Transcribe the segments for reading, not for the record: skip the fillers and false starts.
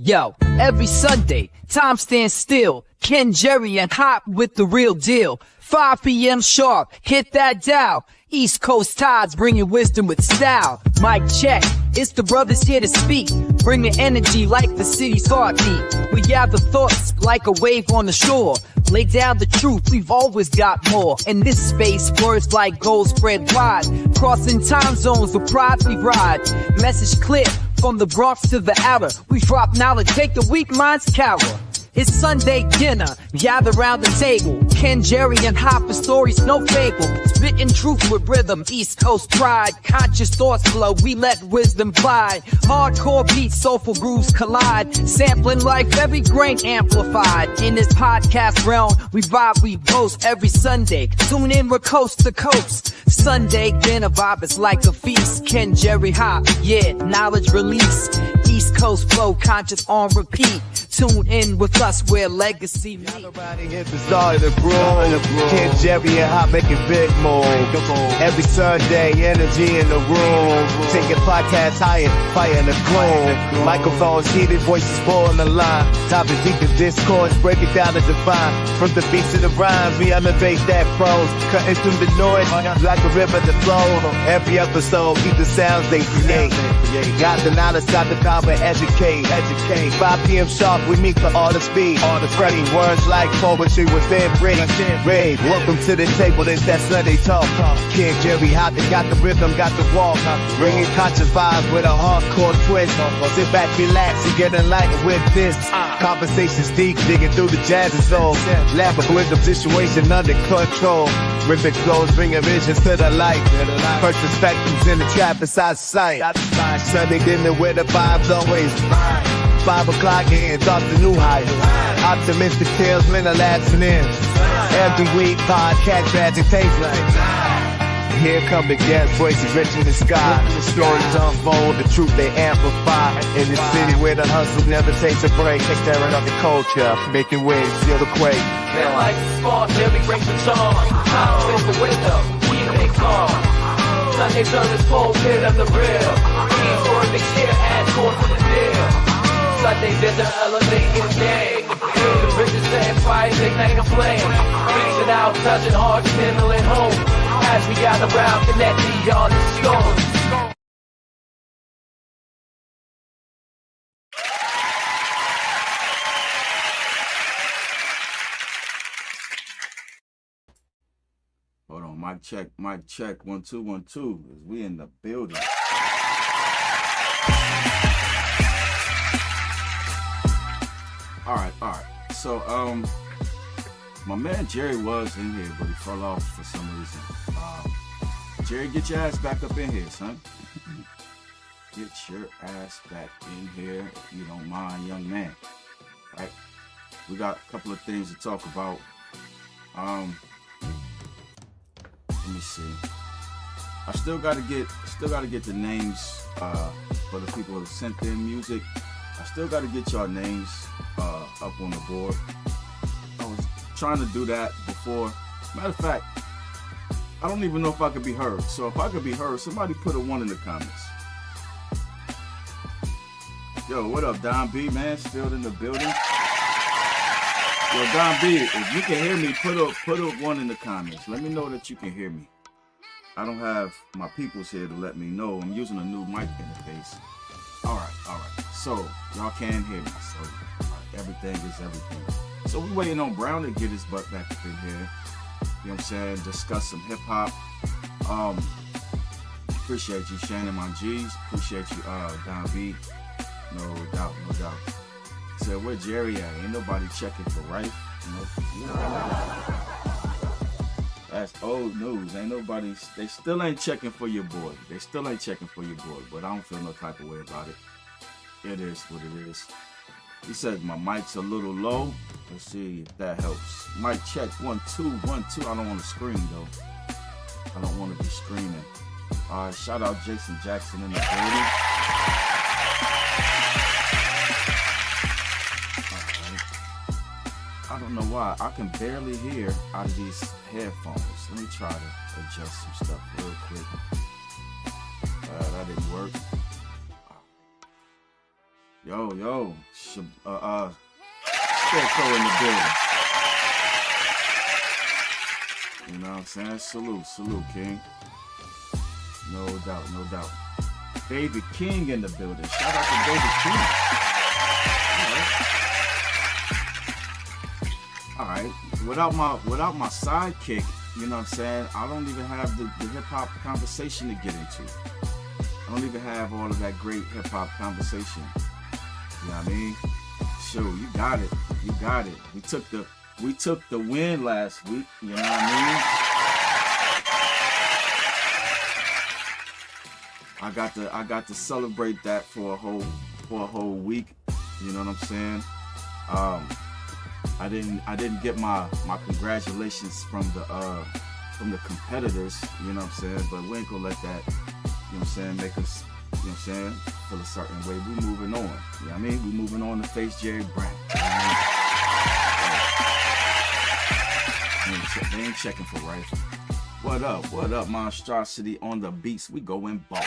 Yo, every Sunday, time stands still. Ken, Jerry, and Hop with the real deal. 5 p.m. sharp, hit that dial. East Coast tides bringing wisdom with style. Mic check, it's the brothers here to speak. Bringing energy like the city's heartbeat. We gather thoughts like a wave on the shore. Lay down the truth, we've always got more. In this space, words like gold spread wide. Crossing time zones with pride we ride. Message clear, from the Bronx to the outer. We drop knowledge, make the weak minds cower. It's Sunday dinner, gather round the table. Ken, Jerry, and Hop, the stories no fable. Spitting truth with rhythm, East Coast pride. Conscious thoughts flow, we let wisdom fly. Hardcore beats, soulful grooves collide. Sampling life, every grain amplified. In this podcast realm, we vibe, we boast every Sunday. Tune in, we're coast to coast. Sunday dinner vibe is like a feast. Ken, Jerry, Hop, yeah, knowledge release. East Coast flow, conscious on repeat. Tune in with us where legacy meet. Everybody hits the start of the groove. Ken, Jerry, and Hop making big moves. Every Sunday, energy in the room. Taking podcasts higher, fire in the gloom. Microphones heated, voices full in the line. Topics deep in discourse, break it down and define. From the beats to the rhymes, we elevate that prose. Cutting through the noise like a river that flows. Every episode, keep the sounds they create. Got the knowledge, got the power, educate. 5 p.m. sharp, we meet for all the speed. Spreading words like poetry within rave. Welcome to the table, it's that Sunday talk. Ken, Jerry, Hop, they got the rhythm, got the walk. Bringing conscious vibes with a hardcore twist. Sit back, relax, and get enlightened with this. Conversations deep, digging through the jazz and soul. Laughing with the situation under control. Rhythmic flows, bringing visions to the light. Perspectives in the trap inside sight. Sunday dinner where the vibes always 5 o'clock and thoughts to new heights. Optimistic tales, men are laughing in. Every week, podcast tragic taste like. Here come the guest voices rich in the sky. The stories unfold, the truth they amplify. In the city where the hustle never takes a break. They staring at the culture, making waves, feel the quake. Feel like the spark, Jerry breaks the charm. How is the wisdom, we make calm. Sunday service, full pit of the real. East for a big share, add core to the deal. Sunday dinner, elevate your day. The bridges set fires, ignite a flame. Reaching out, touching hearts, kindling home. As we gather round, connecting beyond the storm. Hold on, mic check, 1 2 1 2. We in the building. All right. So, my man Jerry was in here, but he fell off for some reason. Jerry, get your ass back up in here, son. Get your ass back in here, if you don't mind, young man. All right, we got a couple of things to talk about. Let me see. I still gotta get the names for the people who sent in music. I still gotta get y'all names up on the board. I was trying to do that before. Matter of fact, I don't even know if I could be heard. So if I could be heard, somebody put a 1 in the comments. Yo, what up, Don B, man? Still in the building. Yo, Don B, if you can hear me, put a 1 in the comments. Let me know that you can hear me. I don't have my peoples here to let me know. I'm using a new mic interface. All right. So y'all can hear me. So everything is everything. So we waiting on Brown to get his butt back up in here. You know what I'm saying? Discuss some hip hop. Appreciate you, Shannon, my G's. Appreciate you, Don B. No doubt. Said, where Jerry at? Ain't nobody checking for Rife. You know. That's old news. Ain't nobody. They still ain't checking for your boy. But I don't feel no type of way about it. It is what it is. He said my mic's a little low. Let's see if that helps. Mic check 1 2 1 2. I don't want to scream though. I don't want to be screaming. Shout out Jason Jackson in the building. I don't know why. I can barely hear out of these headphones. Let me try to adjust some stuff real quick. That didn't work. Yo, Scarecrow in the building. You know what I'm saying? Salute, King. No doubt. David King in the building. Shout out to David King. All right. Without my sidekick, you know what I'm saying? I don't even have the hip hop conversation to get into. I don't even have all of that great hip hop conversation. You know what I mean? Sure, you got it. We took the win last week. You know what I mean? I got to celebrate that for a whole week. You know what I'm saying? I didn't get my congratulations from the competitors. You know what I'm saying? But we ain't gonna let that, you know what I'm saying, make us, you know what I'm saying, feel a certain way. We moving on. You know what I mean? We moving on to face Jerry Brown. You know what I mean? They ain't checking for rifle. What up, monstrosity on the beats? We going ball.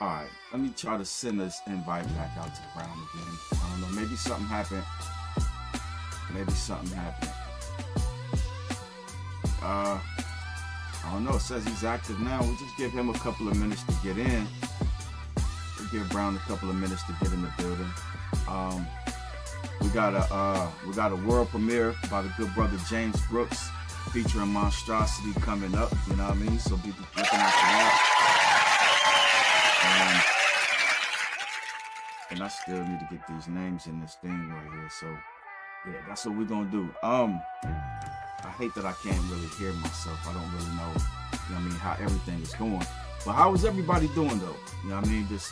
Alright, let me try to send this invite back out to Brown again. I don't know, maybe something happened. I don't know, it says he's active now. We'll just give him a couple of minutes to get in. We'll give Brown a couple of minutes to get in the building. We got a world premiere by the good brother James Brooks featuring Monstrosity coming up, you know what I mean? So be looking out for that. And I still need to get these names in this thing right here. So yeah, that's what we're gonna do. I hate that I can't really hear myself. I don't really know, you know what I mean, how everything is going. But how is everybody doing though? You know what I mean? This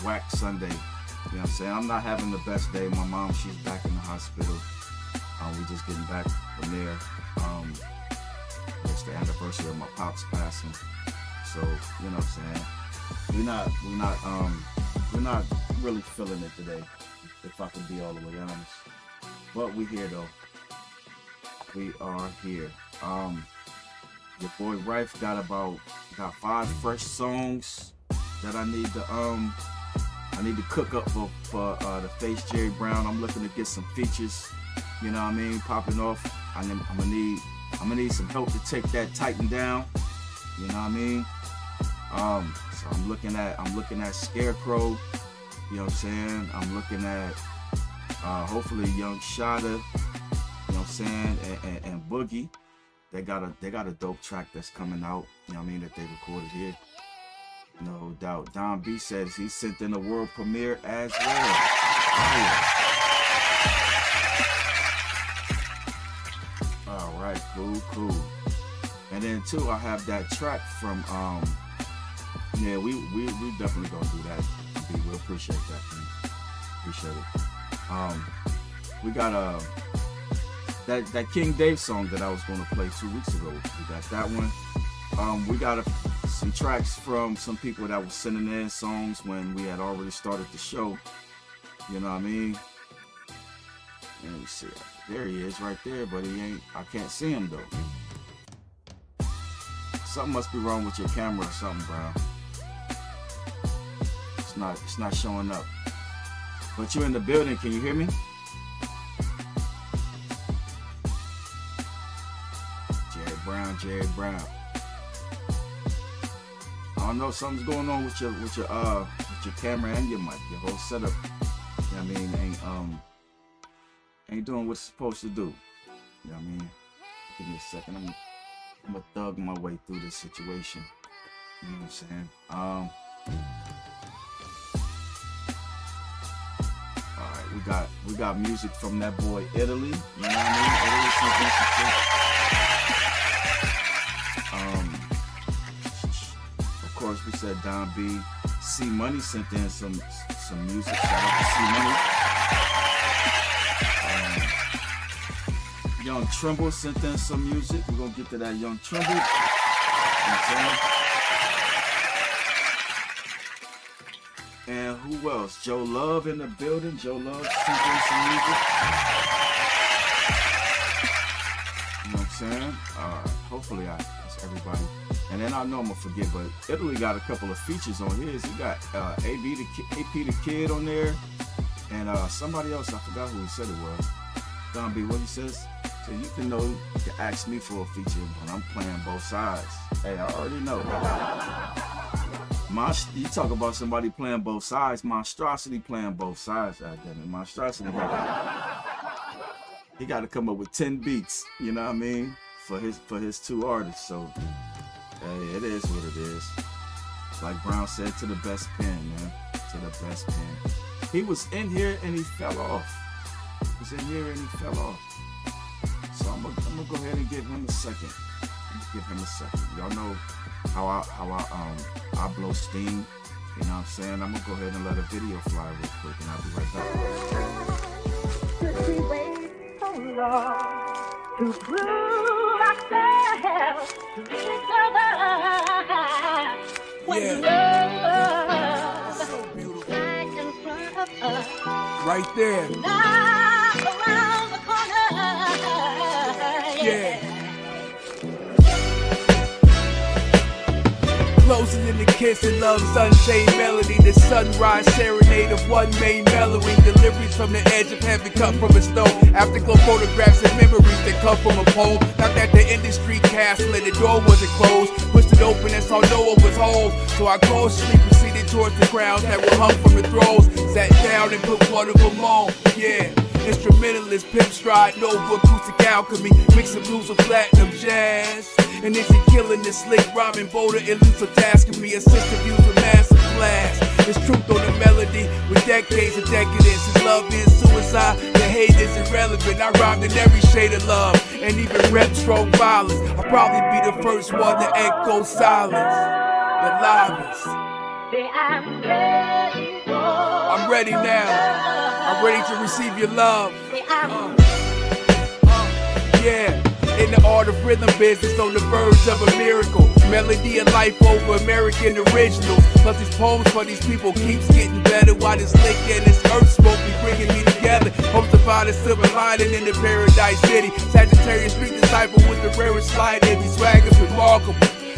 whack Sunday. You know what I'm saying? I'm not having the best day. My mom, she's back in the hospital. We just getting back from there. It's the anniversary of my pops passing. So, you know what I'm saying? We're not really feeling it today, if I can be all the way honest. But we here though. We are here. Your boy Rife got 5 fresh songs that I need to cook up for the face Jerry Brown. I'm looking to get some features, you know what I mean, popping off. I'm gonna need some help to take that Titan down, you know what I mean. So I'm looking at Scarecrow, you know what I'm saying. I'm looking at hopefully Young Shada, you know what I'm saying, and Boogie. They got a dope track that's coming out, you know what I mean, that they recorded here. No doubt. Don B says he sent in a world premiere as well. All right, cool. And then too, I have that track from yeah, we definitely gonna do that. We appreciate that, man. Appreciate it. We got that King Dave song that I was gonna play 2 weeks ago. We got that one. We got some tracks from some people that were sending in songs when we had already started the show. You know what I mean? Let me see. There he is right there, but I can't see him though. Something must be wrong with your camera or something, bro. It's not showing up. But you're in the building, can you hear me? Jerry Brown. I don't know, something's going on with your camera and your mic. Your whole setup, you know what I mean, ain't doing what it's supposed to do. You know what I mean? Give me a second. I'm gonna thug my way through this situation. You know what I'm saying? Alright, we got music from that boy Italy. You know what I mean? Of course, we said Don B. C Money sent in some music. Shout out to C Money. Young Trimble sent in some music. We're gonna get to that Young Trimble. You know what I'm saying? And who else? Joe Love in the building. Joe Love sent in some music. You know what I'm saying? Hopefully that's everybody. And then I know I'm gonna forget, but Italy got a couple of features on his. He got AP the Kid on there, and somebody else, I forgot who he said it was. Don B, what he says? So you can know, you can ask me for a feature when I'm playing both sides. Hey, I already know. You talk about somebody playing both sides, Monstrosity playing both sides out there. Monstrosity, he got to come up with 10 beats, you know what I mean, for his two artists. So, hey, it is what it is. Like Brown said, to the best pen, man, to the best pen. He was in here and he fell off. He was in here and he fell off. So I'm gonna go ahead and give him a second. Y'all know how I blow steam. You know what I'm saying? I'm gonna go ahead and let a video fly real quick, and I'll be right back. Could we wait so long to prove ourselves to each other? When love so beautiful. right in front of us, Right there. not around the corner. Yeah. Closer than the kiss and love, sunshade melody, the sunrise serenade of one main mellowing. Deliveries from the edge of heaven cut from a stone. Afterglow photographs and memories that come from a poem. Not that the industry castle and the door wasn't closed. Pushed it open and saw Noah was home. So I cautiously proceeded towards the crowds that were hung from the thrones. Sat down and put one of them on, yeah. Instrumentalist, pimp stride, noble acoustic alchemy. Mixing blues with platinum jazz. And is he killing this slick rhyming bolder, elusive tasking me? Assistant views with massive class. There's truth on the melody with decades of decadence. His love being suicide, the hate is irrelevant. I rhymed in every shade of love and even rep strong violence. I'll probably be the first one to echo silence. The livest. I'm ready now. I'm ready to receive your love. Yeah. In the art of rhythm business, on the verge of a miracle. Melody of life over American originals. Plus these poems for these people keeps getting better. While this lick and this earth smoke be bringing me together. Hopes to find a silver lining in the paradise city. Sagittarius street disciple with the rarest slide. Every swagger's remarkable.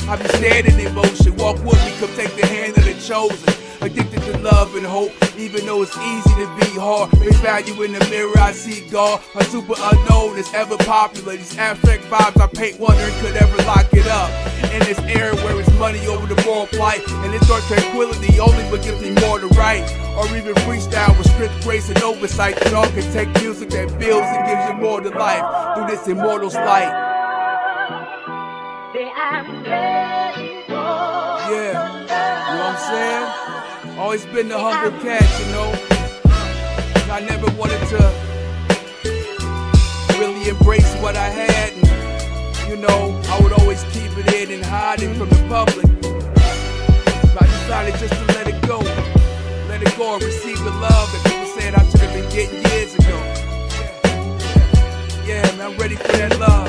I be standing in motion. Walk with me, come take the hand of the chosen. Addicted to love and hope, even though it's easy to be hard. Face value in the mirror, I see God. A super unknown is ever popular. These abstract vibes I paint, wondering could ever lock it up. In this era where it's money over the moral plight, and this dark tranquility only but gives me more to write. Or even freestyle with strict grace and oversight. That all can take music that builds and gives you more to life through this immortal's light. Yeah, you know what I'm saying? Always been the humble cat, you know. I never wanted to really embrace what I had, and you know, I would always keep it in and hide it from the public. But I decided just to let it go and receive the love that people said I should have been getting years ago. Yeah, man, I'm ready for that love.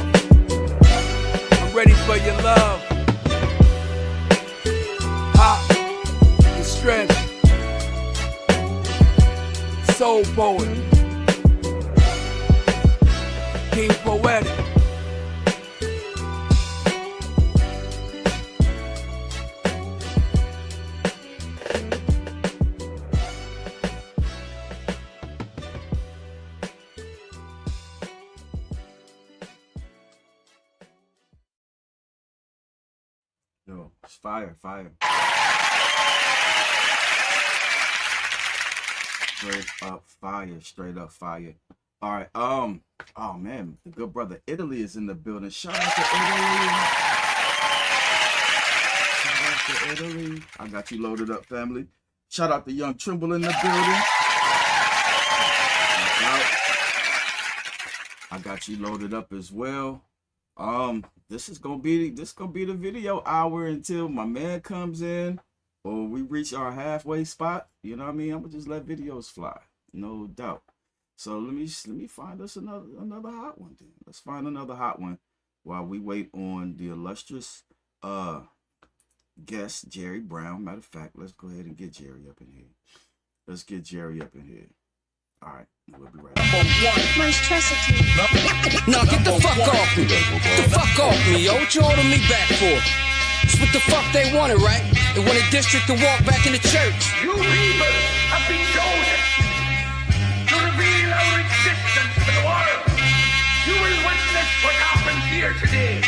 I'm ready for your love. The strength. Soul poet. King poetic. Yo, it's fire. Straight up fire. All right, oh man, the good brother Italy is in the building. Shout out to Italy. I got you loaded up, family. Shout out to Young Trimble in the building. I got you loaded up as well. This is gonna be the video hour until my man comes in or we reach our halfway spot. You know what I mean? I'm gonna just let videos fly, no doubt. So let me find us another hot one then. Let's find another hot one while we wait on the illustrious guest Jerry Brown. Matter of fact, let's go ahead and get Jerry up in here. Let's get Jerry up in here. All right, we'll be right back. Monstrosity. Nah, get the fuck off me. Get the fuck off me, yo. What you holding me back for? It's what the fuck they wanted, right? They want a district to walk back in the church. You people have been chosen to reveal our existence to the world. You will witness what happens here today,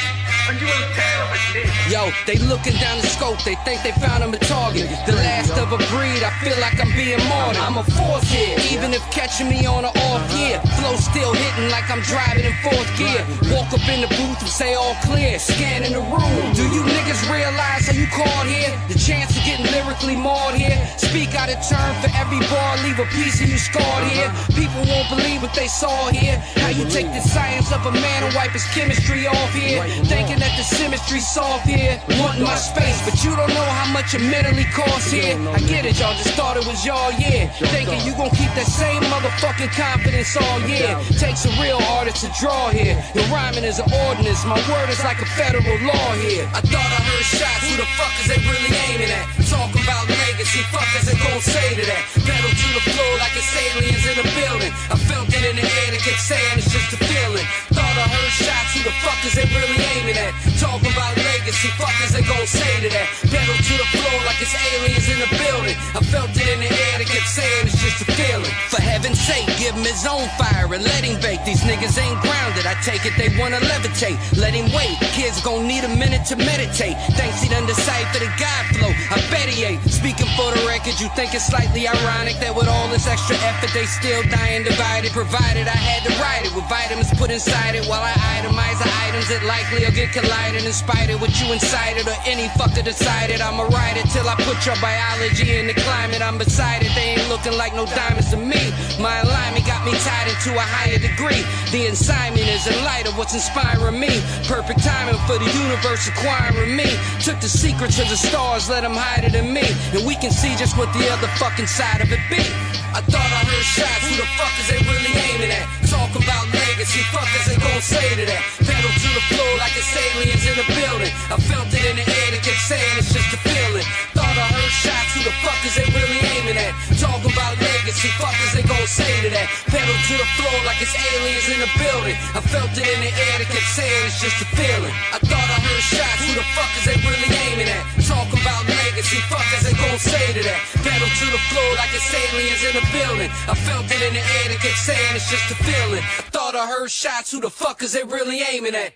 and you will tell of it later. Yo, they looking down the scope, they think they found him a target. The last of a breed, I feel like I'm being martyred. I'm a force here, even if catching me on an off year. Flow still hitting like I'm driving in fourth gear. Walk up in the booth and say all clear, scanning the room. Do you niggas realize how you called here? The chance of getting lyrically mauled here. Speak out of turn for every bar, leave a piece of you scarred here. People won't believe what they saw here. How you take the science of a man and wipe his chemistry off here. Thinking that the symmetry's soft here. Wanting my space, but you don't know how much it mentally costs here. I get it, y'all just thought it was y'all, yeah. Thinking you gon' keep that same motherfucking confidence all year. Takes a real artist to draw here. The rhyming is an ordinance, my word is like a federal law here. I thought I heard shots, who the fuck is they really aiming at? Talking about legacy, fuckers they gon' say to that. Pedal to the floor like it's aliens in the building. I felt it in the air, they kept saying it's just a feeling. Thought I heard shots, who the fuck is they really aiming at? Talking about legacy, fuckers they gon' say to that. Pedal to the floor like it's aliens in the building. I felt it in the air, they kept saying it's just a feeling. For heaven's sake, give him his own fire and let him bake. These niggas ain't grounded, I take it they wanna levitate. Let him wait, kids gon' need a minute to meditate. Thanks he done decipher the God flow, I bet he ain't. Speaking for the record, you think it's slightly ironic that with all this extra effort they still dying divided. Provided I had to write it with vitamins put inside it while I itemize the items that likely will get collided. In spite of what you incited or any fucker decided, I'ma ride it till I put your biology in the climate. I'm beside it, they ain't looking like no diamonds to me. My alignment got me tied into a higher degree. The assignment is in light of what's inspiring me. Perfect timing for the universe acquiring me. Took the secrets of the stars, let them hide it in me, and we can see just what the other fucking side of it be. I thought I heard shots, who the fuck is they really aiming at? Talking about legacy, fuckers they gon' say to that. Pedal to the floor like it's aliens in the building. I felt it in the air, they kept saying it's just a feeling. Thought I heard shots, who the fuck is they really aiming at? Talking about legacy, fuckers they gon' say to that. Pedal to the floor like it's aliens in the building. I felt it in the air, they kept saying it's just a feeling. I thought I heard shots, who the fuck is they really aiming at? Talking about legacy, fuckers they gon' say to that. Pedal to the floor like it's aliens in the building. I felt it in the air, they kept saying it's just a feeling. I thought I heard shots, who the fuck is they really aiming at?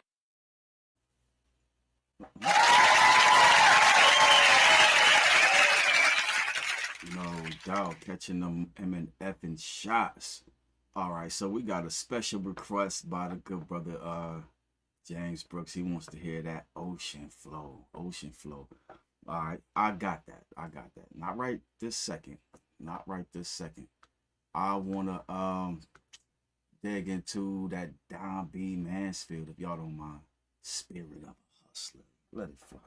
No doubt, catching them effing shots. All right, so we got a special request by the good brother James Brooks. He wants to hear that ocean flow. Ocean flow. All right, I got that. Not right this second. I wanna dig into that Don B. Mansfield, if y'all don't mind. Spirit of a hustler. Let it fly.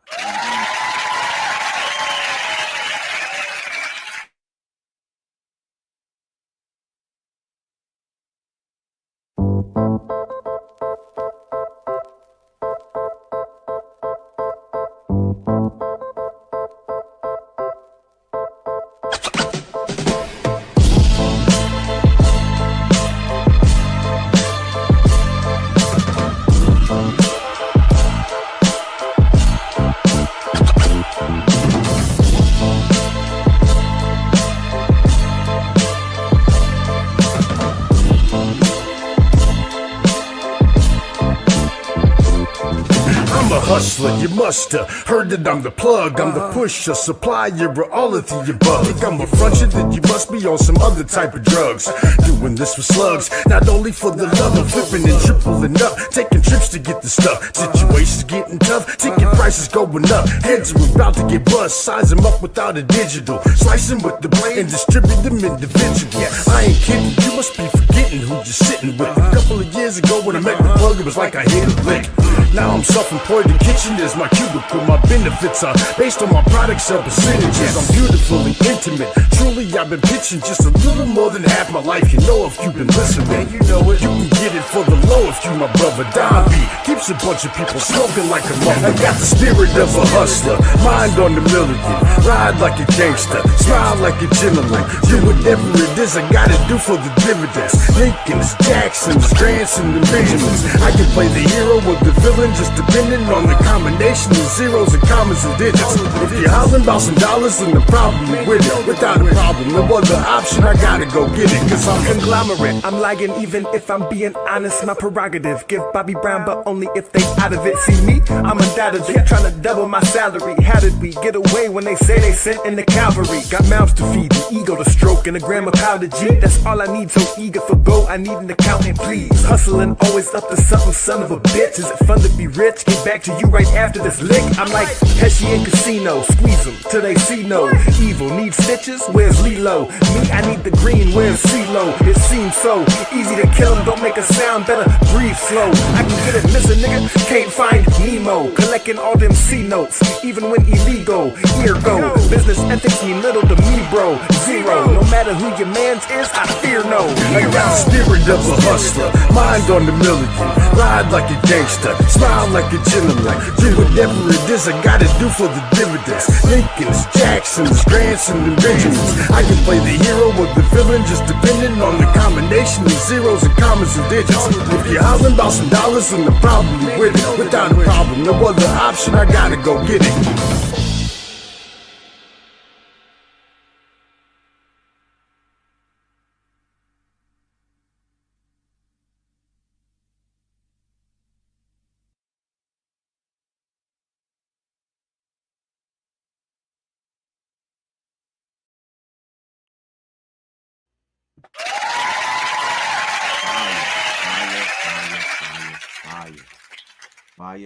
Hustler, you must have heard that I'm the plug, I'm the pusher, supplier of all of the above. Think I'm a frontier, then you must be on some other type of drugs. Doing this with slugs, not only for the love of flipping and tripling up, taking trips to get the stuff. Situations getting tough, ticket prices going up. Heads are about to get bust, size them up without a digital. Slice them with the blade and distribute them individually. I ain't kidding, you must be forgetting who you're sitting with. A couple of years ago when I met the plug, it was like I hit a lick. Now I'm self-employed, the kitchen is my cubicle. My benefits are based on my products and percentages. I'm beautifully intimate. Truly, I've been pitching just a little more than half my life. You know if you've been listening, man, you know it. You can get it for the low if you my brother. Don B keeps a bunch of people smoking like a mother. I got the spirit of a hustler, mind on the million. Ride like a gangster, smile like a gentleman. Do whatever it is I gotta do for the dividends. Lincolns, Jacksons, Granson, and Benjamins. I can play the hero or the villain, just depending on the combination of zeros and commas and digits. If you're hollering about some dollars, then the problem with it. Without a problem, no other option, I gotta go get it, cause I'm conglomerate. I'm lying even if I'm being honest, my prerogative. Give Bobby Brown, but only if they out of it. See me, I'm undoubtedly trying to double my salary. How did we get away when they say they sent in the cavalry? Got mouths to feed, the ego to stroke, and a gram of powder G. That's all I need, so eager for gold, I need an accountant, please. Hustling, always up to something, son of a bitch. Is it fun to be rich? Get back to you right after this lick. I'm like Pesci in Casino, squeeze them till they see no evil. Need stitches? Where's Lilo? Me, I need the green, where's CeeLo? It seems so easy to kill him, don't make a sound, better breathe slow. I can get it, listen nigga, can't find Nemo. Collecting all them C notes, even when illegal. Here go, business ethics mean little to me, bro. Zero, no matter who your man's is, I fear no. I got the spirit of a hustler, mind on the million. Ride like a gangster, smile like a gentleman. Do whatever it is I gotta do for the dividends. Lincolns, Jacksons, Granson, and Benjamins. I can play the hero or the villain, just depending on the combination of zeros and commas and digits. If you're hollering about some dollars, then the problem with it. Without a problem, no other option, I gotta go get it.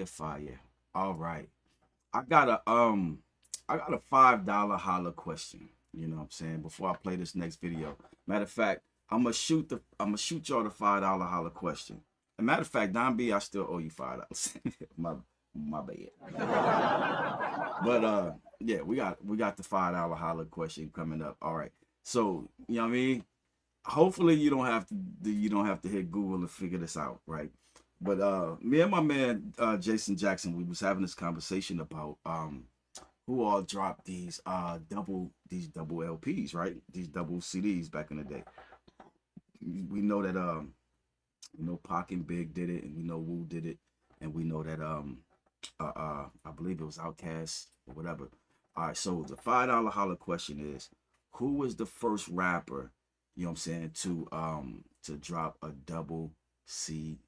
Fire. All right. I got a $5 holler question. You know what I'm saying? Before I play this next video. Matter of fact, I'm gonna shoot y'all the $5 holler question. As a matter of fact, Don B, I still owe you $5. my bad. But yeah, we got the $5 holler question coming up. All right. So, you know what I mean? Hopefully you don't have to hit Google to figure this out, right? But me and my man Jason Jackson, we was having this conversation about who all dropped these double LPs, right? These double CDs back in the day. We know that Pac and Big did it, and we know Wu did it, and we know that I believe it was Outkast or whatever. All right, so the $5 holler question is, who was the first rapper, you know what I'm saying, to drop a double CD?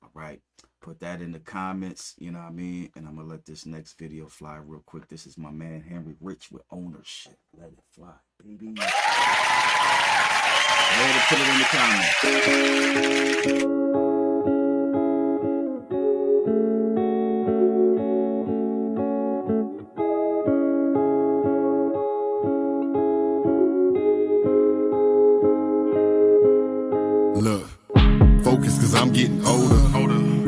All right, put that in the comments, you know what I mean, and I'm gonna let this next video fly real quick. This is my man Henry Rich with Ownership. Let it fly, baby. Go ahead and put it in the comments. I'm getting older.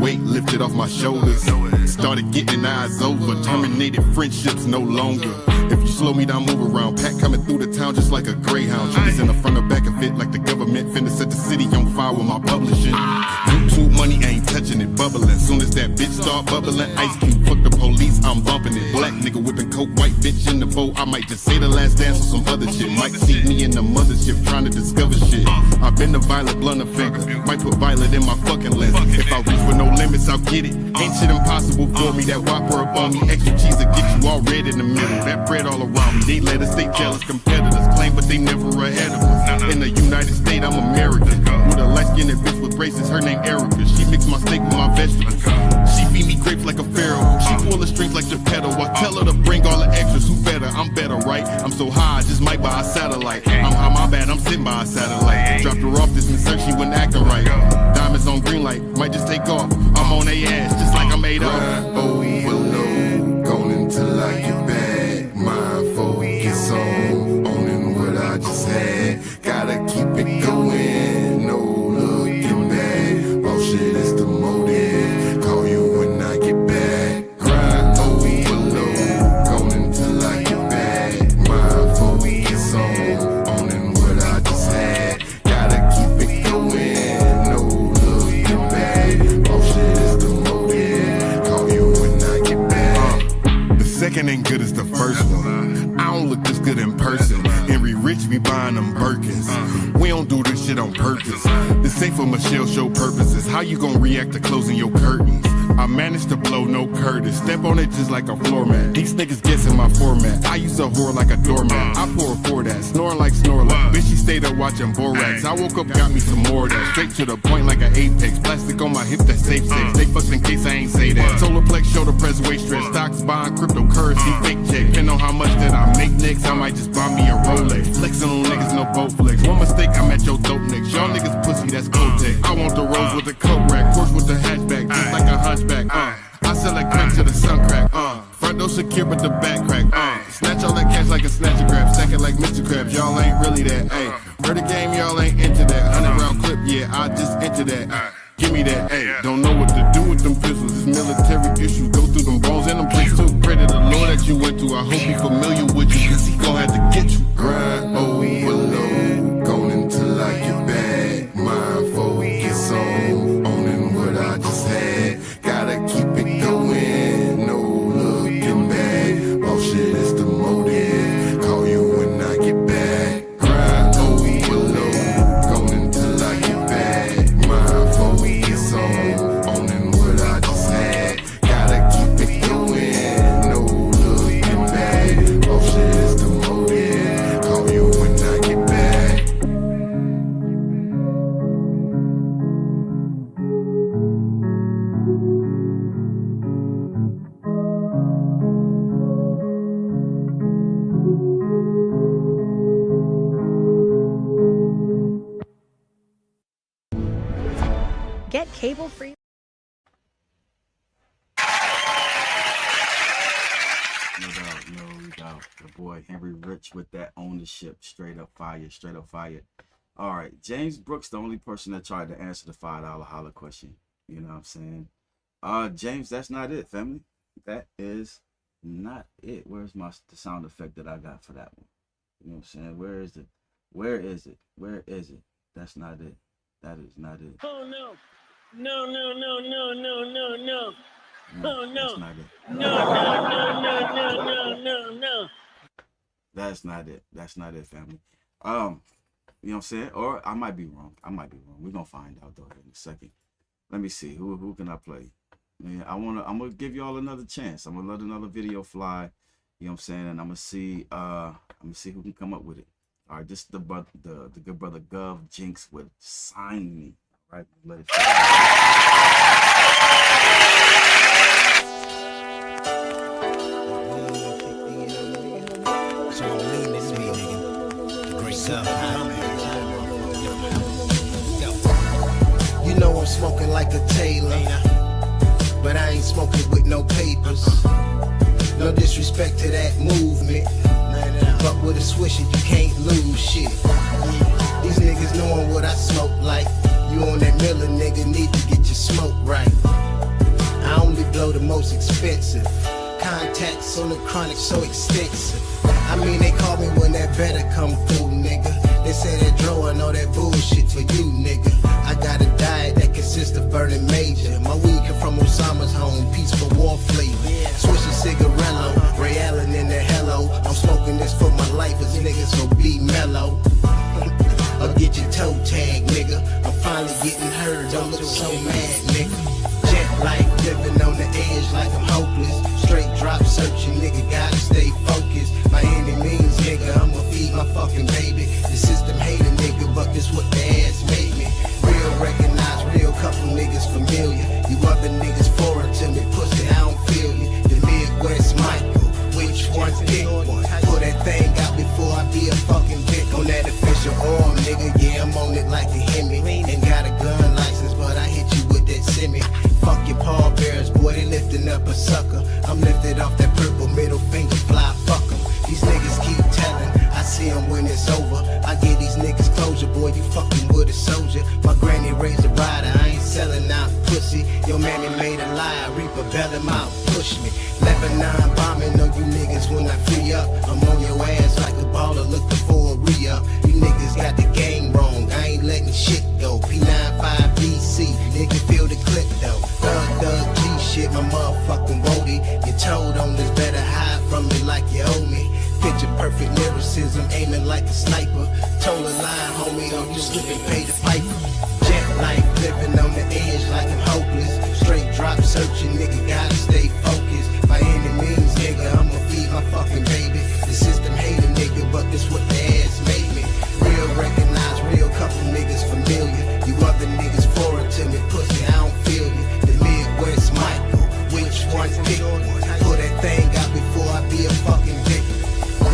Weight lifted off my shoulders. Started getting eyes over. Terminated friendships no longer. If you slow me down, move around. Pack coming through the town just like a greyhound. Triggers in the front or back of it like the government. Finna set the city on fire with my publishing. YouTube money ain't touching it, bubbling. Soon as that bitch start bubbling, Ice Cube, fuck the police, I'm bumping it. Black nigga whipping coke, white bitch in the boat. I might just say the last dance or some other shit. Might see me in the mothership trying to discover shit. I've been the Violet Blunt offender. Might put Violet in my fucking lens. If I reach with no limits, I'll get it. Ain't shit impossible for me. That Whopper up on me. Extra cheese will get you all red in the middle. That bread all around me. They let us stay jealous. Competitors claim, but they never ahead of us. In the United States, I'm American. With a light-skinned bitch with braces, her name Erica. She mix my steak with my vegetables. She feed me grapes like a pharaoh. She pull the strings like Geppetto. I tell her to bring all the extras. Who better? I'm better, right? I'm so high, I just might buy a satellite. I'm high, my bad, I'm sitting by a satellite. Dropped her off this Miss she wasn't acting right. Diamonds on green light, might just take off. I'm on they ass, just like I'm made off. Overload, going until I get back. My focus on owning what I just had. Gotta keep it going, no looking back. Bullshit is the motive. Call you when I get back. Grind overload, going until I get back. My focus on owning what I just had. Gotta keep it going, no looking back. second ain't good as the first one. I don't look this good in person. Henry Rich be buying them Birkins. We don't do this shit on purpose. This ain't for Michelle show purposes. How you gonna react to closing your curtains? I managed to blow no Curtis. Step on it just like a floor mat. These niggas guessing my format. I use a whore like a doormat. I pour for that, snoring like Snorlax. Bitch, she stayed up watching Borax. I woke up, got me some more of that. Straight to the point like an Apex. Plastic on my hip, that's safe sex. They fucked in case I ain't say that. Solarplex, shoulder press, waist stretch. Stocks buying cryptocurrency, fake check. Depending on how much that I make next, I might just buy me a Rolex. Flexing on niggas, no boat flex. One mistake, I'm at your dope next. Y'all niggas pussy, that's Kotex. I want the rose with the coat rack. Porsche with the hatchback, just like a hunchback. I sell that crack to the sun crack. Front door secure, but the back crack. Snatch all that cash like a snatcher crab. Stack it like Mr. Krabs. Y'all ain't really that. Heard the game, y'all ain't into that. 100 round clip, yeah, I just enter that. Give me that. Don't know what to do with them pistols. It's military issues. Go through them bones and them plates too. Pray to the Lord that you went to. I hope he familiar with you, cause he gon' have to get you. Grind overload, gone until I get back. Mind focus on owning what I just had. Gotta keep it going, no looking back. Bullshit is the motive. Call you when I get back. Grind overload, gone until I get back. Mind focus on owning what I just had. Gotta keep it going, no looking back. Bullshit is the motive. Call you when I get back. Get cable free. No doubt. The boy Henry Rich with that ownership. Straight up fire. Straight up fire. All right. James Brooks, the only person that tried to answer the $5 holler question. You know what I'm saying? James, that's not it, family. That is not it. Where's the sound effect that I got for that one? You know what I'm saying? Where is it? Where is it? Where is it? That's not it. That is not it. Oh no. No. Oh no. That's not it. No. That's not it. That's not it, family. You know what I'm saying? Or I might be wrong. We're gonna find out though in a second. Let me see. Who can I play? Man, I'm gonna give y'all another chance. I'm gonna let another video fly. You know what I'm saying? And I'm gonna see who can come up with it. All right, this is the good brother Gov Jinx with Sign Me. All right, let it You know I'm smoking like a Taylor, but I ain't smoking with no papers. No disrespect to that movement, but with a swisher you can't lose shit. These niggas knowing what I smoke like. You on that Miller, nigga, need to get your smoke right. I only blow the most expensive. Contacts on the chronic so extensive. I mean, they call me when that better come through, nigga. They say that drawing all that bullshit for you, nigga. I got a diet that consists of burning major. My weed come from Osama's home, peaceful war flavor. Swishing cigarello, Ray Allen in the hello. I'm smoking this for my life as niggas, so be mellow. Or get your toe tag, nigga. I'm finally getting heard, don't look so mad, nigga. Jet life, living on the edge like I'm hopeless. Straight drop searching, nigga, gotta stay focused. By any means, nigga, I'ma feed my fucking baby. The system hate a nigga, but this what the ass made me. Real recognized, real couple niggas familiar. You other niggas foreign to me, pussy, I don't feel you. The Midwest Michael, which one pick one? Pull that thing out before I be a fucking dick on that official arm, nigga. Yeah, I'm on it like a Hemi. Ain't got a gun license, but I hit you with that semi. Fuck your pallbearers, boy, they lifting up a sucker. I'm lifted off that purple middle finger, fly, fuck 'em. These niggas keep telling, I see them when it's over. I give these niggas closure, boy, you fucking with a soldier. My granny raised a rider, I ain't selling out pussy. Your mammy made a lie, Reaper bell him out, push me. Lebanon bombing on you niggas when I free up. I'm on your ass like a baller looking for a re-up. You niggas got the game wrong, I ain't letting shit go. P95 BC, nigga feel the clip though. Thug G shit, my motherfucking roadie. You told on this, better hide from lyricism, aiming like a sniper. Told a line, homie, don't you slip and pay the piper. Jet life, living on the edge like I'm hopeless. Straight drop searching, nigga, gotta stay focused. By any means, nigga, I'ma feed my fucking baby. The system hate a nigga, but this what the ass made me. Real recognize, real couple niggas familiar. You other niggas forward to me, pussy, I don't feel you. The Midwest Michael, which one pick? Pull that thing out before I be a fucking victim.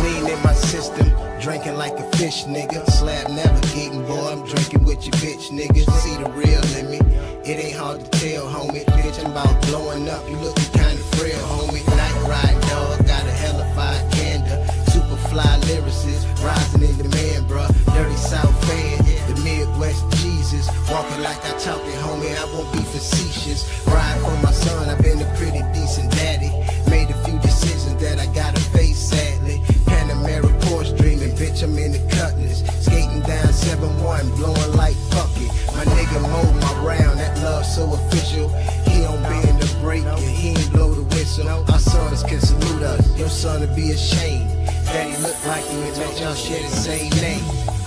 Lean in my system, drinking like a fish, nigga. Slab navigating, boy, I'm drinking with your bitch, nigga. See the real in me, it ain't hard to tell, homie. Bitch, I'm about blowing up, you looking kinda frail, homie. Night ride, dog, got a hellified candor. Super fly lyricist, rising in demand, bruh. Dirty South fan, the Midwest Jesus. Walking like I talk it, homie, I won't be facetious. Ride for my son, I've been a pretty decent daddy. Made a few decisions that I gotta face, sadly. Panamera Porsche dreaming, bitch, I'm in the Cutlass. Skating down 7-1, blowing like fuck it. My nigga mowed my round, that love so official. He don't bend the brake and he ain't blow the whistle. Our sons can salute us, your son will be ashamed. Daddy look like you and let y'all share the same name.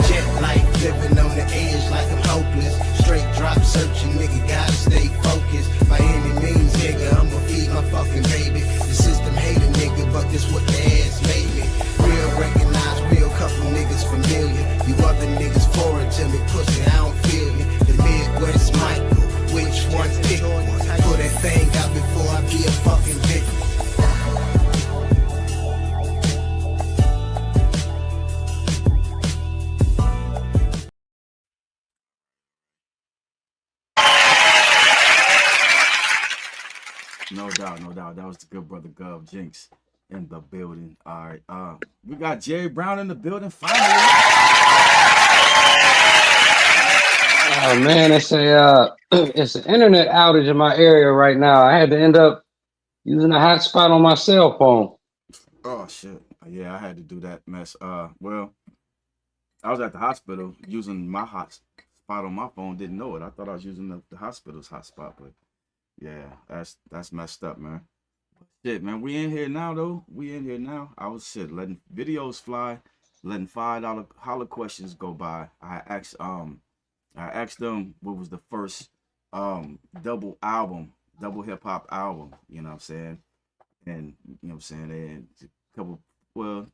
Jet life, living on the edge like I'm hopeless. Straight drop searching, nigga, gotta stay focused. By any means, nigga, I'ma feed my fucking baby. The system hate a nigga, but this what the ass made me. Real recognize, real couple niggas familiar. You other niggas foreign to me, pussy, I don't feel you. The Midwest Michael, which one pick? Pull that thing out before I be a fucking victim. No doubt, no doubt. That was the good brother Gov Jinx in the building. All right. We got Jerry Brown in the building finally. Oh man, it's a it's an internet outage in my area right now. I had to end up using a hotspot on my cell phone. Oh shit. Yeah, I had to do that mess. Well, I was at the hospital using my hotspot on my phone, didn't know it. I thought I was using the hospital's hotspot, but yeah, that's messed up, man. Shit, man, we in here now though. We in here now. I was letting videos fly, letting $5 holler questions go by. I asked them what was the first double hip hop album, you know what I'm saying? And you know what I'm saying, and a couple, well,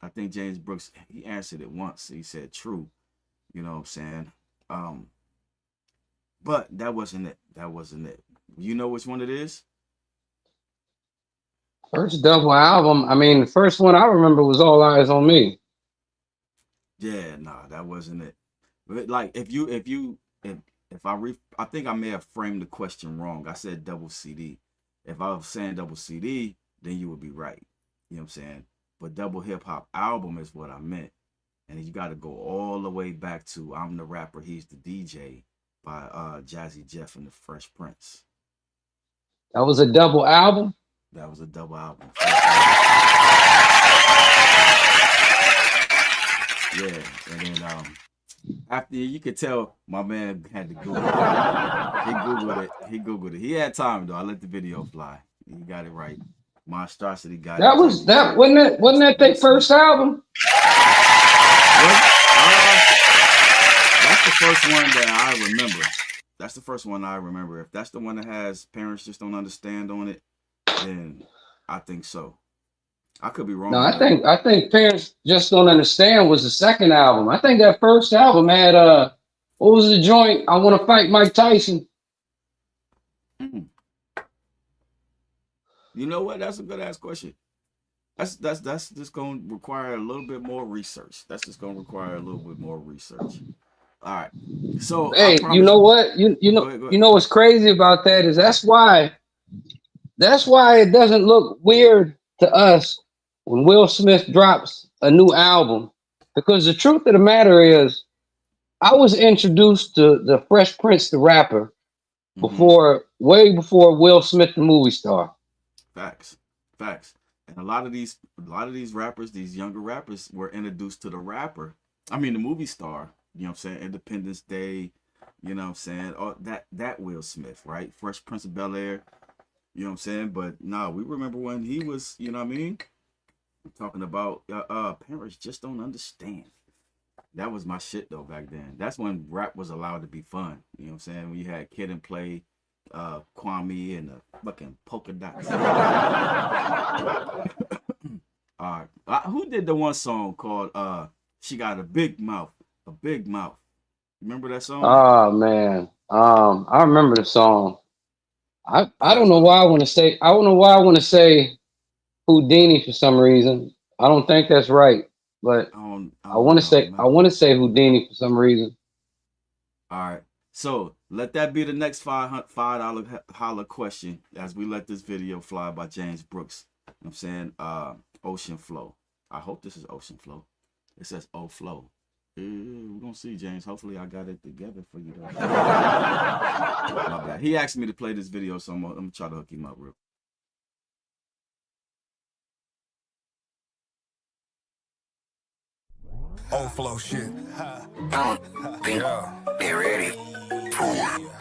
I think James Brooks, he answered it once. He said true, you know what I'm saying? But that wasn't it. That wasn't it. You know which one it is? First double album. I mean, the first one I remember was All Eyes on Me. Yeah, nah, that wasn't it. But like, if I think I may have framed the question wrong. I said double CD. If I was saying double CD, then you would be right. You know what I'm saying? But double hip hop album is what I meant. And you got to go all the way back to I'm the Rapper, He's the DJ by Jazzy Jeff and the Fresh Prince. That was a double album? That was a double album. Yeah, and then after you could tell my man had to Google it. He Googled it. He had time though. I let the video fly. He got it right. Monstrosity got that it. Wasn't that their first album? That's the first one that I remember. That's the first one I remember. If that's the one that has Parents Just Don't Understand on it, then I think so. I could be wrong. No, I think Parents Just Don't Understand was the second album. I think that first album had what was the joint? I Want to Fight Mike Tyson. You know what? That's a good ass question. That's just gonna require a little bit more research. That's just gonna require a little bit more research. All right. So hey, you know what? You know go ahead. You know what's crazy about that is that's why it doesn't look weird to us when Will Smith drops a new album, because the truth of the matter is, I was introduced to the Fresh Prince, the rapper, way before Will Smith, the movie star. Facts. And a lot of these rappers, these younger rappers, were introduced to the movie star. You know what I'm saying? Independence Day. You know what I'm saying? Oh, that Will Smith, right? Fresh Prince of Bel-Air. You know what I'm saying? But no, we remember when he was, you know what I mean? I'm talking about parents just don't understand. That was my shit though back then. That's when rap was allowed to be fun. You know what I'm saying? When you had Kid and Play, Kwame and the fucking polka dots. Who did the one song called She Got a Big Mouth? A Big Mouth. Remember that song? Oh man. I remember the song. I don't know why I want to say Houdini for some reason. I don't think that's right, but I want to say Houdini for some reason. All right. So let that be the next $5 holler question as we let this video fly by James Brooks. You know what I'm saying? Ocean Flow. I hope this is Ocean Flow. It says O Flow. We're gonna see, James. Hopefully I got it together for you though. My bad. He asked me to play this video, so I'm gonna try to hook him up real quick. Old flow shit. Yeah. Be ready.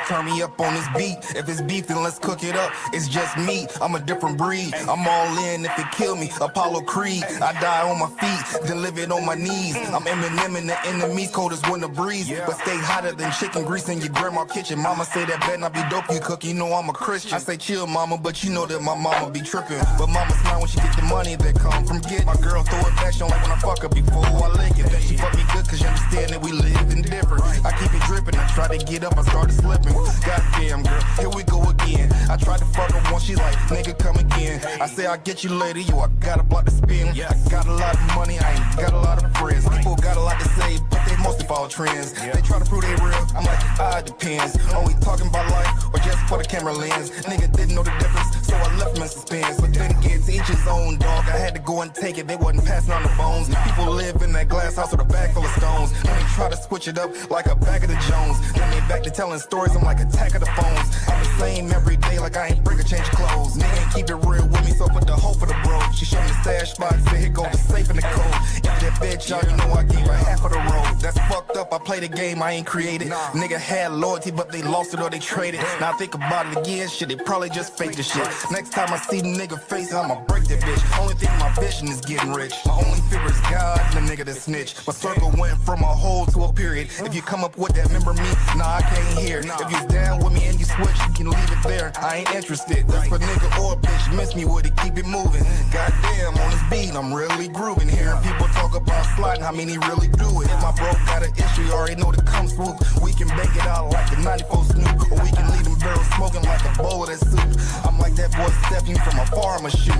Turn me up on this beat. If it's beef, then let's cook it up. It's just me. I'm a different breed. I'm all in if it kill me. Apollo Creed. I die on my feet, then live it on my knees. I'm Eminem and the enemy's cold as winter breeze. But stay hotter than chicken grease in your grandma's kitchen. Mama say that better not be dope you cook. You know I'm a Christian. I say chill, mama, but you know that my mama be tripping. But mama smile when she get the money that come from get. My girl throw it back, she don't like when I fuck her before I lick it. Then she fuck me good cause you understand that we live in different. I keep it dripping. I try to get up, I started slipping. Goddamn girl, here we go again. I tried to fuck her once, she like, nigga come again. I say I'll get you later, yo, I got a block to spin. I got a lot of money, I ain't got a lot of friends. People got a lot to say, but they mostly follow trends. They try to prove they real, I'm like, it depends. Are we talking about life, or just for the camera lens? Nigga didn't know the difference, so I left him in suspense. But then again, to each his own, dog. I had to go and take it, they wasn't passing on the bones. People live in that glass house with a bag full of stones. Then they try to switch it up like a bag of the Jones. Then they back to telling stories, I'm like Attack of the Phones. I'm the same every day, like I ain't bring a change of clothes. Nigga ain't keep it real with me, so put the hope for the bro. She showed me the stash spot, said here go the safe in the code. If that bitch, y'all, you know I gave her half of the road. That's fucked up, I played a game I ain't created. Nigga had loyalty, but they lost it or they traded. Now I think about it again, shit, they probably just faked the shit. Next time I see the nigga face, I'ma break that bitch. Only thing my vision is getting rich. My only fear is God and the nigga that snitch. My circle went from a hole to a period. If you come up with that, remember me? Nah, I can't hear. If you down with me and you switch, you can leave it there. I ain't interested. That's for nigga or bitch. Miss me with it, keep it moving. Goddamn, on this beat, I'm really grooving. Hearing people talk about sliding, how many really do it? If my bro got an issue, you already know the come swoop. We can bang it out like the 94 Snoop, or we can leave them barrels smoking like a bowl of that soup. I'm like that boy Stephanie from afar, I'ma shoot.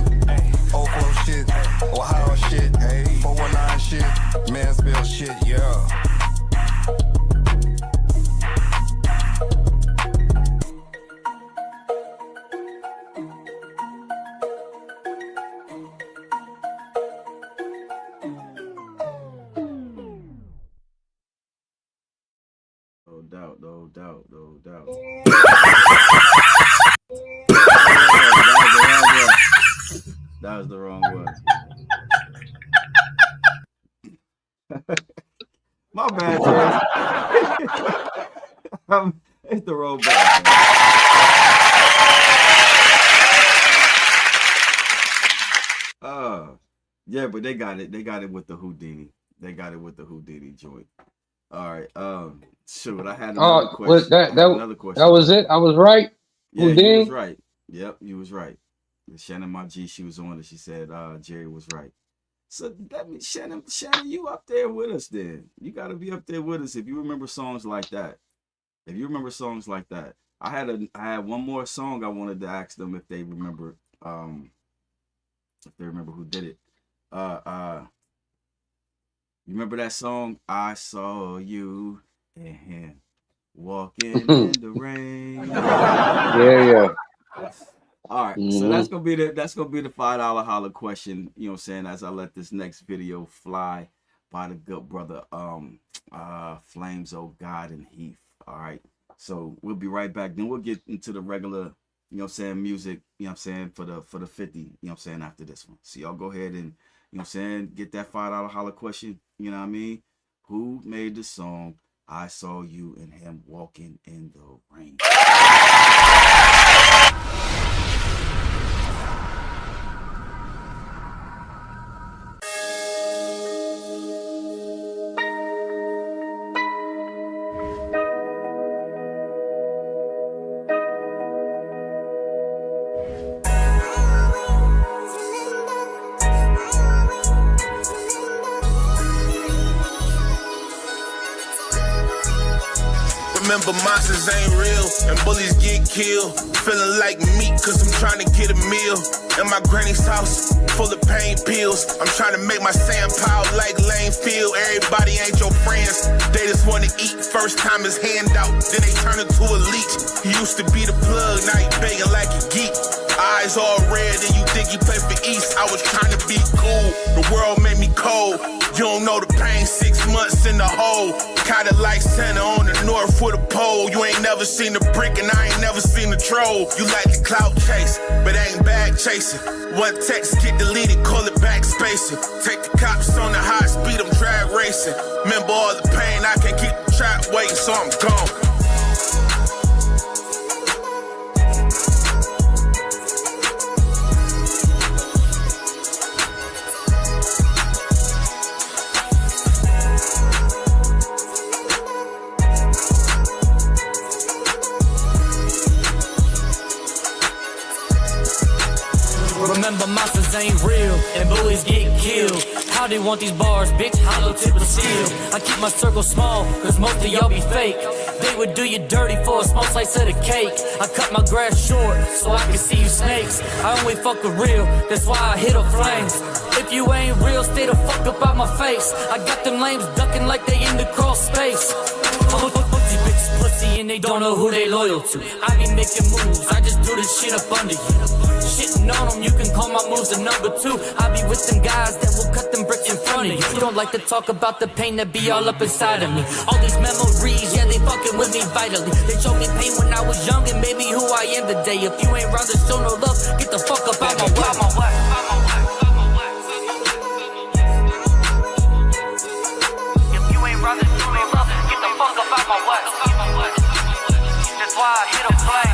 Old flow shit, Ohio shit, 419 shit, Mansfield shit, yeah. No doubt. That was the wrong one. My bad, James. It's the wrong button. Yeah, but they got it. They got it with the Houdini. They got it with the Houdini joint. All right. Shoot, I had another question. Another question. That was it. I was right. Yeah, Houdini? you was right. Yep, you was right. Shannon, my G, she was on it. She said Jerry was right. So that means Shannon, you up there with us then. You got to be up there with us if you remember songs like that. If you remember songs like that. I had one more song I wanted to ask them if they remember who did it. You remember that song? I saw you and walking in the rain. Yeah. All right, so that's gonna be the $5 holler question. You know what I'm saying? As I let this next video fly by the good brother Flames, Oh God and Heath. All right, so we'll be right back. Then we'll get into the regular, you know what I'm saying, music. You know what I'm saying, for the 50. You know what I'm saying, after this one. So y'all go ahead and, you know what I'm saying, get that $5 holler question. You know what I mean? Who made the song I Saw You and Him Walking in the Rain? Remember monsters ain't real and bullies get killed. Feeling like meat cause I'm trying to get a meal. In my granny's house, full of pain pills. I'm trying to make my sand pile like Lane Field. Everybody ain't your friends. They just wanna eat. First time is handout, then they turn into a leech. He used to be the plug, now he begging like a geek. Eyes all red and you think you play for East. I was trying to be cool, the world made me cold. You don't know the pain, 6 months in the hole. Kinda like Santa on the north with a pole. You ain't never seen the brick and I ain't never seen the troll. You like the clout chase, but ain't bag chasing. One text get deleted, call it backspacing. Take the cops on the high speed, I'm drag racing. Remember all the pain, I can't keep the trap waiting, so I'm gone. Remember monsters ain't real and bullies get killed. How they want these bars, bitch, hollow tip of steel. I keep my circle small, cause most of y'all be fake. They would do you dirty for a small slice of the cake. I cut my grass short, so I can see you snakes. I only fuck with real, that's why I hit a flames. If you ain't real, stay the fuck up out my face. I got them lames ducking like they in the crawl space. These bitches pussy and they don't know who they loyal to. I be making moves, I just do this shit up under you. Shitting on them, you can call my moves a number 2. I be with them guys that will cut them bricks in front of you. Don't like to talk about the pain that be all up inside of me. All these memories, yeah, they fucking with me vitally. They showed me pain when I was young and made me who I am today. If you ain't rather show no love, get the fuck up out my way. If you ain't rather show no love, get the fuck up out my way. That's why I hit a play.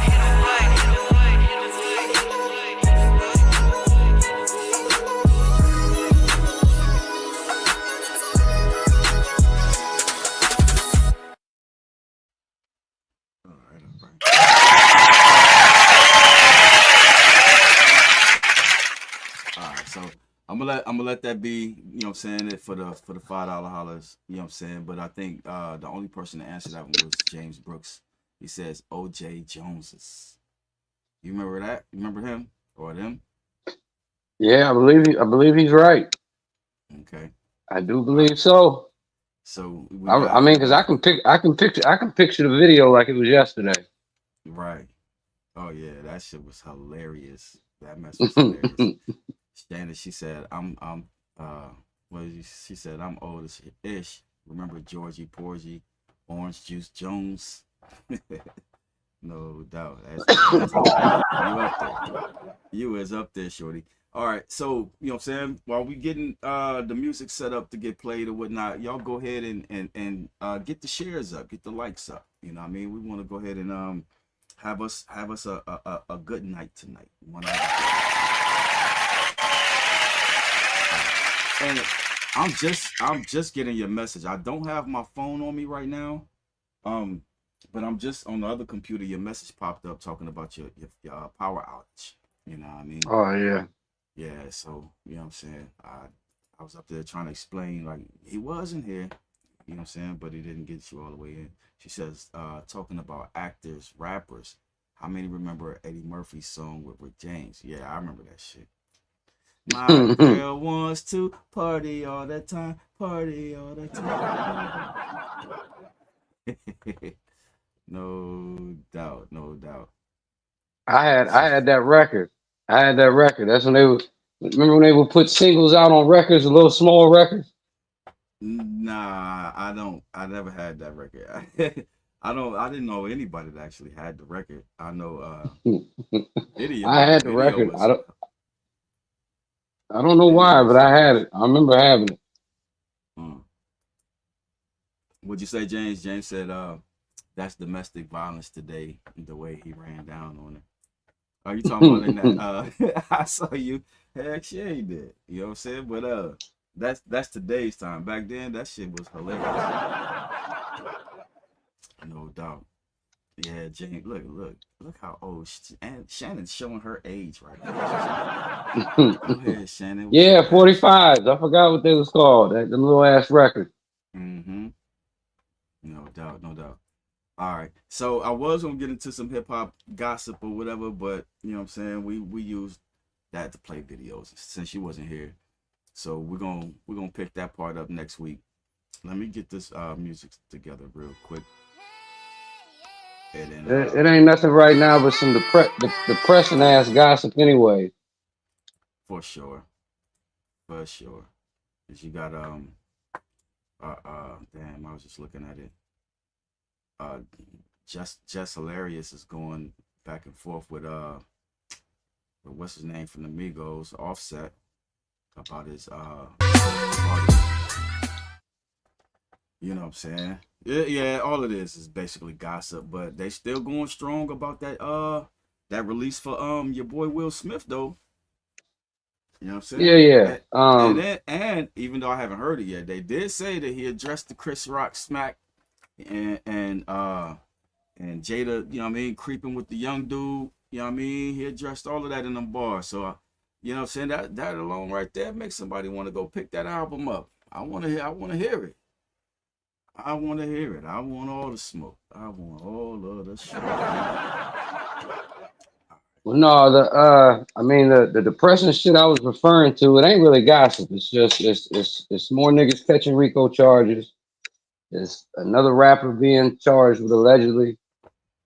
I'm gonna let that be, you know what I'm saying, it for the $5 hollers, you know what I'm saying. But I think the only person to answer that one was James Brooks. He says O.J. Jones's. You remember that? You remember him or them? Yeah, I believe he's right. Okay. I do believe so. So I mean, because I can picture the video like it was yesterday. Right. Oh yeah, that shit was hilarious. That mess was hilarious. Shannon, she said, she said, I'm old as ish. Remember Georgie Porgy, Orange Juice Jones? No doubt. That's you up there. You is up there, shorty. All right, so, you know what I'm saying? While we getting the music set up to get played or whatnot, y'all go ahead and get the shares up, get the likes up. You know what I mean? We want to go ahead and have us a good night tonight. And I'm just getting your message. I don't have my phone on me right now, but I'm just on the other computer. Your message popped up talking about your power outage. You know what I mean? Oh yeah. Yeah. So you know what I'm saying. I was up there trying to explain like he wasn't here. You know what I'm saying? But he didn't get you all the way in. She says talking about actors, rappers. How many remember Eddie Murphy's song with Rick James? Yeah, I remember that shit. My girl wants to party all the time, party all the time. No doubt, no doubt. I had that record. That's when remember when they would put singles out on records, the little small records? Nah, I don't. I never had that record. I didn't know anybody that actually had the record. I know video. I had the record. I don't know why, but I had it. I remember having it. What'd you say, James? James said, that's domestic violence today, the way he ran down on it. Are you talking about in that? I saw you. Heck, yeah, he did. You know what I'm saying? But that's today's time. Back then, that shit was hilarious. No doubt. Yeah, James, look how old and Shannon's showing her age right now. Go ahead, Shannon. Yeah, 45s. I forgot what they was called. That the little ass record. Mm-hmm. No doubt, no doubt. All right. So I was gonna get into some hip hop gossip or whatever, but you know what I'm saying, we used that to play videos since she wasn't here. So we're gonna pick that part up next week. Let me get this music together real quick. And then It ain't nothing right now but some depressing ass gossip anyway. for sure. For sure. 'Cause you got damn, I was just looking at it. Just Hilarious is going back and forth with what's his name from the Migos, Offset, about his party. You know what I'm saying? Yeah, all it is basically gossip, but they still going strong about that release for your boy Will Smith though. You know what I'm saying? Yeah. And even though I haven't heard it yet, they did say that he addressed the Chris Rock smack and Jada, you know what I mean, creeping with the young dude, you know what I mean? He addressed all of that in them bars. So you know what I'm saying? That alone right there makes somebody want to go pick that album up. I wanna hear it. I want to hear it. I want all the smoke. I want all of the smoke. Well, no, the depressing shit I was referring to, it ain't really gossip. It's just it's more niggas catching RICO charges. It's another rapper being charged with allegedly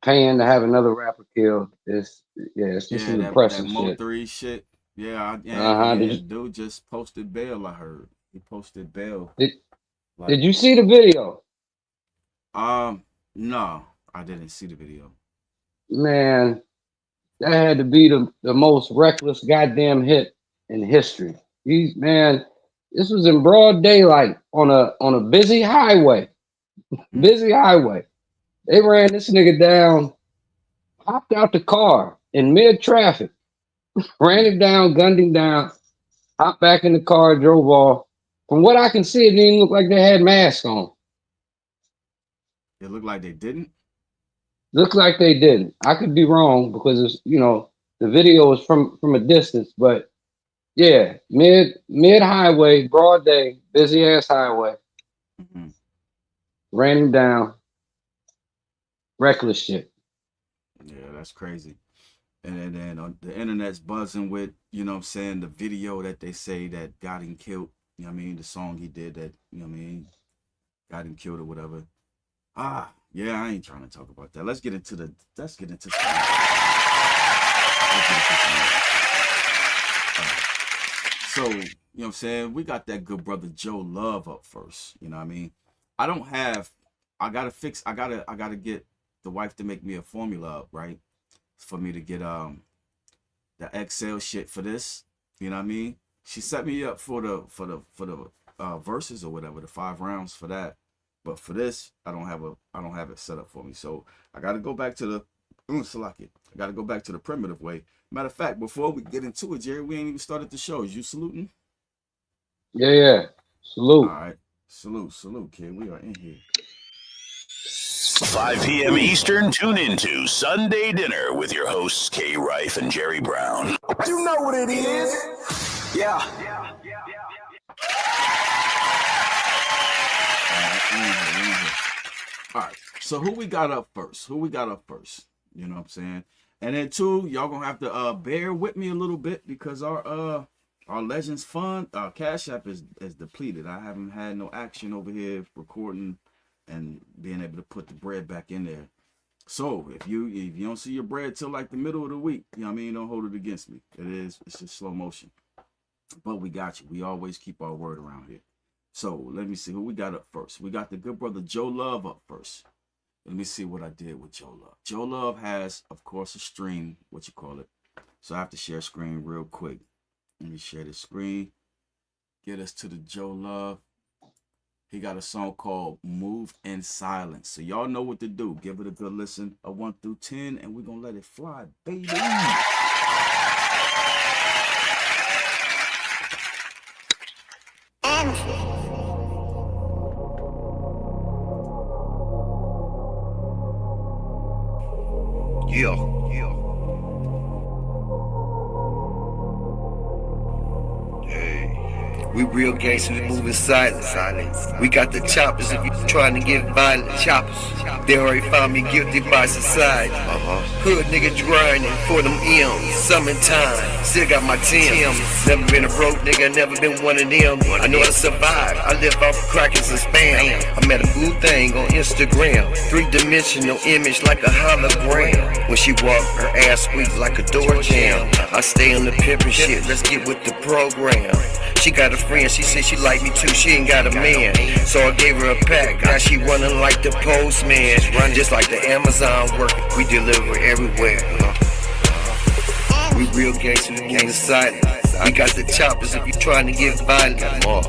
paying to have another rapper killed. It's just some depressing that shit. Mo3 shit. Yeah, dude just posted bail. I heard he posted bail. Did you see the video? No, I didn't see the video. Man, that had to be the most reckless goddamn hit in history. This was in broad daylight on a busy highway. Busy highway. They ran this nigga down, hopped out the car in mid traffic, ran him down, gunned him down, hopped back in the car, drove off. From what I can see, it didn't even look like they had masks on. It looked like they didn't? Looked like they didn't. I could be wrong because it's, the video is from a distance, but yeah, mid highway, broad day, busy ass highway. Mm-hmm. Ran him down. Reckless shit. Yeah, that's crazy. And then on the internet's buzzing with, you know what I'm saying, the video that they say that got him killed. You know what I mean? The song he did that, you know what I mean, got him killed or whatever. Yeah, I ain't trying to talk about that. Let's get into some. So, you know what I'm saying? We got that good brother Joe Love up first. You know what I mean? I gotta get the wife to make me a formula up, right? For me to get the Excel shit for this. You know what I mean? She set me up for the verses or whatever, the 5 rounds for that. But for this, I don't have it set up for me. So I gotta go back to the I gotta go back to the primitive way. Matter of fact, before we get into it, Jerry, we ain't even started the show. Is you saluting? Yeah. Salute. All right. Salute, kid. We are in here. 5 p.m. Eastern, tune into Sunday Dinner with your hosts, K. Rife and Jerry Brown. You know what it is. Yeah. All right. So who we got up first? You know what I'm saying? And then 2, y'all gonna have to bear with me a little bit because our Legends Fund Cash App is depleted. I haven't had no action over here recording and being able to put the bread back in there. So if you don't see your bread till like the middle of the week, you know what I mean, don't hold it against me. It's just slow motion. But we got you. We always keep our word around here. So let me see who we got up first. We got the good brother Joe Love up first. Let me see what I did with Joe Love. Joe Love has, of course, a stream, So I have to share screen real quick. Let me share the screen. Get us to the Joe Love. He got a song called Move in Silence. So y'all know what to do. Give it a good listen, a 1 through 10, and we're going to let it fly, baby. We real gangsters, we moving silence. We got the choppers if you trying to get violent. Choppers. They already found me guilty by society. Hood nigga grinding for them M's. Summertime, still got my Tim's. Never been a broke nigga, never been one of them. I know how to survive. I live off of crackers and spam. I met a blue thing on Instagram. 3-dimensional image like a hologram. When she walk, her ass squeaks like a door jam. I stay on the pimpin' shit. Let's get with the program. She got a friend, she said she like me too, she ain't got a man. So I gave her a pack, now she running like the postman. Just like the Amazon work, we deliver everywhere. We real gangsters, we moving silent. We got the choppers if you trying to get violent.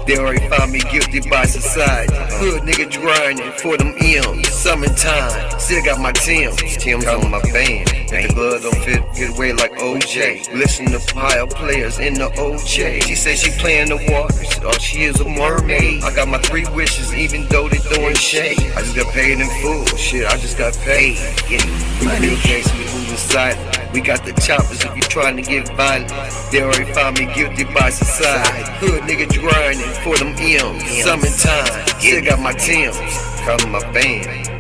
They already found me guilty by society. Hood nigga grinding for them M's. Summertime, still got my Tim's. Tim's on my band. If the glove don't fit, get away like OJ. Listen to pile players in the OJ. She say she playing the waters, oh she is a mermaid. I got my 3 wishes, even though they throwing shade. I just got paid in full, shit, I just got paid. We real gangsters, we moving silent. We got the choppers if you trying to get violent. They already found me guilty by society. Hood nigga grinding for them M's. Summertime, still got my Tim's. Call my band.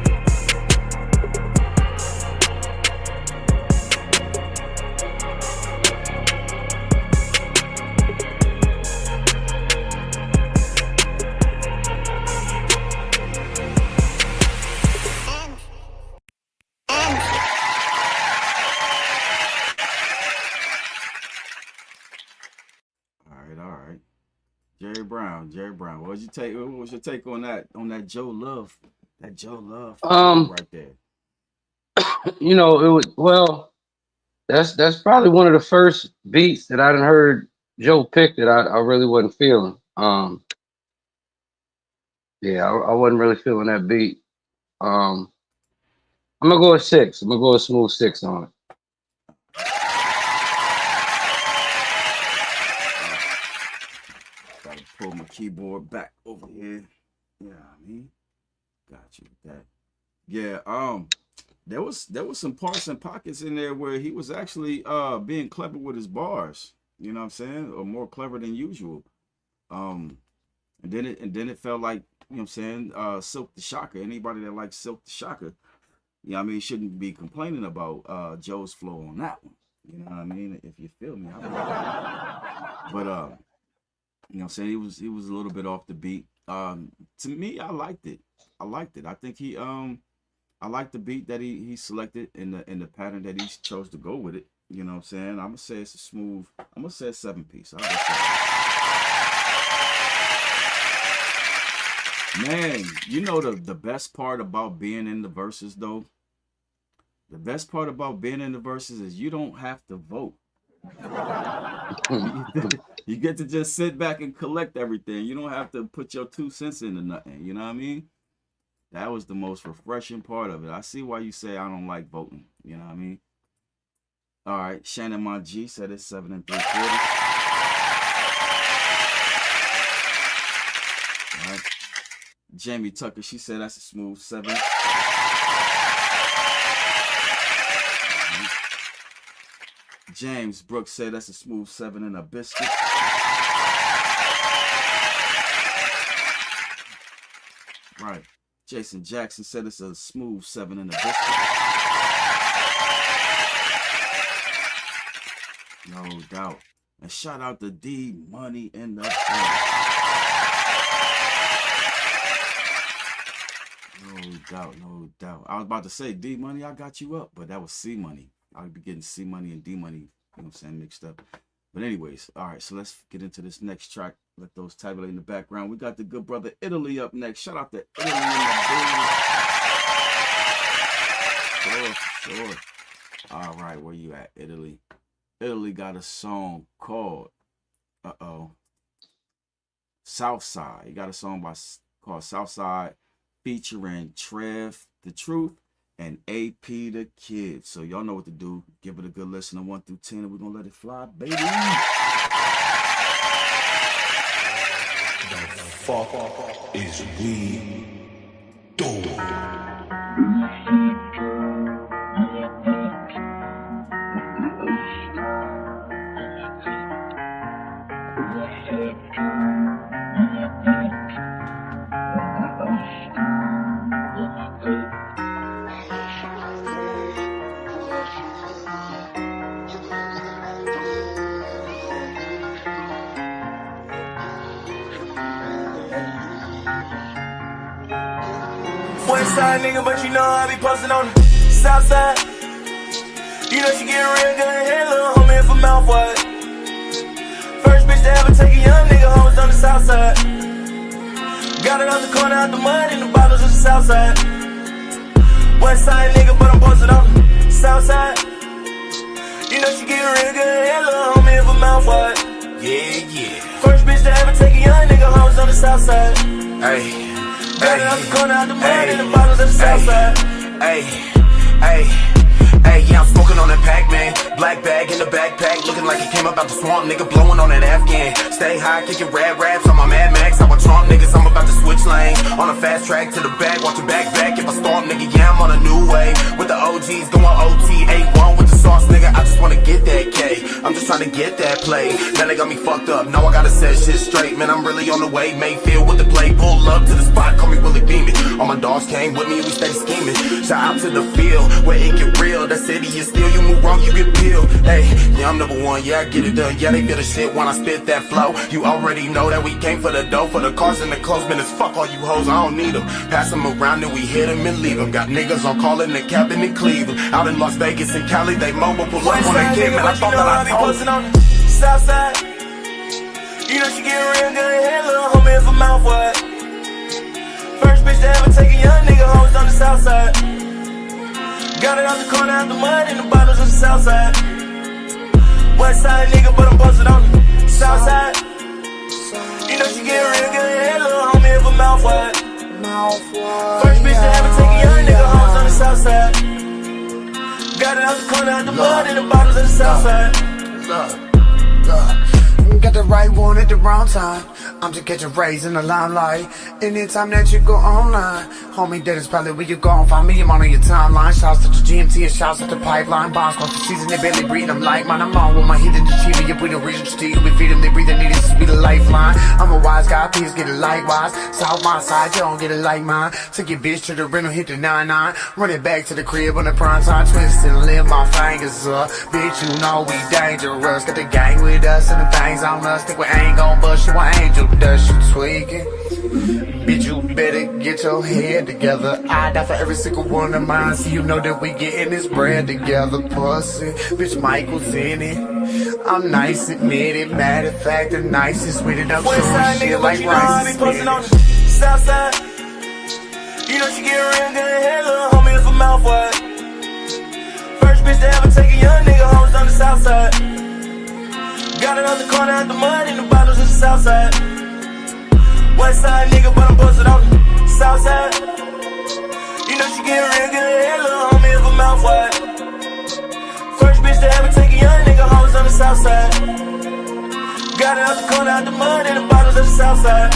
Jerry Brown. What was your take on that? On that Joe Love? That Joe Love right there. You know, it was that's probably one of the first beats that I done heard Joe pick that I really wasn't feeling. Yeah, I wasn't really feeling that beat. I'm gonna go with 6. I'm gonna go with smooth 6 on it. Gotta pull my keyboard back over here. Yeah, I mean, got you with that. Yeah, there was some parts and pockets in there where he was actually being clever with his bars. You know what I'm saying? Or more clever than usual. And then it felt like, you know what I'm saying, Silk the Shocker. Anybody that likes Silk the Shocker, you know what I mean, shouldn't be complaining about Joe's flow on that one. You know what I mean? If you feel me. But you know what I'm saying, he was a little bit off the beat. To me, I liked it. I think he I like the beat that he selected in the pattern that he chose to go with it. You know what I'm saying? I'm gonna say it's a smooth. I'm gonna say a 7-piece. Man, you know the best part about being in the verses though? The best part about being in the verses is you don't have to vote. You get to just sit back and collect everything. You don't have to put your 2 cents into nothing. You know what I mean? That was the most refreshing part of it. I see why you say I don't like voting. You know what I mean? All right, Shannon my G said it's 7 3/4. All right. Jamie Tucker, she said that's a smooth 7. James Brooks said that's a smooth 7 and a biscuit. Right. Jason Jackson said it's a smooth 7 and a biscuit. No doubt. And shout out to D Money in the No doubt, no doubt. I was about to say D Money, I got you up, but that was C Money. I'll be getting C Money and D Money, you know what I'm saying, mixed up. But anyways, all right, so let's get into this next track. Let those tabulate in the background. We got the good brother Italy up next. Shout out to Italy in the building. Sure. All right, where you at, Italy? Italy got a song called Southside. He got a song called Southside featuring Trev the Truth and AP the Kid. So y'all know what to do. Give it a good listen on 1 through 10, and we're gonna let it fly, baby. The fuck is we doing? side nigga, but you know I be posting on the south side. You know she get real good here, little homie, if her mouth wide. First bitch to ever take a young nigga hoes on the south side. Got it out the corner, out the mud, in the bottles of the south side. West side nigga, but I'm posted on the south side. You know she get real good here, little homie, if her mouth wide. Yeah. First bitch to ever take a young nigga hoes on the south side. Ayy. Got it out the corner, out the mud, in the bottles of the south side. Yeah, I'm smoking on that Pac-Man. Black bag in the backpack, looking like he came up out the swamp. Nigga blowing on that Afghan. Stay high, kicking rad raps on my Mad Max. I'm a Trump niggas, I'm about to switch lane. On a fast track to the back, watch your back. If I storm, nigga, yeah, I'm on a new wave. With the OGs going OT, A1 with the sauce, nigga. I just wanna get that K. I'm just trying to get that play. Now they got me fucked up, now I gotta set shit straight. Man, I'm really on the way, Mayfield with the play. Pull up to the spot, call me Willie Beeman. All my dogs came with me and we steady scheming. Shout out to the field, where it get real. That city is still, you move wrong, you get peeled. Hey, yeah, I'm number one, yeah, I get it done. Yeah, they feel the shit when I spit that flow. You already know that we came for the dough, for the cars and the clothes. Man, it's fuck all you hoes, I don't need them. Pass them around and we hit them and leave them. Got niggas on call in the cabin in Cleveland. Out in Las Vegas and Cali, they mobile, pull up on the kid, man, I thought that I told you. On the south side. You know she get real good here, little homie, if her mouth wide. First bitch to ever take a young nigga hoes on the south side. Got it out the corner, out the mud, in the bottles of the south side. West side nigga, but I'm posted on the south side. You know she get real good here, little homie, if her mouth wide. First bitch to ever take a young nigga hoes on the south side. Got it out the corner, out the mud, in the bottles of the south side. Got the right one at the wrong time. I'm just catching rays in the limelight. Anytime that you go online, homie, that is probably where you gon' find me. I'm on your timeline. Shouts to the GMT and shouts to the pipeline. Bombs close to season, they barely breathe. I'm like mine. I'm on with my hidden achiever. You put a reason to you. We feed them, they breathe. They need this to be the lifeline. I'm a wise guy, please get it likewise. South my side, you don't get it like mine. Took your bitch to the rental, hit the 9-9. Run it back to the crib on the prime time. Twisted and live my fingers up. Bitch, you know we dangerous. Got the gang with us and the things on us. Think we ain't gon' bust you, I angel dust, you tweaking. Bitch, you better get your head together. I die for every single one of mine, so you know that we getting this bread together. Pussy, bitch, Michael's in it. I'm nice, admit it. Matter of fact, the nicest with it. I'm Westside shit nigga, like but you know I be posting on the south side. You know she get real good here, little homie, if her mouth wide. First bitch to ever take a young nigga hoes on the south side. Got it out the corner, out the mud, in the bottles of the south side. West side nigga, but I'm posted on the south side. You know she get real good here, little homie, if her mouth wide. First bitch to ever take a young nigga hoes on the south side. Got it out the corner, out the mud, in the bottles of the south side.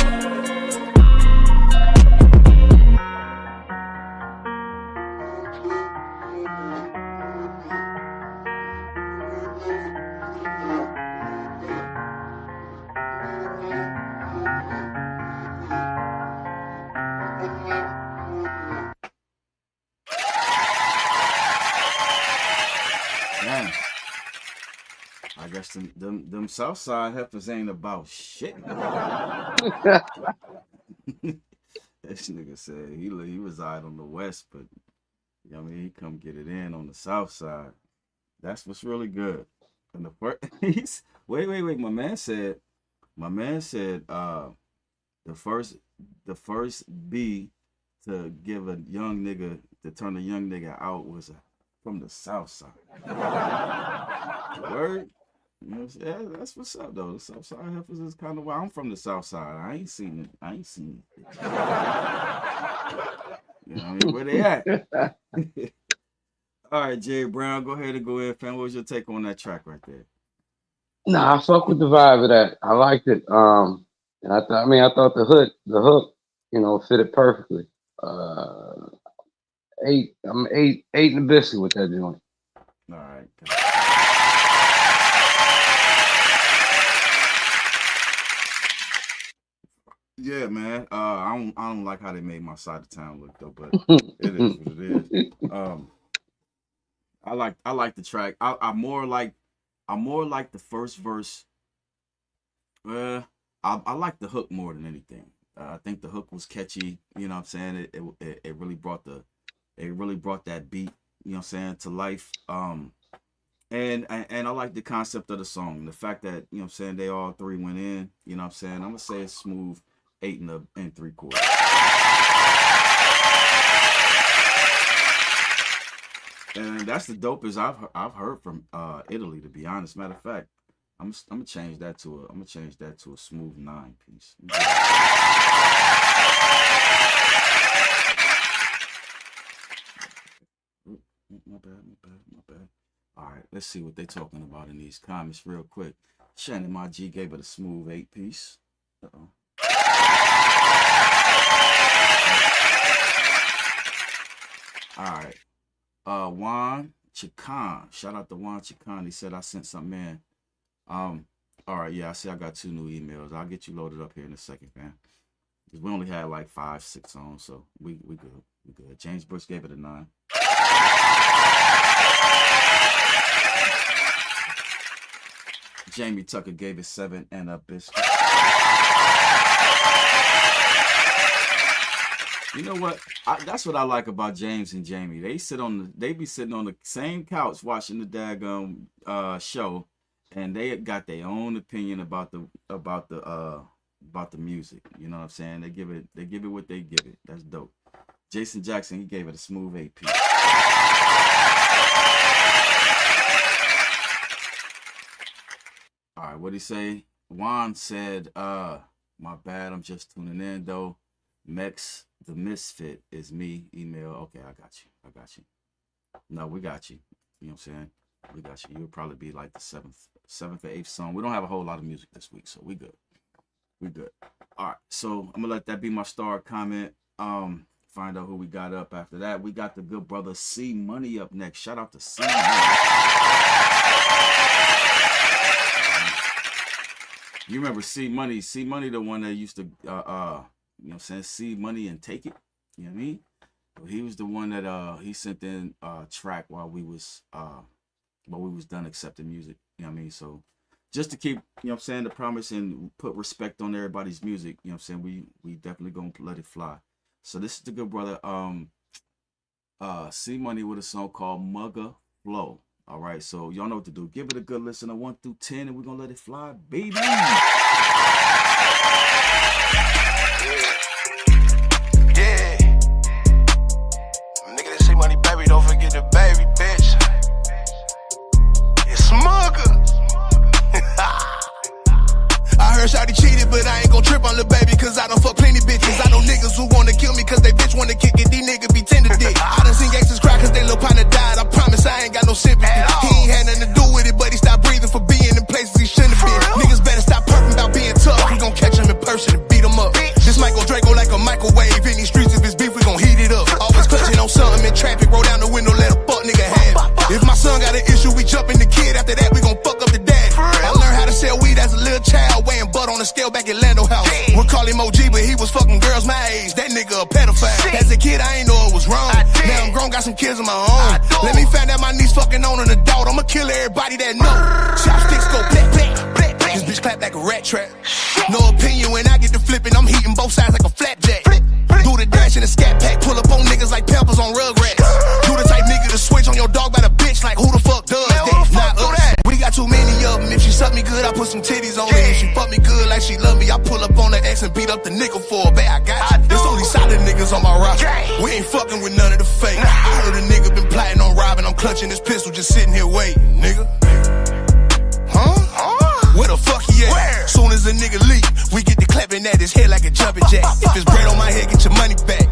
Man, I guess them Southside heifers ain't about shit. This nigga said he reside on the west, but you know what I mean, he come get it in on the south side. That's what's really good. And the first, wait. My man said the first B to give a young nigga to turn a young nigga out was from the south side. Word? You know, yeah, that's what's up though. The south side heifers is kind of why I'm from the south side. I ain't seen it. You know what I mean? Where they at? All right, Jerry Brown, go ahead and go in, fam. What was your take on that track right there? Nah, I fuck with the vibe of that. I liked it. And I thought the hook, you know, fitted perfectly. I'm eight in the biscuit with that joint. All right. Yeah, man. I don't like how they made my side of town look though, but it is what it is. I like the track. I more like the first verse. I like the hook more than anything. I think the hook was catchy. You know what I'm saying? It really brought that beat, you know what I'm saying, to life. And I like the concept of the song. The fact that, you know what I'm saying, they all three went in, you know what I'm saying? I'm gonna say it's smooth 8 3/4. And that's the dopest I've heard from Italy, to be honest. Matter of fact, I'm gonna change that to a smooth 9 piece. My bad. All right, let's see what they're talking about in these comments real quick. Shannon, my G, gave it a smooth 8 piece. All right. Juan Chican. Shout out to Juan Chican. He said I sent something in. All right, yeah, I see I got 2 new emails. I'll get you loaded up here in a second, man. Because we only had like 5, 6 on, so we good. We good. James Bush gave it a 9. Jamie Tucker gave it 7 and a biscuit. You know what? That's what I like about James and Jamie. They be sitting on the same couch watching the daggone show, and they got their own opinion about the music. You know what I'm saying? They give it what they give it. That's dope. Jason Jackson, he gave it a smooth 8 piece. All right, what'd he say? Juan said, my bad, I'm just tuning in though. Mex the Misfit is me. Email. Okay, I got you. No, we got you. You know what I'm saying? We got you. You'll probably be like the 7th or 8th song. We don't have a whole lot of music this week, so we good. All right, so I'm gonna let that be my star comment. Find out who we got up after that. We got the good brother C Money up next. Shout out to C Money. You remember C Money? C Money, the one that used to, you know what I'm saying, C Money and Take It. You know what I mean? He was the one that he sent in a track while we was done accepting music. You know what I mean? So just to keep, you know what I'm saying, the promise and put respect on everybody's music. You know what I'm saying? We definitely gonna let it fly. So this is the good brother C Money with a song called Mugga Flow. All right, so y'all know what to do. Give it a good listen, 1 through 10, and we're gonna let it fly, baby. Yeah. Nigga, that C Money, baby, don't forget the baby, bitch. It's Mugga. I heard Shawty cheated, but I ain't gon' trip on the baby, cause I done fuck plenty bitches. I know niggas who wanna kill me, cause they bitch wanna kick it. These niggas be tender dick. I done seen gangsters cry, cause they little partner died. I promise I ain't got no sympathy. He ain't had nothing to do with it, but he stopped breathing for being in places he shouldn't have been. Niggas better stop perking about being tough. We gon' catch him in person and beat him up. This Michael Draco like a microwave. In these streets, if it's beef, we gon' heat it up. Always clutching on something in traffic. Roll down the window, let a fuck nigga have it. If my son got an issue, we jumpin' the kid. After that, we gon' fuck up the dad. I learned how to sell weed as a little child, weighing butt on the scale back at Lando House. We'll call him OG, but he was fucking girls my age. That nigga a pedophile. As a kid, I ain't know it was wrong. Now I'm grown, got some kids of my own. Let me find out my niece fucking on an adult. I'ma kill everybody that know. Chopsticks go black, black, black, black. This bitch clap like a rat trap. No opinion when I get to flipping. I'm heating both sides like a flapjack. Do the dash in a scat pack. Pull up on niggas like peppers on Rugrats. You the type nigga to switch on your dog by the bitch. Like who the fuck does that? Not us. We got too many of them. If she suck me good, I put some titties on her. If she fuck me good like she love me, I pull up on the X and beat up the nigga for a bet. I got you. There's only solid niggas on my roster. We ain't fucking with none of the fake. I heard a nigga been plotting on robbing. I'm clutching his pistol, just sitting here waiting, nigga. Where the fuck he at? Where? Soon as a nigga leave, we get to clapping at his head like a jumping jack. If it's bread on my head, get your money back.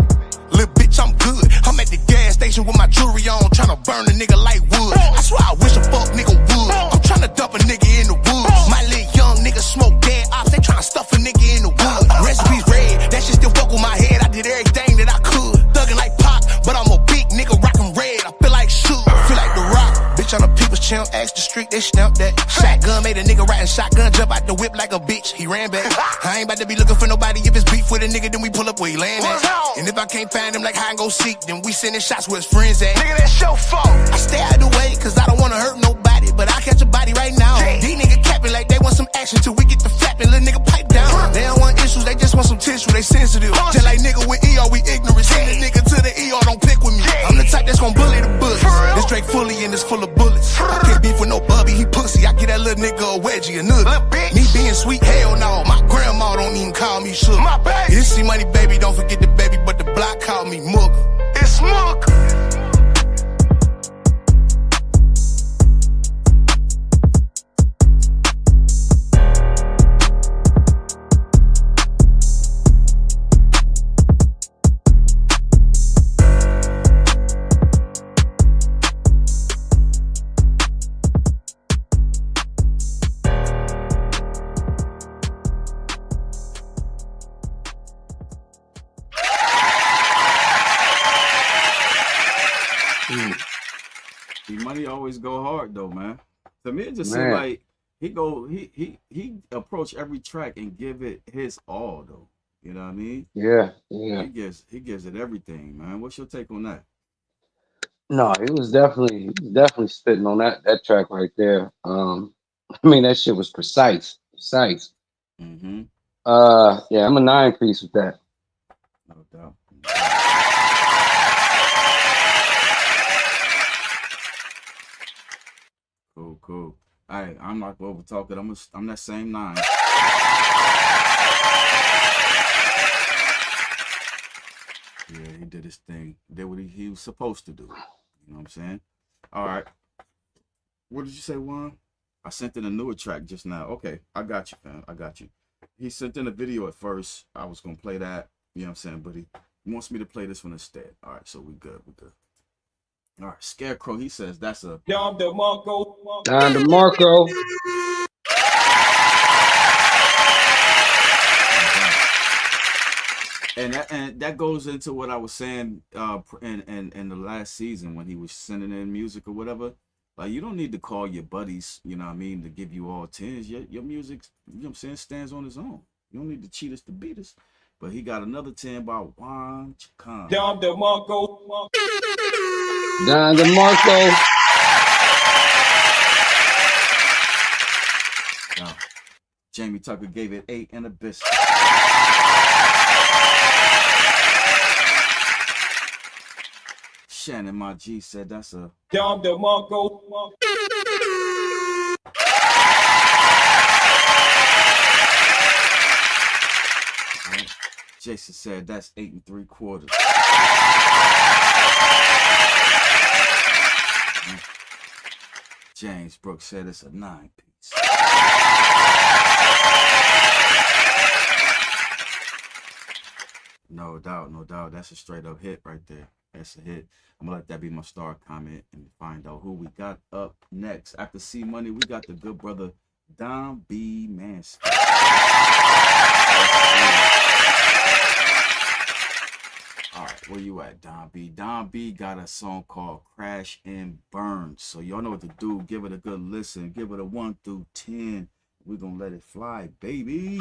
Little bitch, I'm good. I'm at the gas station with my jewelry on, tryna burn a nigga like wood. I swear I wish a fuck nigga would. I'm tryna dump a nigga in the woods. My little young nigga smoke dead ops, they tryna stuff a nigga in the wood. Recipes red, that shit still fuck with my head. I did everything that I could. Thuggin' like Pac, but I'm a big nigga rockin' red. I feel like Shoot, feel like The Rock. Bitch on the people's channel, ask the street, they stamp that. Shotgun made a nigga riding shotgun, jump out the whip like a bitch. He ran back. I ain't about to be looking for nobody. If it's beef with a nigga, then we pull up where he land at. And if I can't find him like hide and go seek, then we sending shots where his friends at. Nigga, that's your fault. I stay out of the way, cause I don't wanna hurt nobody, but I catch a body right now. These niggas capping like they want some action till we get the flapping. Little nigga pipe down. They don't want issues, they just want some tissue, they sensitive. Just like nigga with ER, we ignorant. Send a nigga to the ER, don't pick with me. I'm the type that's gon' bully the bullets. This Drake fully and it's full of bullets. I can't beef with no Bubby, he pussy. I get that little nigga a wedgie, a nugget. Me being sweet, hell no. My grandma don't even call me sugar. You see money, baby, don't forget the baby, but the block call me mugger. It's mugger. Money always go hard though, man. To me, it just seems like he approach every track and give it his all though. You know what I mean? Yeah. He gives it everything, man. What's your take on that? No, he was definitely spitting on that track right there. I mean, that shit was precise. Mm-hmm. Yeah, I'm a 9-piece with that. No doubt. Cool. All right, I'm not gonna overtalk it. I'm that same 9. Yeah, he did his thing. Did what he was supposed to do. You know what I'm saying? All right. What did you say, Juan? I sent in a newer track just now. Okay, I got you, fam. I got you. He sent in a video at first. I was gonna play that. You know what I'm saying? But he wants me to play this one instead. All right, so we good. All right, Scarecrow, he says that's a... Don DeMarco. And that goes into what I was saying in the last season when he was sending in music or whatever. Like, you don't need to call your buddies, you know what I mean, to give you all 10s. Your music, you know what I'm saying, stands on its own. You don't need to cheat us to beat us. But he got another 10 by Juan Chacon. Don DeMarco. Now, Jamie Tucker gave it 8 and a biscuit. Shannon, my G, said that's a... Don DeMarco. Jason said that's 8 3/4. James Brooks said it's a 9-piece. No doubt. That's a straight up hit right there. That's a hit. I'm gonna let that be my star comment and find out who we got up next. After C Money, we got the good brother Don B. Mansfield. All right, where you at, Don B? Don B got a song called Crash and Burn. So y'all know what to do. Give it a good listen. Give it a 1 through 10. We're gonna let it fly, baby.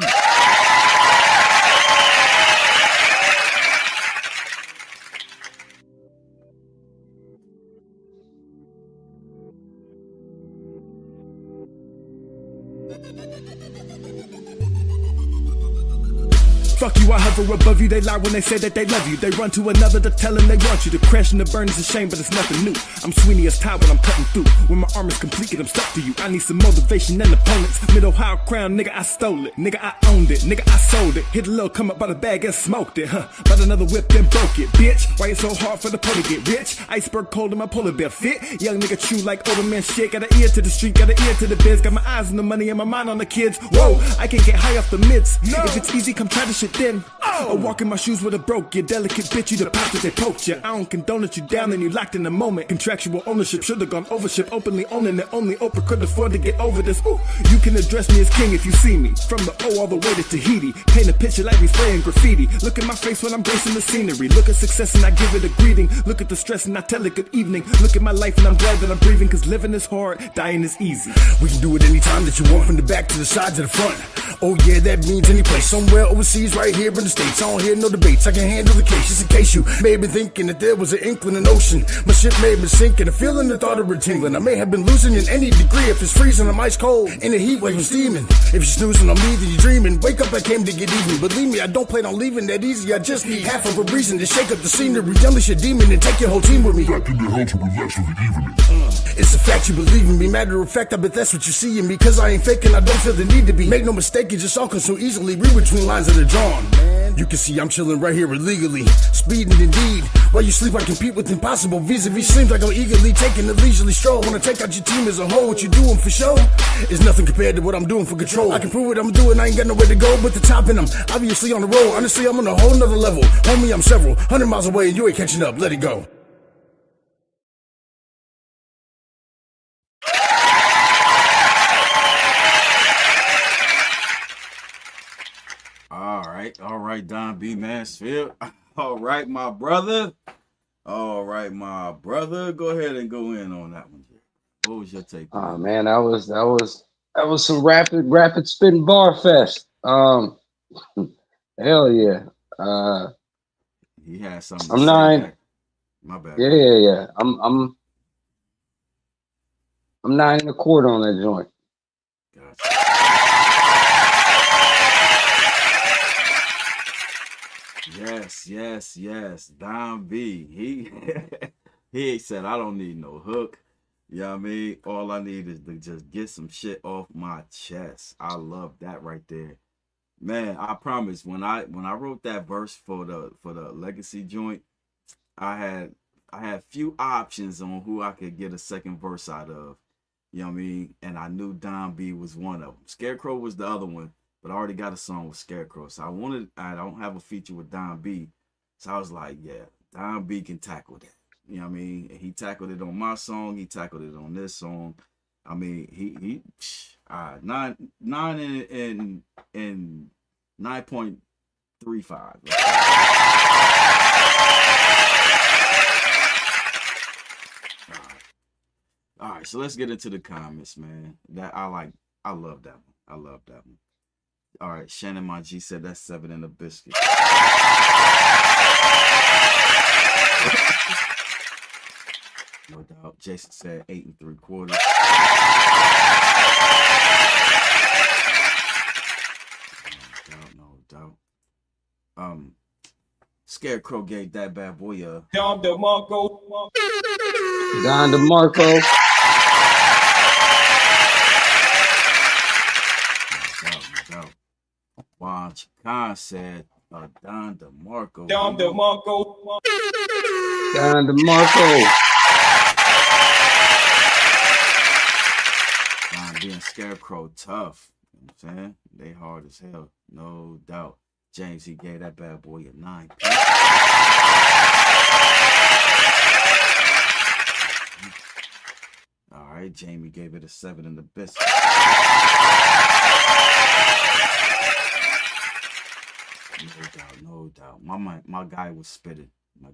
Fuck you, I hover above you. They lie when they say that they love you. They run to another to tell them they want you. The crash and the burn is a shame, but it's nothing new. I'm Sweeney as Todd when I'm cutting through. When my arm is complete, I'm stuck to you. I need some motivation and opponents. Mid-Ohio crown, nigga, I stole it. Nigga, I owned it. Nigga, I sold it. Hit a little come up by the bag and smoked it, Bought another whip, then broke it. Bitch, why it's so hard for the pole to get rich? Iceberg cold in my polar bear fit. Young nigga true like older man shit. Got an ear to the street, got an ear to the biz. Got my eyes on the money and my mind on the kids. Whoa, I can get high off the mitts. No. If it's easy, come try this shit then. Or walk in my shoes with a broke, you delicate bitch, you the pop that they poked you. I don't condone it, you down and you locked in the moment. Contractual ownership should've gone overship, openly owning it. Only Oprah could afford to get over this. Ooh, you can address me as king if you see me. From the O all the way to Tahiti. Paint a picture like we spraying graffiti. Look at my face when I'm gracing the scenery. Look at success and I give it a greeting. Look at the stress and I tell it good evening. Look at my life and I'm glad that I'm breathing. Cause living is hard, dying is easy. We can do it anytime that you want, from the back to the sides to the front. Oh yeah, that means any place. Somewhere overseas, right here in the States. I don't hear no debates, I can handle the case. Just in case you may have been thinking that there was an inkling in ocean. My ship may have been sinking, a feeling the thought of it tingling. I may have been losing in any degree. If it's freezing, I'm ice cold. In the heat wave, I'm steaming. If you're snoozing on me, then you're dreaming. Wake up, I came to get even. Believe me, I don't plan on leaving that easy. I just need half of a reason to shake up the scenery. Unleash your demon and take your whole team with me. Back in your home to relax for the evening. It's a fact, you believe in me. Matter of fact, I bet that's what you see in me. Cause I ain't faking, I don't feel the need to be. Make no mistake, it just all comes so easily. Read between lines that are drawn. You can see I'm chilling right here illegally. Speeding indeed. While you sleep, I compete with impossible. Vis-a-vis seems like I'm eagerly taking a leisurely stroll. Wanna take out your team as a whole. What you doing for show is nothing compared to what I'm doing for control. I can prove what I'm doing, I ain't got nowhere to go but the top, and I'm obviously on the road. Honestly, I'm on a whole nother level. Homie, I'm several 100 miles away and you ain't catching up. Let it go. All right, Don B. Mansfield. All right, my brother. All right, my brother. Go ahead and go in on that one. What was your take? Oh man, that was some rapid spitting bar fest. Hell yeah. He had something. I'm 9. My bad. Yeah. I'm 9 1/4 on that joint. Gotcha. Yes. Don B. He said, I don't need no hook. You know what I mean? All I need is to just get some shit off my chest. I love that right there. Man, I promise when I wrote that verse for the legacy joint, I had few options on who I could get a second verse out of. You know what I mean? And I knew Don B was one of them. Scarecrow was the other one. But I already got a song with Scarecrow. So I don't have a feature with Don B. So I was like, yeah, Don B can tackle that. You know what I mean? He tackled it on my song. He tackled it on this song. I mean, he 9 and 9.35. All right, so let's get into the comments, man. I love that one. I love that one. All right, Shannon my G said that's 7 in a biscuit. No doubt. Jason said 8 3/4. No doubt. Scarecrow gave that bad boy a Don DeMarco. Don DeMarco. No doubt. Juan Chacon said Don DeMarco. Don DeMarco. Don DeMarco. Don being Scarecrow tough. You know what I'm saying? They hard as hell. No doubt. James, he gave that bad boy a 9. All right, Jamie gave it a 7 in the biscuit. No doubt. My guy was spitting. All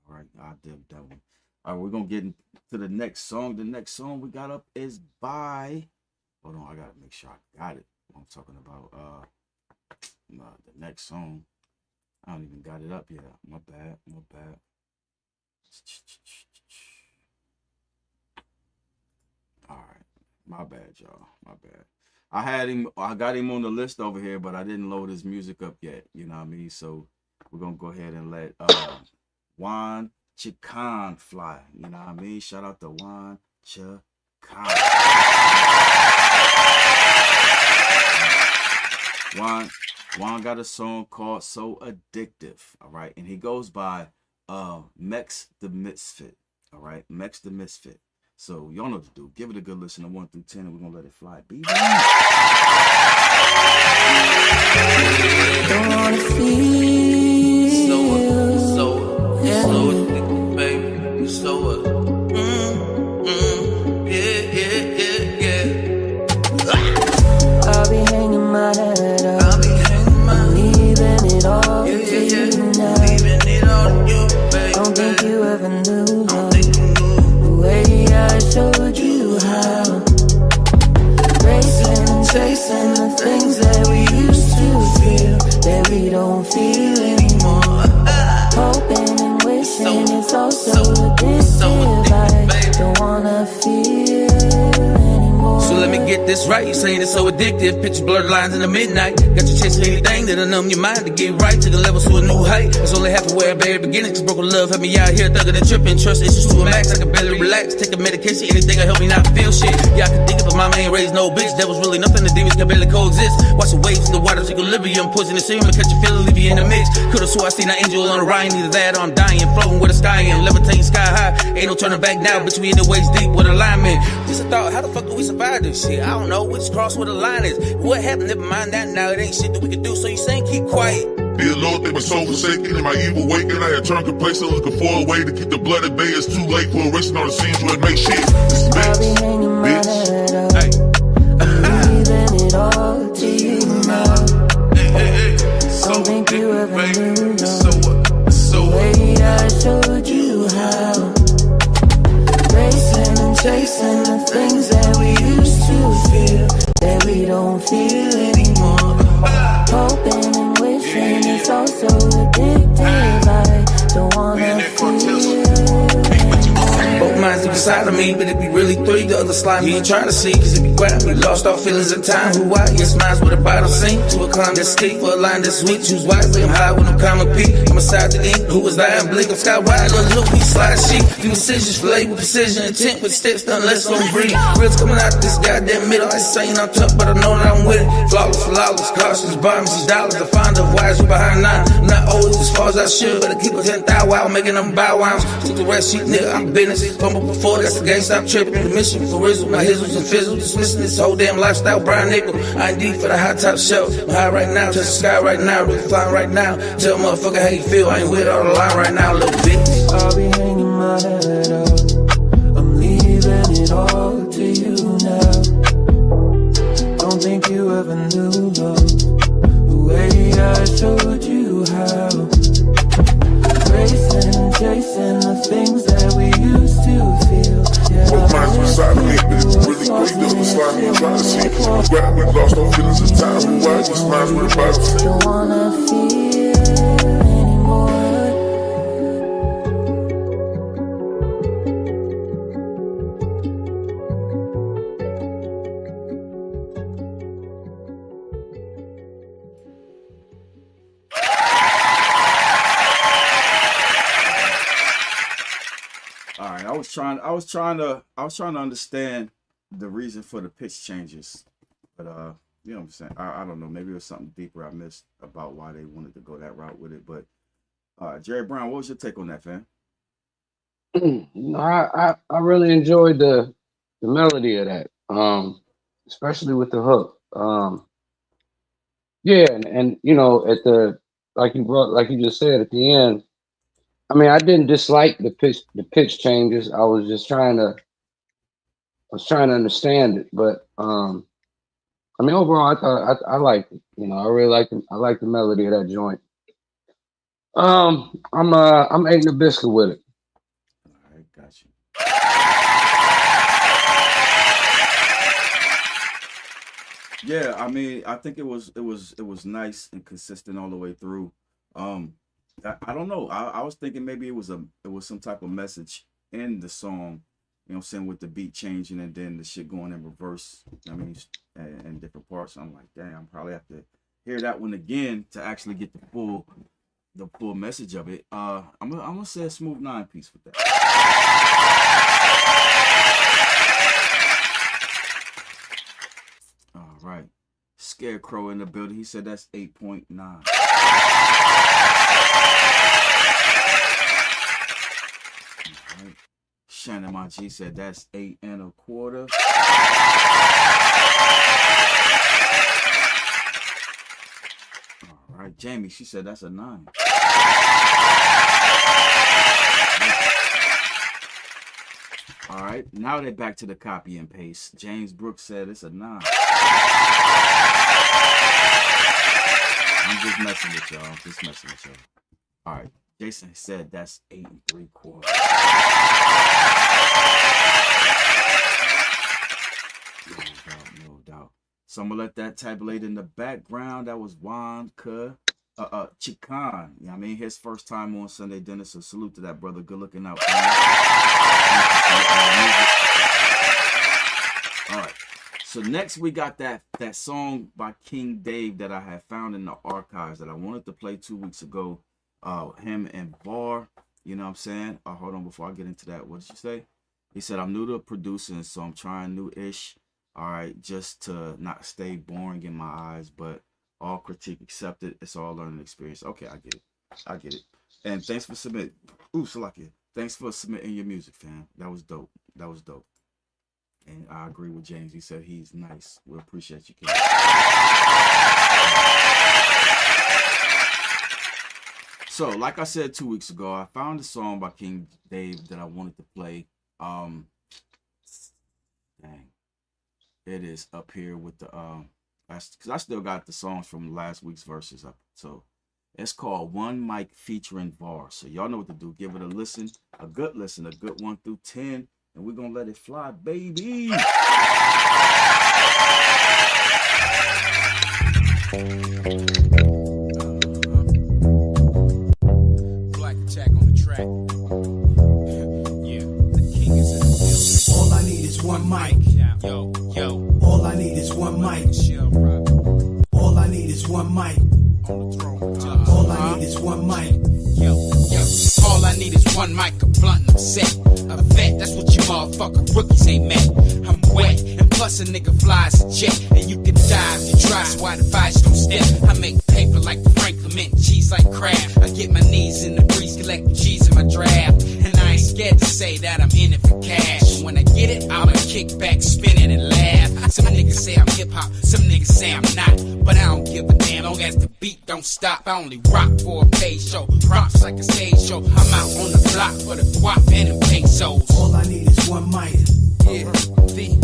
right, I did that one. All right, we're gonna get into the next song. The next song we got up is by. Hold on, I gotta make sure I got it. I'm talking about the next song. I don't even got it up yet. My bad. All right, my bad, y'all. My bad. I got him on the list over here, but I didn't load his music up yet. You know what I mean? So we're gonna go ahead and let Juan Chacon fly. You know what I mean? Shout out to Juan Chacon. Juan got a song called So Addictive. All right, and he goes by Mex the Misfit. All right, Mex the Misfit. So y'all know what to do. Give it a good listen to 1 through 10, and we're gonna let it fly. Baby. Don't wanna feel so addicted, baby. So I'll be hanging my head up. I'm leaving it all to you now. Don't think you ever knew the way I showed you how. Racing and chasing the things that we used to feel, that we don't feel anymore. Hoping and wishing it's so addictive. I don't wanna feel anymore. So let me get this right. You saying it's so addictive. Picture blurred lines in the midnight. Got you chasing anything that'll numb your mind to get right to the levels to a new height. It's only half aware of bad beginnings. Broken love had me out here thugging and tripping. Trust issues to a max. I can barely relax. Take a medication, anything to help me not feel shit. Yeah, I can think it, but mama ain't raised no bitch. That was really nothing. The demons can barely coexist. Watch the waves in the waters, equilibrium. Poisonous serum and catch a feel, leave you in the mix. Could've swore I seen an angel on the Rhine. Either that or I'm dying, floating where the sky am. Levitating sky high. Ain't no turning back now. Bitch, we in the waist deep with alignment. Just a thought, how the fuck do we survive this shit? I don't know. We just cross where the line is. What happened? Never mind that now. It ain't shit that we can do. So you saying keep quiet. Dear Lord, they were so forsaken in my evil waking. I had turned complacent, looking for a way to keep the blood at bay. It's too late for erasing all the scenes where it makes shit. This I'll be hanging my head up. Hey. I'm leaving it all to you now. Don't think you ever knew. The way I showed you how. Racing and chasing the things that we used to feel, that we don't feel anymore. Hoping and wishing it's also addictive. I don't wanna feel. Both minds deep inside of me, but it be really three. The other slime you ain't trying to see, cause it be quiet. We lost our feelings in time. Who I? Yes, mine's with a bottle sink. To a climb that's steep, for a line that's sweet. Choose wisely, I'm high with no common peak. I'm aside to ink, who was lying? Blink, I'm sky wide, look, we slide sheet. Do decisions, relate with precision, intent with steps done less on breathe. Reels coming out of this goddamn middle. I saying I'm tough, but I know that I'm with it. Flawless, cautious, bombs, these dollars. The find of wise, you behind nine. I'm not always as far as I should, but I keep a 10,000 while making them bow wows. Took the rest sheet, nigga, I'm business. Fumble before, that's the game, stop tripping. The mission for Rizzle, my hizzles and fizzles. Dismissing this whole damn lifestyle, Brian Nickel. I ain't deep for the high top show. I'm high right now, touch the sky right now, really flying right now. Tell motherfucker how you feel, I ain't with all the line right now, little bitch. I'll be hanging my head up. I'm leaving it all to you now. Don't think you ever knew love, the way I showed you how. Racing and chasing the things that we used to feel. Yeah, both minds beside me, but it's really three. The other slime you ain't trying to see. Cause we quiet, we lost our feelings in time. Who I? Just minds with a bottle. Don't wanna feel anymore. I was trying to understand the reason for the pitch changes, but you know what I'm saying. I don't know. Maybe it was something deeper I missed about why they wanted to go that route with it. But Jerry Brown, what was your take on that, fam? No, I really enjoyed the melody of that, especially with the hook. Yeah, and you know, at the like you just said at the end. I mean, I didn't dislike the pitch changes. I was just trying to understand it. But I mean, overall, I thought I liked it. You know, I really liked it. I liked the melody of that joint. I'm eating a biscuit with it. All right, got you. Yeah, I mean, I think it was nice and consistent all the way through. I don't know. I was thinking maybe it was some type of message in the song, you know what I'm saying, with the beat changing and then the shit going in reverse. I mean, in different parts. I'm like, damn, probably have to hear that one again to actually get the full message of it. I'm gonna say a smooth 9-piece with that. All right. Scarecrow in the building. He said that's 8.9. Right. Shannon Monchi said that's 8 1/4. All right, Jamie, she said that's a 9. All right, now they're back to the copy and paste. James Brooks said it's a 9. I'm just messing with y'all. All right. Jason said that's 8 3/4. No doubt. So I'm gonna let that tabulate in the background. That was Juan K. Chikan. Yeah, I mean his first time on Sunday Dinner. So salute to that brother. Good looking out. All right. So next we got that song by King Dave that I had found in the archives that I wanted to play 2 weeks ago. Him and Bar. You know what I'm saying? Hold on before I get into that. What did you say? He said I'm new to producing, so I'm trying new-ish. All right, just to not stay boring in my eyes, but all critique accepted. It's all learning experience. Okay, I get it. I get it. And thanks for submitting. Ooh, Salakia. Thanks for submitting your music, fam. That was dope. That was dope. And I agree with James. He said he's nice. We appreciate you, King. So, like I said 2 weeks ago, I found a song by King Dave that I wanted to play. Dang. It is up here with the because I still got the songs from last week's verses up. So it's called One Mic featuring Var. So y'all know what to do. Give it a listen, a good 1 through 10, and we're gonna let it fly, baby. Black Attack on the track. Yeah, the king is in the building. All I need is one mic. Yo. All I need is one mic. All I need is one mic. All I need is one mic. Yo. All I need is one mic, a blunt and a set. A vet, that's what you motherfucker rookies ain't met. I'm wet, and plus a nigga flies a jet. And you can die if you try, so why advise you don't step? I make paper like the Frank Clement, cheese like crab. I get my knees in the grease, collect cheese in my draft. And I ain't scared to say that I'm in it for cash. And when I get it, I'ma kick back, spin it, and laugh. Some niggas say I'm hip-hop, some niggas say I'm not. But I don't give a damn, long as the beat don't stop. I only rock for a paid show, props like a stage show. I'm out on the block for the guap and the pesos. All I need is one mic. Yeah,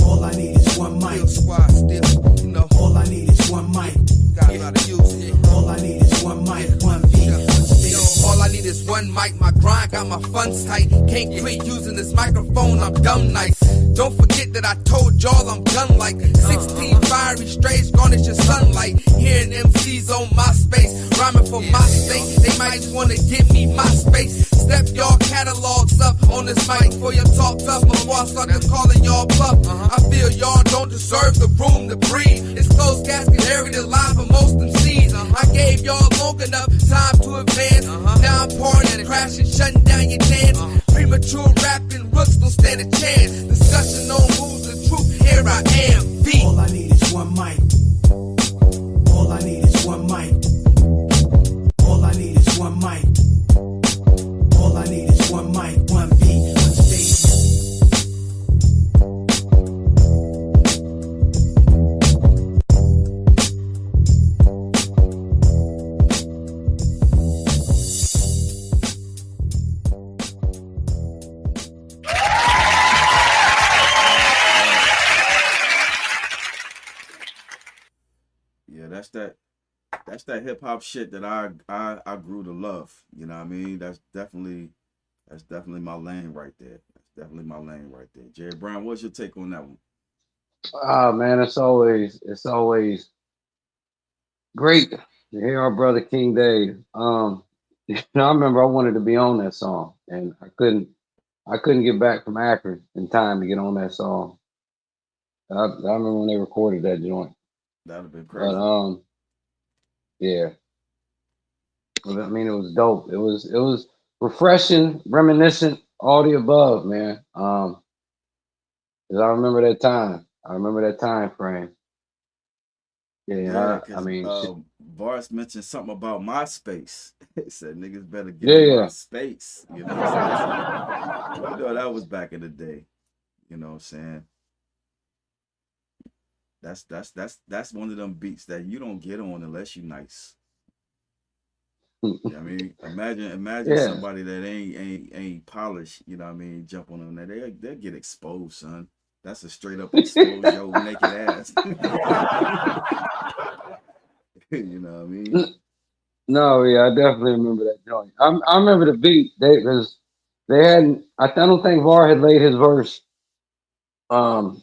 all I need is one mic. Squad still, you know. All I need is one mic. Got how to use it. All I need is one mic, one beat, one stick. All I need is one mic. My grind got my funds tight. Can't quit using this microphone. I'm dumb nice. Don't forget that I told y'all I'm gun like 16 fiery strays, garnish your sunlight. Hearing MCs on my space, rhyming for my state. They might just wanna give me my space. Step y'all catalogs up on this mic for your talk tough before I start to calling y'all bluff. I feel y'all don't deserve the room to breathe. It's closed casket area to lie for most MCs. I gave y'all long enough time to advance. Now I'm partying, crashing, shutting down your dance. Premature rapping rooks don't stand a chance. Discussion on who's the truth, here I am, V. All I need is one mic. All I need is one mic. All I need is one mic. All I need is one mic, one beat, one stage. That's that hip hop shit that I grew to love. You know what I mean? That's definitely my lane right there. That's definitely my lane right there. Jerry Brown, what's your take on that one? Ah, man, it's always great to hear our brother King Dave. I remember I wanted to be on that song and I couldn't get back from Akron in time to get on that song. I remember when they recorded that joint. That'd have been crazy. But yeah. I mean, it was dope. It was refreshing, reminiscent, all the above, man. 'Cause I remember that time. I remember that time frame. Yeah, I mean, Boris mentioned something about MySpace. He said niggas better get my space. You know what I'm saying? You know, that was back in the day. You know what I'm saying? That's one of them beats that you don't get on unless you nice. You know what I mean, imagine somebody that ain't polished. You know what I mean, jump on there, they'll get exposed, son. That's a straight up expose your naked ass. You know what I mean? No, yeah, I definitely remember that joint. I remember the beat because they hadn't. I don't think Var had laid his verse.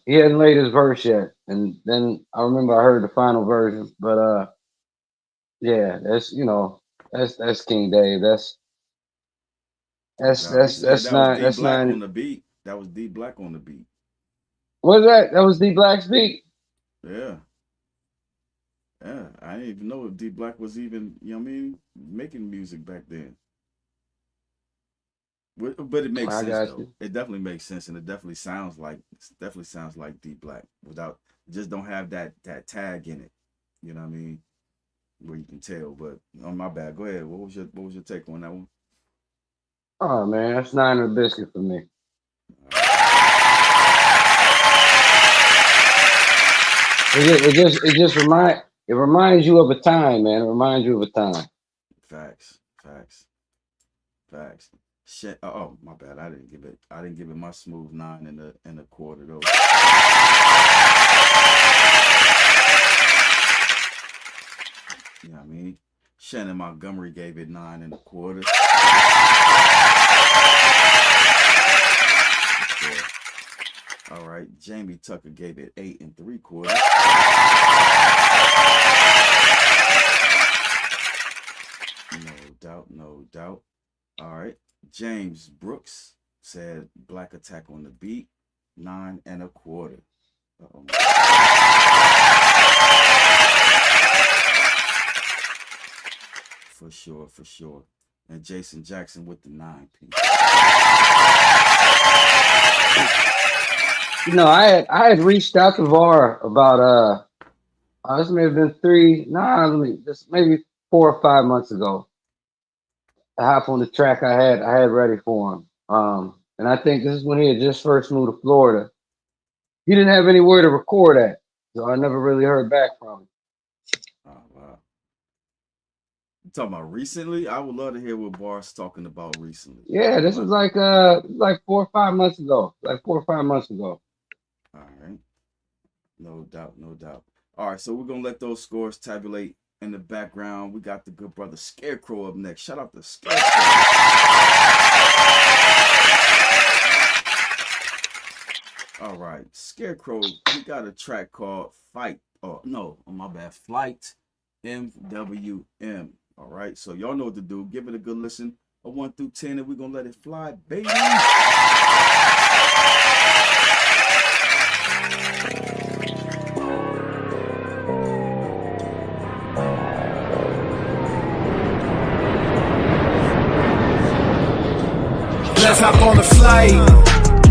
He hadn't laid his verse yet, and then I remember I heard the final version. But Yeah, that's that's King Dave. That's Now he said that was D that's Black on nine. the beat. That was D Black on the beat. What was that? That was D Black's beat. Yeah. Yeah. I didn't even know if D Black was even, making music back then. But it makes I sense got though. you. It definitely makes sense, and it definitely sounds like D Black without just don't have that tag in it. You know what I mean? Where you can tell. But on my bad. Go ahead. What was your take on that one? Oh man, that's 9 of the biscuit for me. It reminds you of a time, man. It reminds you of a time. Facts. Shit. Oh, my bad. I didn't give it my smooth 9 and a quarter though. You know what I mean? Shannon Montgomery gave it 9 and a quarter. All right, Jamie Tucker gave it 8 3/4. No doubt. All right, James Brooks said Black Attack on the beat, 9 1/4. For sure. And Jason Jackson with the 9 piece. I had reached out to VAR about this may have been maybe 4 or 5 months ago. To hop on the track I had ready for him. And I think this is when he had just first moved to Florida. He didn't have anywhere to record at, so I never really heard back from him. Oh wow. You talking about recently? I would love to hear what Bar's talking about recently. Yeah, this was like 4 or 5 months ago. All right. No doubt. All right, so we're gonna let those scores tabulate in the background. We got the good brother Scarecrow up next. Shout out to Scarecrow. All right, Scarecrow, we got a track called Flight MWM. All right, so y'all know what to do. Give it a good listen. A 1 through 10, and we're gonna let it fly, baby. Let's hop on a flight,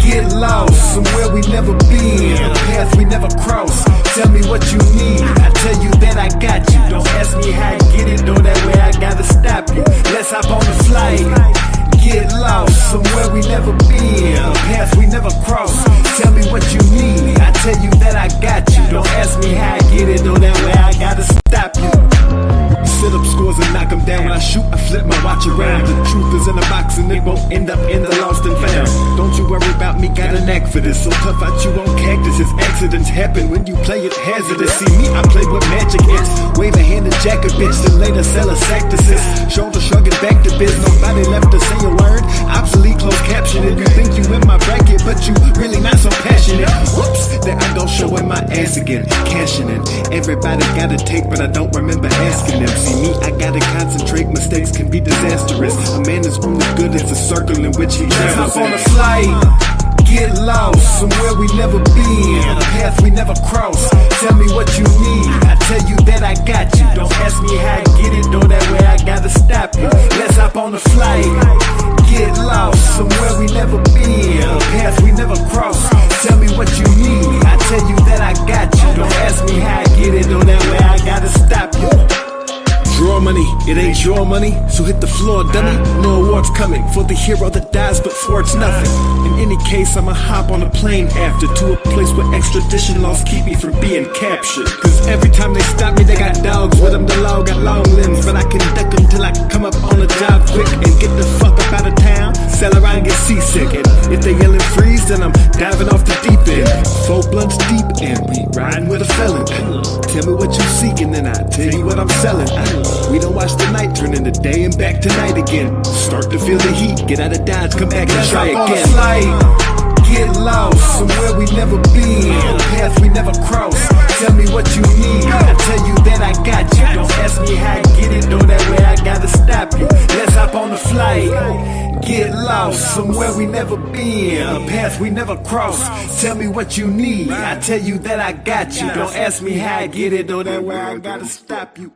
get lost somewhere we never been, a path we never crossed. Tell me what you need, I tell you that I got you. Don't ask me how I get it, though that way I gotta stop you. Let's hop on a flight, get lost somewhere we never been, a path we never crossed. Tell me what you need, I tell you that I got you. Don't ask me how I get it, though that way I gotta stop you. Set up scores and knock them down. When I shoot, I flip my watch around. The truth is in a box and it won't end up in the lost and found. Don't you worry about me, got a knack for this. So tough I chew on cactuses. Accidents happen when you play it hazardous. See me, I play with magic hits. Wave a hand and jack a bitch, then later sell a sack to sis. Shoulder shrugging back to biz. Nobody left to say a word. Obsolete closed captioning. You think you in my bracket, but you really not so passionate. Whoops, there I go showing my ass again. Cashing in. Everybody got a take, but I don't remember asking them. See me, I gotta concentrate, mistakes can be disastrous. A man is only good as the circle in which he travels. Hop on a flight, get lost somewhere we never been, a path we never crossed. Tell me what you need, I tell you that I got you. Don't ask me how I get it, though that way I gotta stop you. Let's hop on a flight, get lost somewhere we never been, a path we never crossed. Tell me what you need, I tell you that I got you. Don't ask me how I get it, though that way I gotta stop you. Draw money, it ain't your money, so hit the floor, dummy. No awards coming for the hero that dies but thwarts nothing. In any case, I'ma hop on a plane after to a place where extradition laws keep me from being captured. Cause every time they stop me, they got dogs with them. The law got long limbs, but I can duck them till I come up on a job quick and get the fuck up out of town. Sell around, get seasick, and if they yelling freeze, then I'm diving off the deep end. 4 blunts deep, and we riding with a felon. Tell me what you seek, and then I tell you what I'm selling. We don't watch the night turn into day and back to night again. Start to feel the heat, get out of Dodge, come back and try again. Flight, get lost somewhere we never been, a path we never crossed. Tell me what you need, I tell you that I got you. Don't ask me how I get it, though that way I gotta stop you. Let's hop on the flight, get lost somewhere we never been, a path we never crossed. Tell me what you need, I tell you that I got you. Don't ask me how I get it, though that way I gotta stop you.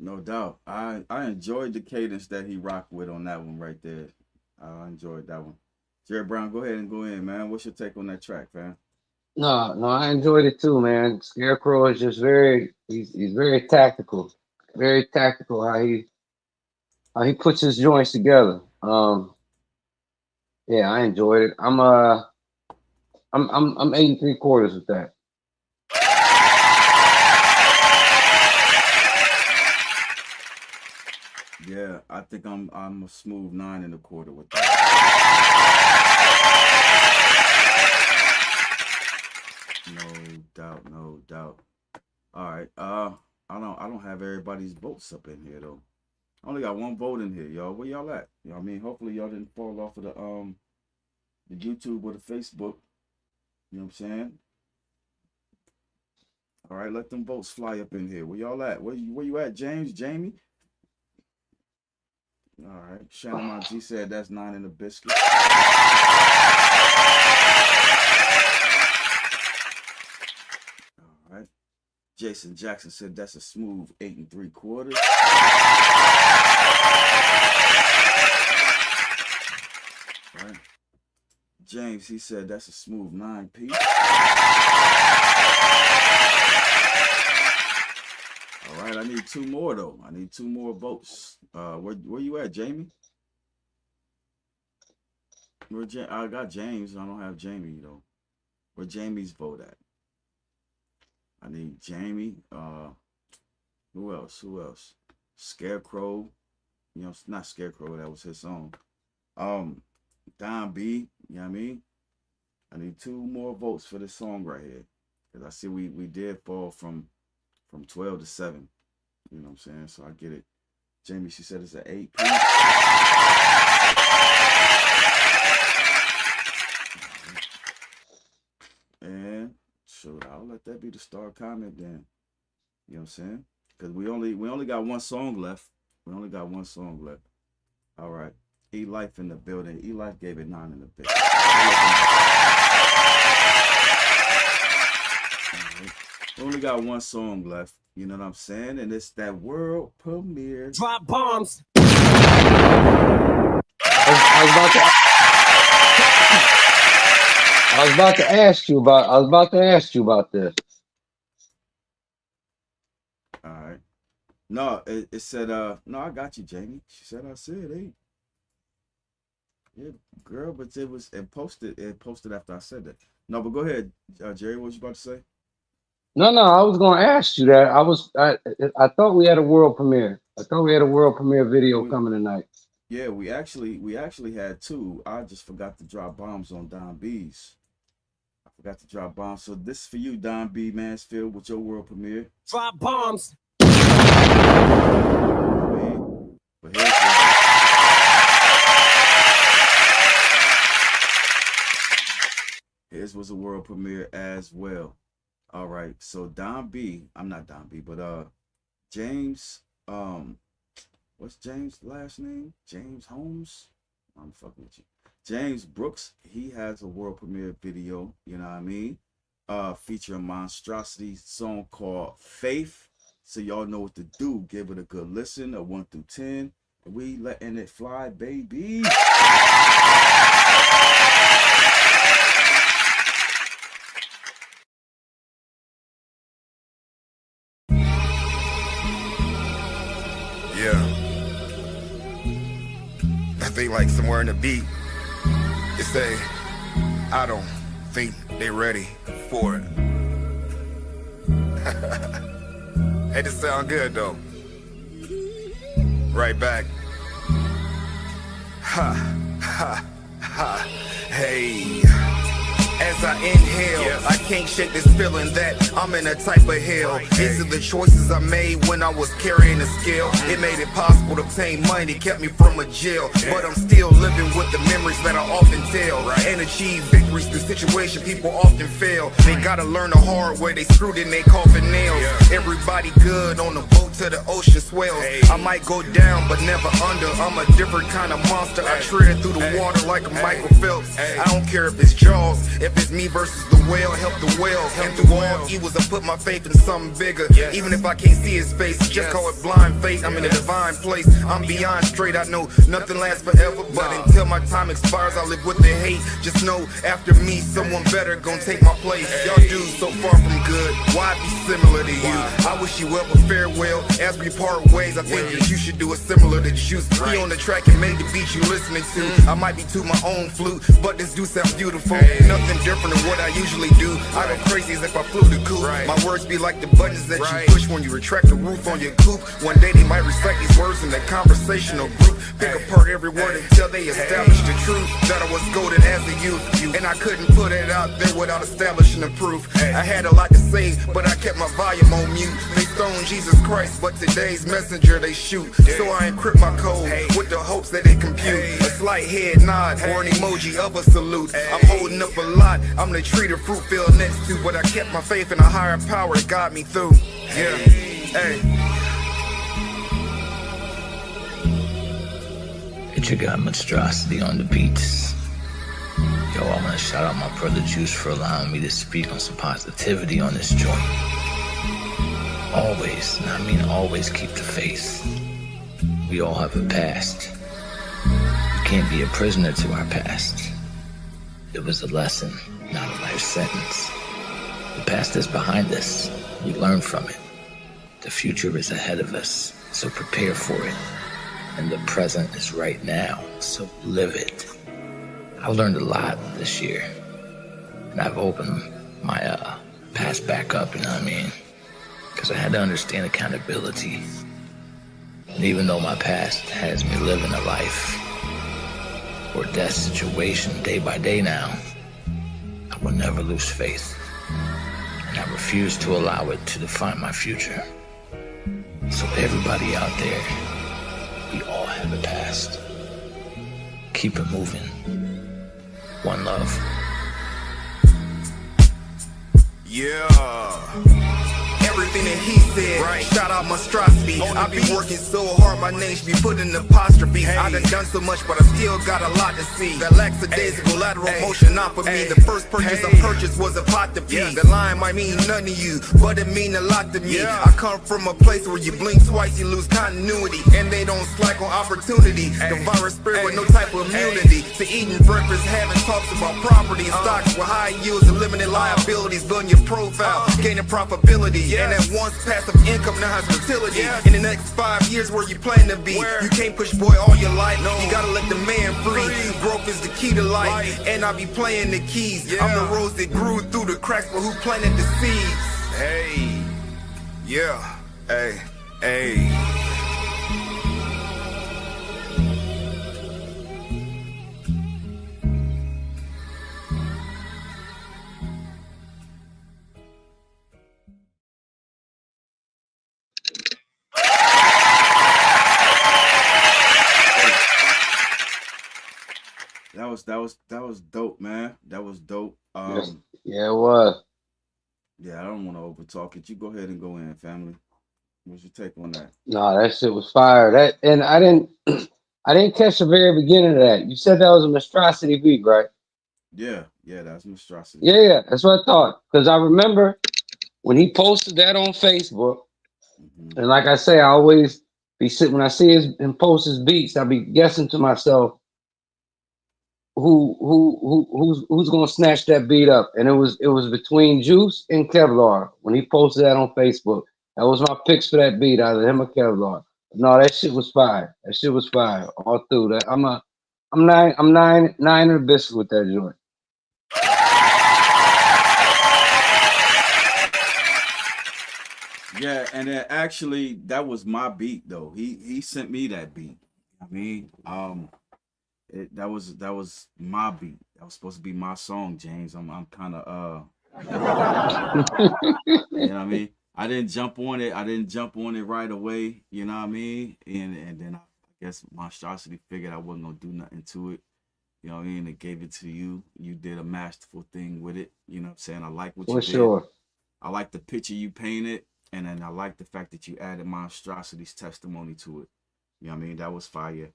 No doubt. I enjoyed the cadence that he rocked with on that one right there. I enjoyed that one. Jerry Brown, go ahead and go in, man. What's your take on that track, fam? No, I enjoyed it too, man. Scarecrow is just he's very tactical. Very tactical how he puts his joints together. Yeah, I enjoyed it. I'm 8 3/4 with that. Yeah, I think I'm a smooth 9 1/4 with that. No doubt. All right. I don't have everybody's votes up in here though. I only got 1 vote in here, y'all. Where y'all at? You know what I mean? Hopefully y'all didn't fall off of the YouTube or the Facebook. You know what I'm saying? All right, let them votes fly up in here. Where y'all at? Where you at, James? Jamie? All right. Shannon my G said that's 9 in the biscuit. All right. Jason Jackson said that's a smooth 8 3/4. All right. James, he said that's a smooth 9P. All right, I need 2 more though. I need 2 more votes. Where you at, Jamie? I got James. I don't have Jamie though. Where Jamie's vote at? I need Jamie. Who else? Scarecrow. You know, not Scarecrow. That was his song. Don B. You know what I mean? I need 2 more votes for this song right here. Because I see we did fall from 12 to 7. You know what I'm saying? So I get it. Jamie, she said it's an 8. And shoot, I'll let that be the star comment then. You know what I'm saying? Because we only got 1 song left. We only got 1 song left. All right. E-Life in the building. E-Life gave it 9 in the bit. We only got 1 song left. You know what I'm saying? And it's that world premiere. Drop bombs. I was about to ask you about this. All right. No, it said no, I got you, Jamie. She said I said 8. Yeah, girl, but it posted after I said that. No, but go ahead, Jerry. What was you about to say? No, I was gonna ask you that. I thought we had a world premiere. I thought we had a world premiere video coming tonight. Yeah, we actually had 2. I just forgot to drop bombs on Don B's. I forgot to drop bombs. So this is for you, Don B. Mansfield, with your world premiere. Drop bombs. But his was a world premiere as well. All right, so Don B, I'm not Don B, but James, what's James' last name? James Holmes? I'm fucking with you. James Brooks, he has a world premiere video, you know what I mean? Featuring Monstrosity song called Faith. So y'all know what to do. Give it a good listen, a 1 through 10. We letting it fly, baby. Yeah. I think like somewhere in the beat, it say, I don't think they ready for it. Hey, this sound good though. Right back. Ha, ha, ha. Hey. as I inhale. I can't shake this feeling that I'm in a type of hell. These are the choices I made when I was carrying a scale. It made it possible to obtain money, kept me from a jail. But I'm still living with the memories that I often tell, and achieve victories through situations people often fail. They gotta learn the hard way, they screwed in they coffin nails. Everybody good on the boat to the ocean swells. I might go down, but never under. I'm a different kind of monster. I tread through the water like a Michael Phelps. I don't care if it's Jaws, if it's me versus the whale. Help the whale. And through all evils, I put my faith in something bigger. Even if I can't see his face, just call it blind faith. I'm in a divine place. I'm beyond straight. I know nothing lasts forever, but until my time expires, I live with the hate. Just know after me, someone better gon' take my place. Y'all dudes so far from good. Why be similar to you? I wish you well, but farewell. As we part ways, I think that you should do it similar to Juice. He on the track and made the beat you listening to. I might be to my own flute, but this do sound beautiful. Nothing different than what I usually do. I go crazy as if I flew the coop. My words be like the buttons that you push when you retract the roof on your coupe. One day they might recite these words in a conversational group. Pick apart every word until they establish the truth that I was golden as a youth. And I couldn't put it out there without establishing the proof. I had a lot to say, but I kept my volume on mute. They stoned Jesus Christ, but today's messenger they shoot. So I encrypt my code with the hopes that they compute. A slight head nod or an emoji of a salute. I'm holding up a lot, I'm the tree the fruit fell next to. But I kept my faith in a higher power that got me through. Yeah, hey. It's your guy Monstrosity on the beats. Yo, I wanna shout out my brother Juice for allowing me to speak on some positivity on this joint. Always, and I mean always, keep the faith. We all have a past. We can't be a prisoner to our past. It was a lesson, not a life sentence. The past is behind us. We learn from it. The future is ahead of us, so prepare for it. And the present is right now, so live it. I've learned a lot this year, and I've opened my past back up, you know what I mean? Because I had to understand accountability. And even though my past has me living a life or death situation day by day now, I will never lose faith. And I refuse to allow it to define my future. So everybody out there, we all have a past. Keep it moving. One love. Yeah. Everything that he said, shout out Monstrosity. I be working so hard, my name should be put in apostrophe. I done so much, but I still got a lot to see. That lackadaisical lateral motion, not for me. The first purchase I purchased was a pot to pee. The line might mean none to you, but it mean a lot to me. I come from a place where you blink twice, you lose continuity, and they don't slack on opportunity. The virus spread with no type of immunity to eating breakfast, having talks about property and stocks with high yields and limited liabilities, building your profile, gaining profitability. And that once passive income now has fertility. In the next 5 years, where you plan to be? You can't push boy all your life. You gotta let the man free. Growth is the key to life, and I be playing the keys. I'm the rose that grew through the cracks, but who planted the seeds? Hey, yeah, hey, hey. That was dope, man. That was dope. Yeah, it was. Yeah, I don't want to over talk it. You go ahead and go in, family. What's your take on that? No, that shit was fire. That, and I didn't I didn't catch the very beginning of that. You said that was a Monstrosity beat, right? Yeah, that's Monstrosity. Yeah, that's what I thought. Because I remember when he posted that on Facebook, and like I say, I always be sitting when I see him post his beats, I be guessing to myself, who's gonna snatch that beat up? And it was between Juice and Kevlar when he posted that on Facebook. That was my picks for that beat, either him or Kevlar. No, that shit was fire. That shit was fire all through. That I'm nine in the biscuit with that joint. Yeah, and then actually that was my beat though. He sent me that beat. I mean, That was my beat. That was supposed to be my song, James. I'm kind of you know what I mean? I didn't jump on it. I didn't jump on it right away. You know what I mean? And then I guess Monstrosity figured I wasn't gonna do nothing to it. You know what I mean? It gave it to you. You did a masterful thing with it. You know what I'm saying? I like what you did. For sure. I like the picture you painted, and then I like the fact that you added Monstrosity's testimony to it. You know what I mean? That was fire.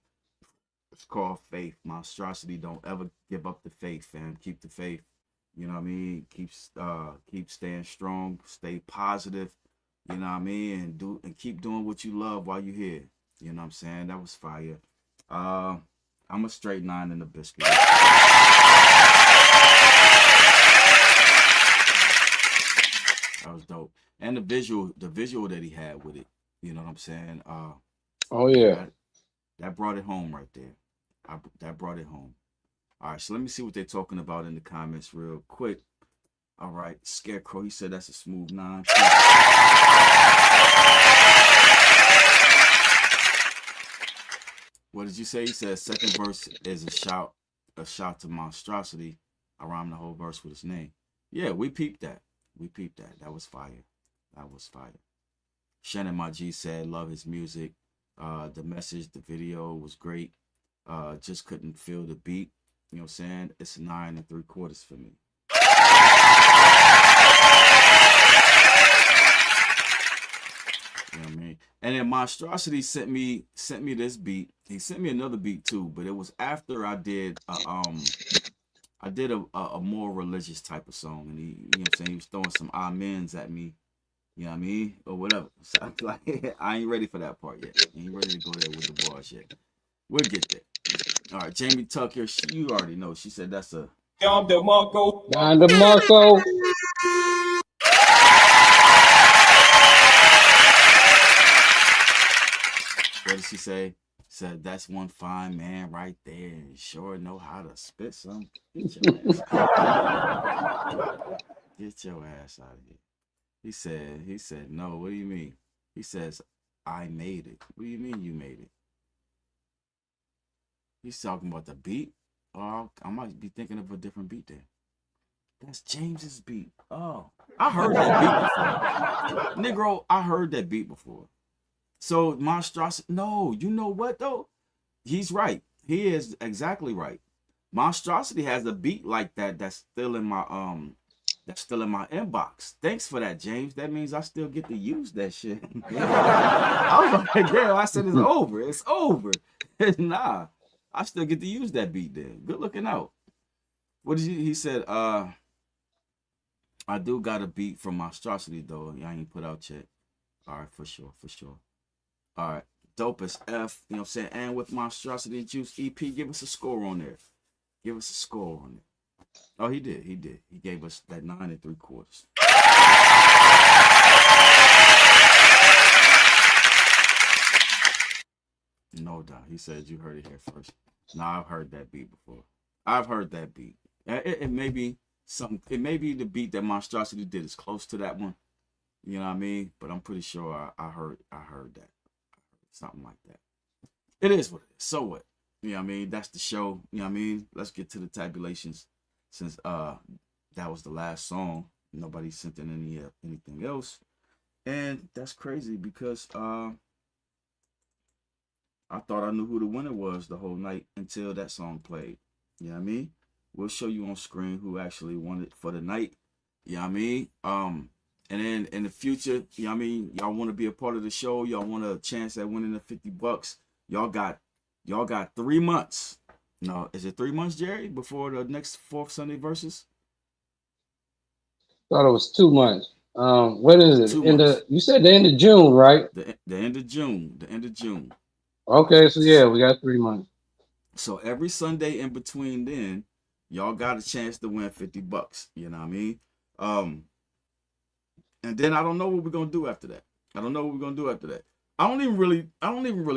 It's called faith. Monstrosity don't ever give up the faith, fam. Keep the faith. You know what I mean? Keep staying strong, stay positive, you know what I mean, and keep doing what you love while you're here. You know what I'm saying? That was fire. I'm a straight 9 in the biscuit. That was dope. And the visual that he had with it, you know what I'm saying? Oh yeah. That brought it home right there. That brought it home. All right, so let me see what they're talking about in the comments real quick. All right, Scarecrow, he said that's a smooth 9. What did you say? He said second verse is a shout to Monstrosity. I rhymed the whole verse with his name. Yeah, we peeped that. That was fire. Shannon, my G, said love his music. The message, the video was great. Just couldn't feel the beat. You know what I'm saying? It's 9 3/4 for me. You know what I mean? And then Monstrosity sent me this beat. He sent me another beat too, but it was after I did a more religious type of song, and he, you know what I'm saying, he was throwing some amens at me. You know what I mean? Or whatever. So I'm like, I ain't ready for that part yet. I ain't ready to go there with the bars yet. We'll get there. All right, Jamie Tucker, you already know. She said that's a... Don DeMarco. Don DeMarco. What did she say? Said that's one fine man right there. And sure know how to spit some. Get your ass out of here. He said, no, what do you mean? He says, I made it. What do you mean you made it? He's talking about the beat. Oh, I might be thinking of a different beat there. That's James's beat. Oh, I heard that beat before. Negro, I heard that beat before. So Monstrosity, no, you know what though? He's right. He is exactly right. Monstrosity has a beat like that that's still in my inbox. Thanks for that, James. That means I still get to use that shit. I was like, damn, I said it's over. It's over. Nah. I still get to use that beat there. Good looking out. What did he said? I do got a beat from Monstrosity though. I ain't put out yet. All right, for sure. All right, dope as F. You know what I'm saying? And with Monstrosity and Juice EP, give us a score on there. Oh, he did. He gave us that 9 3/4. No doubt. He said you heard it here first. Nah, I've heard that beat before. It may be something. It may be the beat that Monstrosity did is close to that one. You know what I mean? But I'm pretty sure I heard that. Something like that. It is what it is. So what? You know what I mean? That's the show. You know what I mean? Let's get to the tabulations. Since that was the last song, nobody sent in anything else. And that's crazy because I thought I knew who the winner was the whole night until that song played. You know what I mean? We'll show you on screen who actually won it for the night. You know what I mean? And then in the future, you know what I mean? Y'all want to be a part of the show. Y'all want a chance at winning the $50. Y'all got 3 months. No, is it 3 months, Jerry, before the next fourth Sunday versus? Thought it was 2 months. What is it? You said the end of June, right? The end of June. The end of June. Okay, so yeah, we got 3 months. So every Sunday in between then, y'all got a chance to win $50. You know what I mean? And then I don't know what we're gonna do after that. I don't even really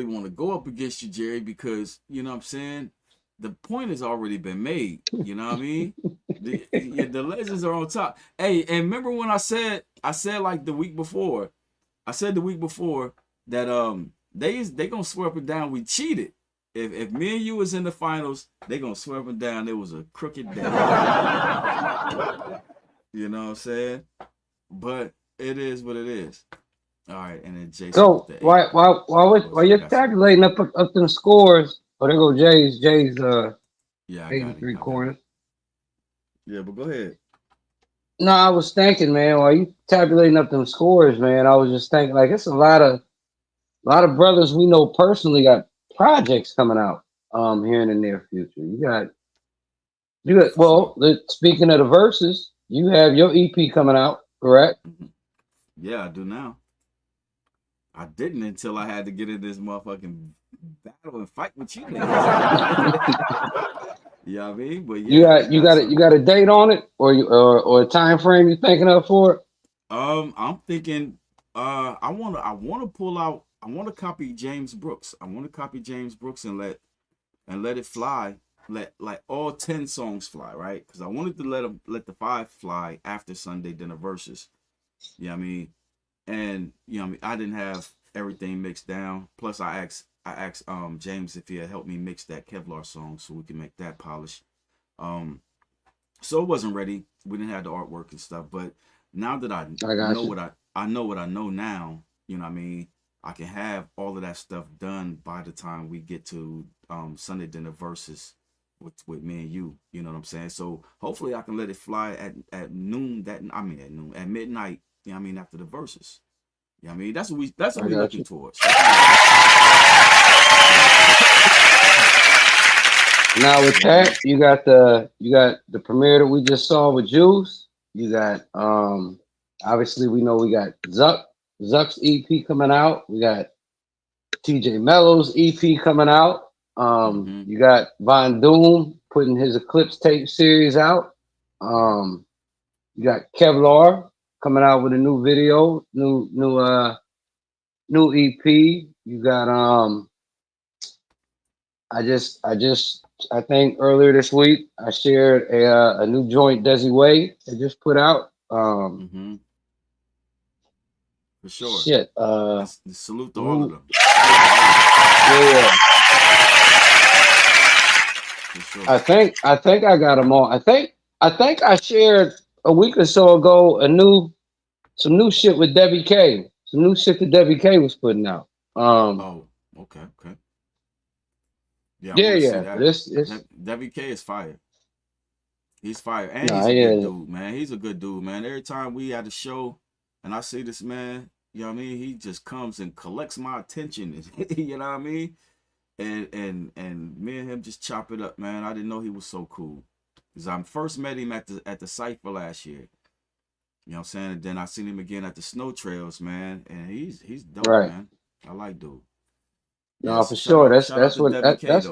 want to go up against you, Jerry, because you know what I'm saying? The point has already been made. You know what I mean? The legends are on top. Hey, and remember when I said like the week before, that they gonna swear up and down we cheated if me and you was in the finals, they gonna swear them down. It was a crooked day. You know what I'm saying? But it is what it is. All right, and then Jason So with the 8. while you're tabulating up them scores, oh, there go Jay's Yeah, I got it. 83 corners. Yeah, but go ahead. No, I was thinking, man, while you tabulating up them scores, man, I was just thinking like it's a lot of brothers we know personally got projects coming out here in the near future. You got well, speaking of the verses, you have your EP coming out, correct? Yeah, I do now. I didn't until I had to get in this motherfucking battle and fight with you niggas. You know what I mean? But yeah, you got a date on it or a time frame you're thinking of for it? I'm thinking I wanna pull out, I wanna copy James Brooks. I wanna copy James Brooks and let it fly. Let like all 10 songs fly, right? Because I wanted to let the 5 fly after Sunday dinner verses. You know what I mean? And you know what I mean, I didn't have everything mixed down. Plus I asked James if he had helped me mix that Kevlar song so we can make that polish. So it wasn't ready. We didn't have the artwork and stuff, but now that I know what I know now, you know what I mean, I can have all of that stuff done by the time we get to Sunday dinner verses with me and you. You know what I'm saying? So hopefully I can let it fly at noon at midnight, you know what I mean, after the verses. You know what I mean? That's what we're looking towards. Now with that, you got the premiere that we just saw with Juice. You got obviously we know we got Zuck's EP coming out. We got TJ Mello's EP coming out. You got Von Doom putting his Eclipse tape series out. You got Kevlar coming out with a new video, new EP. You got I think earlier this week I shared a new joint Desi Way I just put out. For sure. Shit. Salute to all of them. Yeah. For sure. I think I got them all. I think I shared a week or so ago some new shit with Debbie K. Some new shit that Debbie K was putting out. Okay. Yeah. Debbie K is fire. He's fire. And he's a good dude, man. He's a good dude, man. Every time we at a show and I see this man, you know what I mean, he just comes and collects my attention. You know what I mean? And me and him just chop it up, man. I didn't know he was so cool. Because I first met him at the Cypher last year. You know what I'm saying? And then I seen him again at the Snow Trails, man. And he's dope, man. I like dude. No, for sure. That's what that's.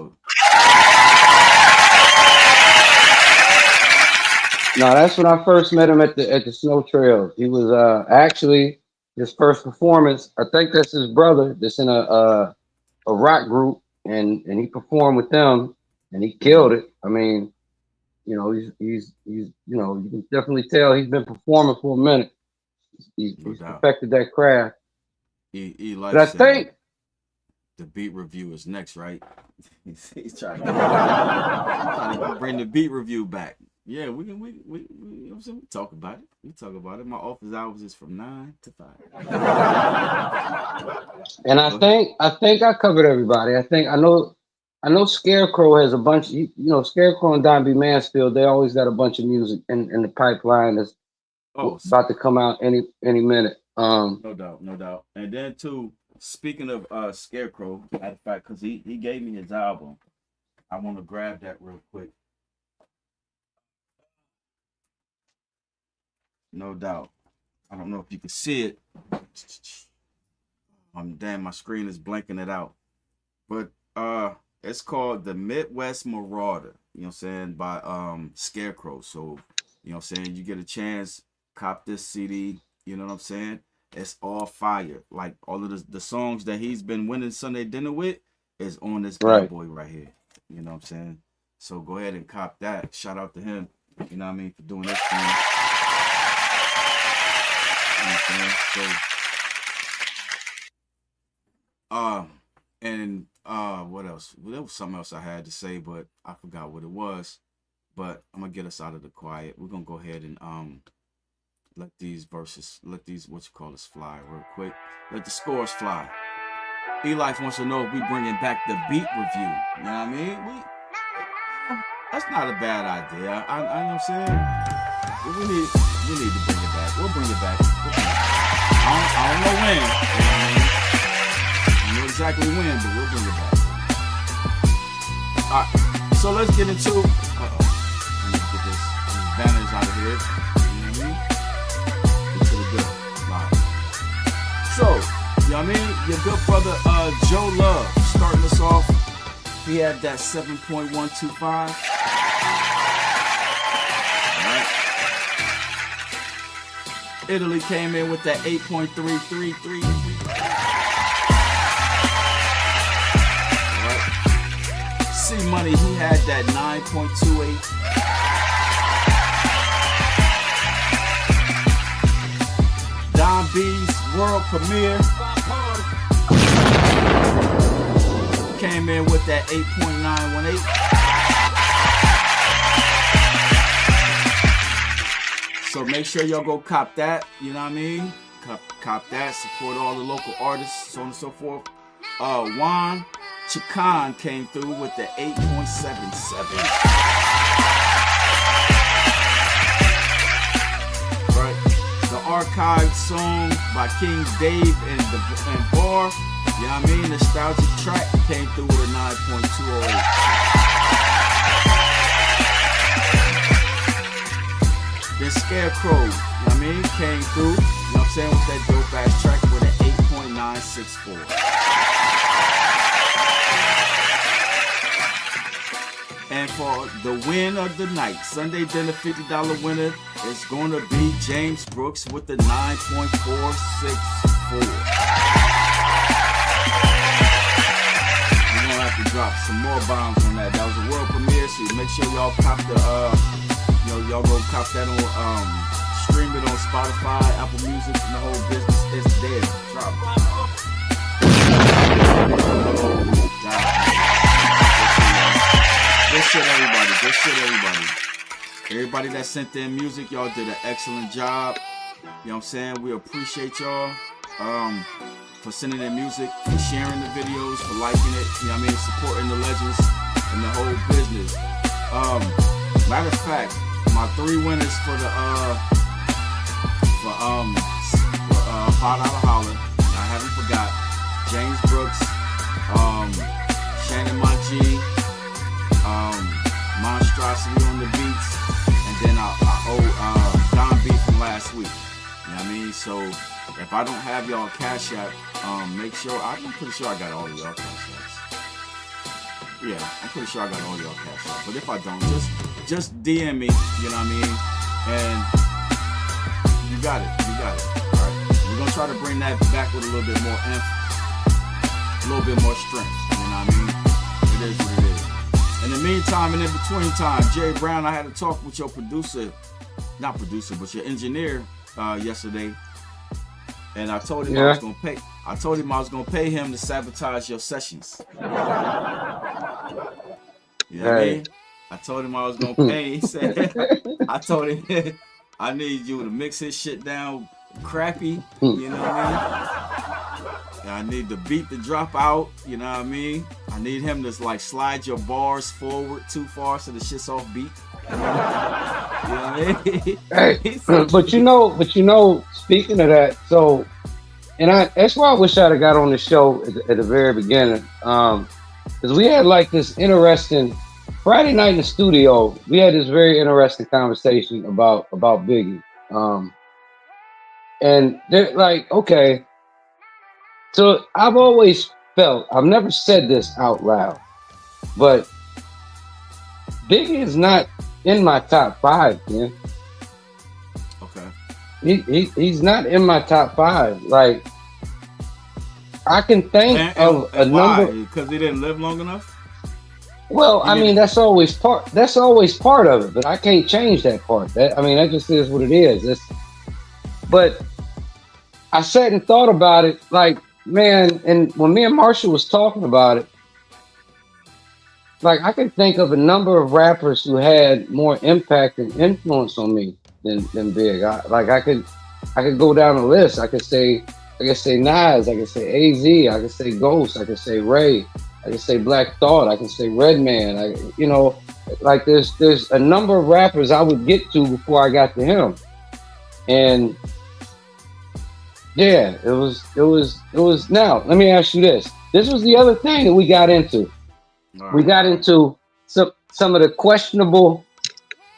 No, that's when I first met him at the Snow Trails. He was actually his first performance. I think that's his brother that's in a rock group, and he performed with them, and he killed it. I mean, you know, he's you know, you can definitely tell he's been performing for a minute. He's perfected that craft. He likes. But I think the beat review is next, right? He's trying to bring the beat review back. Yeah, we you know what I'm saying? We talk about it. My office hours is from 9 to 5. And I think I covered everybody. I know Scarecrow has a bunch. You know, Scarecrow and Don B. Mansfield. They always got a bunch of music in the pipeline that's about to come out any minute. No doubt. And then too, speaking of Scarecrow, matter of fact, because he gave me his album, I want to grab that real quick. No doubt. I don't know if you can see it. Damn, my screen is blanking it out. But it's called The Midwest Marauder, you know what I'm saying, by Scarecrow. So, you know what I'm saying, you get a chance, cop this CD, you know what I'm saying? It's all fire. Like all of the songs that he's been winning Sunday dinner with is on this bad boy right here. You know what I'm saying? So go ahead and cop that. Shout out to him, you know what I mean, for doing this thing. You know what I'm saying? So, what else? Well, there was something else I had to say, but I forgot what it was. But I'm gonna get us out of the quiet. We're gonna go ahead and let these verses, let these fly real quick. Let the scores fly. E-Life wants to know if we bringing back the beat review. You know what I mean? That's not a bad idea. I know what I'm saying. We need to bring it back. We'll bring it back. I don't know when. You know what I mean? I know exactly when, but we'll bring it back. All right. So let's get into. Let me get this banners out of here. You know what I mean? Get to the good. All right. So, you know what I mean? Your good brother Joe Love starting us off. He had that 7.125. Italy came in with that 8.333. All right. C Money, he had that 9.28. Don B's world premiere came in with that 8.918. So make sure y'all go cop that, you know what I mean? Cop that, support all the local artists, so on and so forth. Juan Chacon came through with the 8.77. Right. The archived song by King Dave and Bar, you know what I mean? Nostalgic track came through with a 9.208. Then Scarecrow, you know what I mean, came through, you know what I'm saying, with that dope ass track with an 8.964. And for the win of the night, Sunday dinner $50 winner is going to be James Brooks with the 9.464. We're going to have to drop some more bombs on that. That was a world premiere, so make sure y'all cop the, y'all go cop that on, stream it on Spotify, Apple Music, and the whole business. It's there. Drop it. Good shit, everybody. Good shit, everybody. Everybody that sent in music, y'all did an excellent job. You know what I'm saying? We appreciate y'all for sending in music, for sharing the videos, for liking it. You know what I mean? Supporting the legends and the whole business. Matter of fact, my 3 winners for the $5 holler. I haven't forgot. James Brooks, Shannon Maji, Monstrosity on the beats, and then I owe Don B from last week. You know what I mean? So if I don't have y'all cash app, make sure I'm pretty sure I got all of y'all cash apps. Yeah, I'm pretty sure I got all y'all cash apps. But if I don't, just DM me, you know what I mean? And you got it. All right. We're gonna try to bring that back with a little bit more a little bit more strength. You know what I mean? It is what it is. In the meantime and in between time, Jay Brown, I had to talk with your but your engineer yesterday, and I told him I was gonna pay. I told him I was gonna pay him to sabotage your sessions. You know what I mean? I told him I was gonna pay. He said, I told him I need you to mix his shit down crappy. You know what I mean? I need the beat to drop out. You know what I mean? I need him to like slide your bars forward too far so the shit's off beat. You know what I mean? Hey, but you know, speaking of that, so, and that's why I wish I'd have got on the show at the very beginning, because we had like this interesting Friday night in the studio. We had this very interesting conversation about Biggie, and they're like, okay, so I've always felt, I've never said this out loud, but Biggie is not in my top 5, man. Okay. He's not in my top 5. Like, I can think of a number. Because he didn't live long enough? Well, I mean, that's always part of it, but I can't change that part. That just is what it is. But I sat and thought about it, like, man, and when me and Marshall was talking about it, like I can think of a number of rappers who had more impact and influence on me than Big. I could go down the list. I could say Nas, I could say AZ, I could say Ghost, I could say Ray, I could say Black Thought, I could say Redman. Like there's a number of rappers I would get to before I got to him. And yeah, it was now, let me ask you this. This was the other thing that we got into. We got into some of the questionable,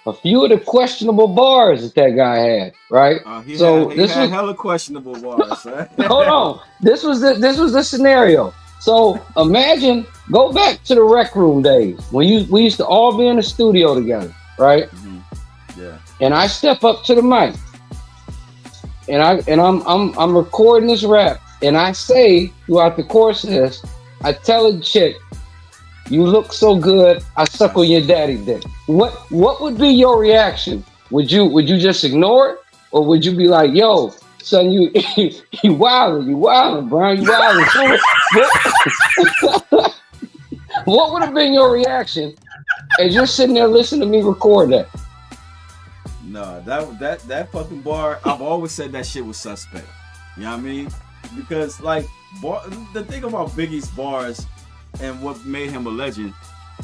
a few of the questionable bars that guy had, right? He had hella questionable bars. Right? Hold on, this was the scenario. So imagine, go back to the Rec Room days when we used to all be in the studio together, right? Mm-hmm. Yeah. And I step up to the mic, and I'm recording this rap, and I say throughout the course of this, I tell a chick, "You look so good, I suck on your daddy dick." What would be your reaction? Would you just ignore it, or would you be like, "Yo, son, you wildin', Brian, you wildin'"? What would have been your reaction as you're sitting there listening to me record that? No, that fucking bar, I've always said that shit was suspect. You know what I mean? Because like the thing about Biggie's bars and what made him a legend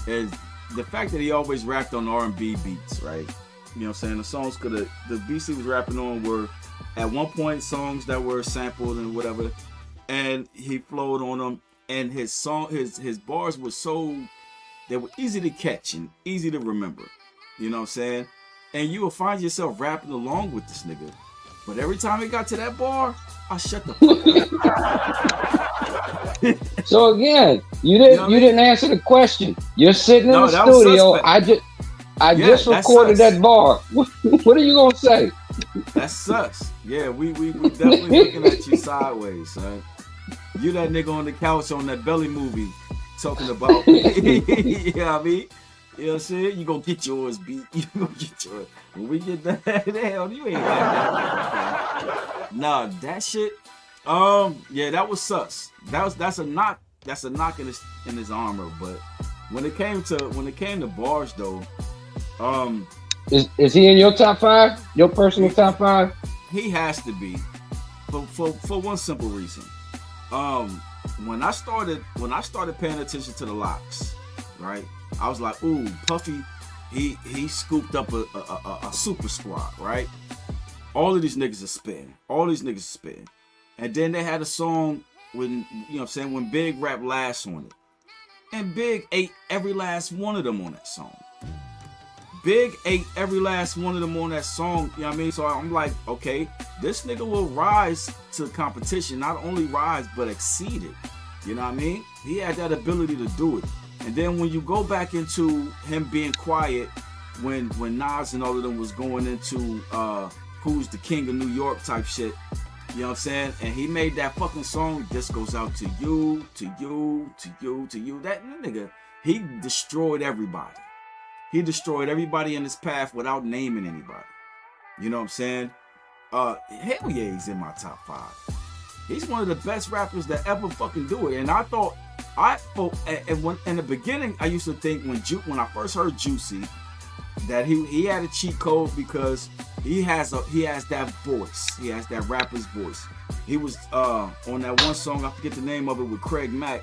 is the fact that he always rapped on R&B beats, right? You know what I'm saying? The songs the beats he was rapping on were at one point songs that were sampled and whatever, and he flowed on them, and his bars were they were easy to catch and easy to remember. You know what I'm saying? And you will find yourself rapping along with this nigga. But every time it got to that bar, I shut the fuck up. So again, you didn't answer the question. You're sitting in the studio. I just recorded that bar. What are you gonna say? That sucks. Yeah, we definitely looking at you sideways, son. You that nigga on the couch on that Belly movie talking about you know what I mean? You know what I'm saying? You gonna get yours beat. You gonna get yours. When we get that, hell, you ain't like that. Nah, that shit. Yeah, that was sus. That's a knock. That's a knock in his armor. But when it came to bars though, is he in your top 5? Your personal top 5? He has to be. For one simple reason. When I started paying attention to the locks, right? I was like, ooh, Puffy, he scooped up a super squad, right? All of these niggas are spitting. And then they had a song when, you know what I'm saying, when Big rapped last on it. And Big ate every last one of them on that song. You know what I mean? So I'm like, okay, this nigga will rise to the competition, not only rise, but exceed it. You know what I mean? He had that ability to do it. And then when you go back into him being quiet, when Nas and all of them was going into who's the king of New York type shit, you know what I'm saying? And he made that fucking song, "This Goes Out to You, to You, to You, to You." That nigga, he destroyed everybody. He destroyed everybody in his path without naming anybody. You know what I'm saying? Hell yeah, he's in my top 5. He's one of the best rappers that ever fucking do it. And I thought, when in the beginning, I used to think when I first heard Juicy, that he had a cheat code because he has that voice. He has that rapper's voice. He was on that one song, I forget the name of it, with Craig Mack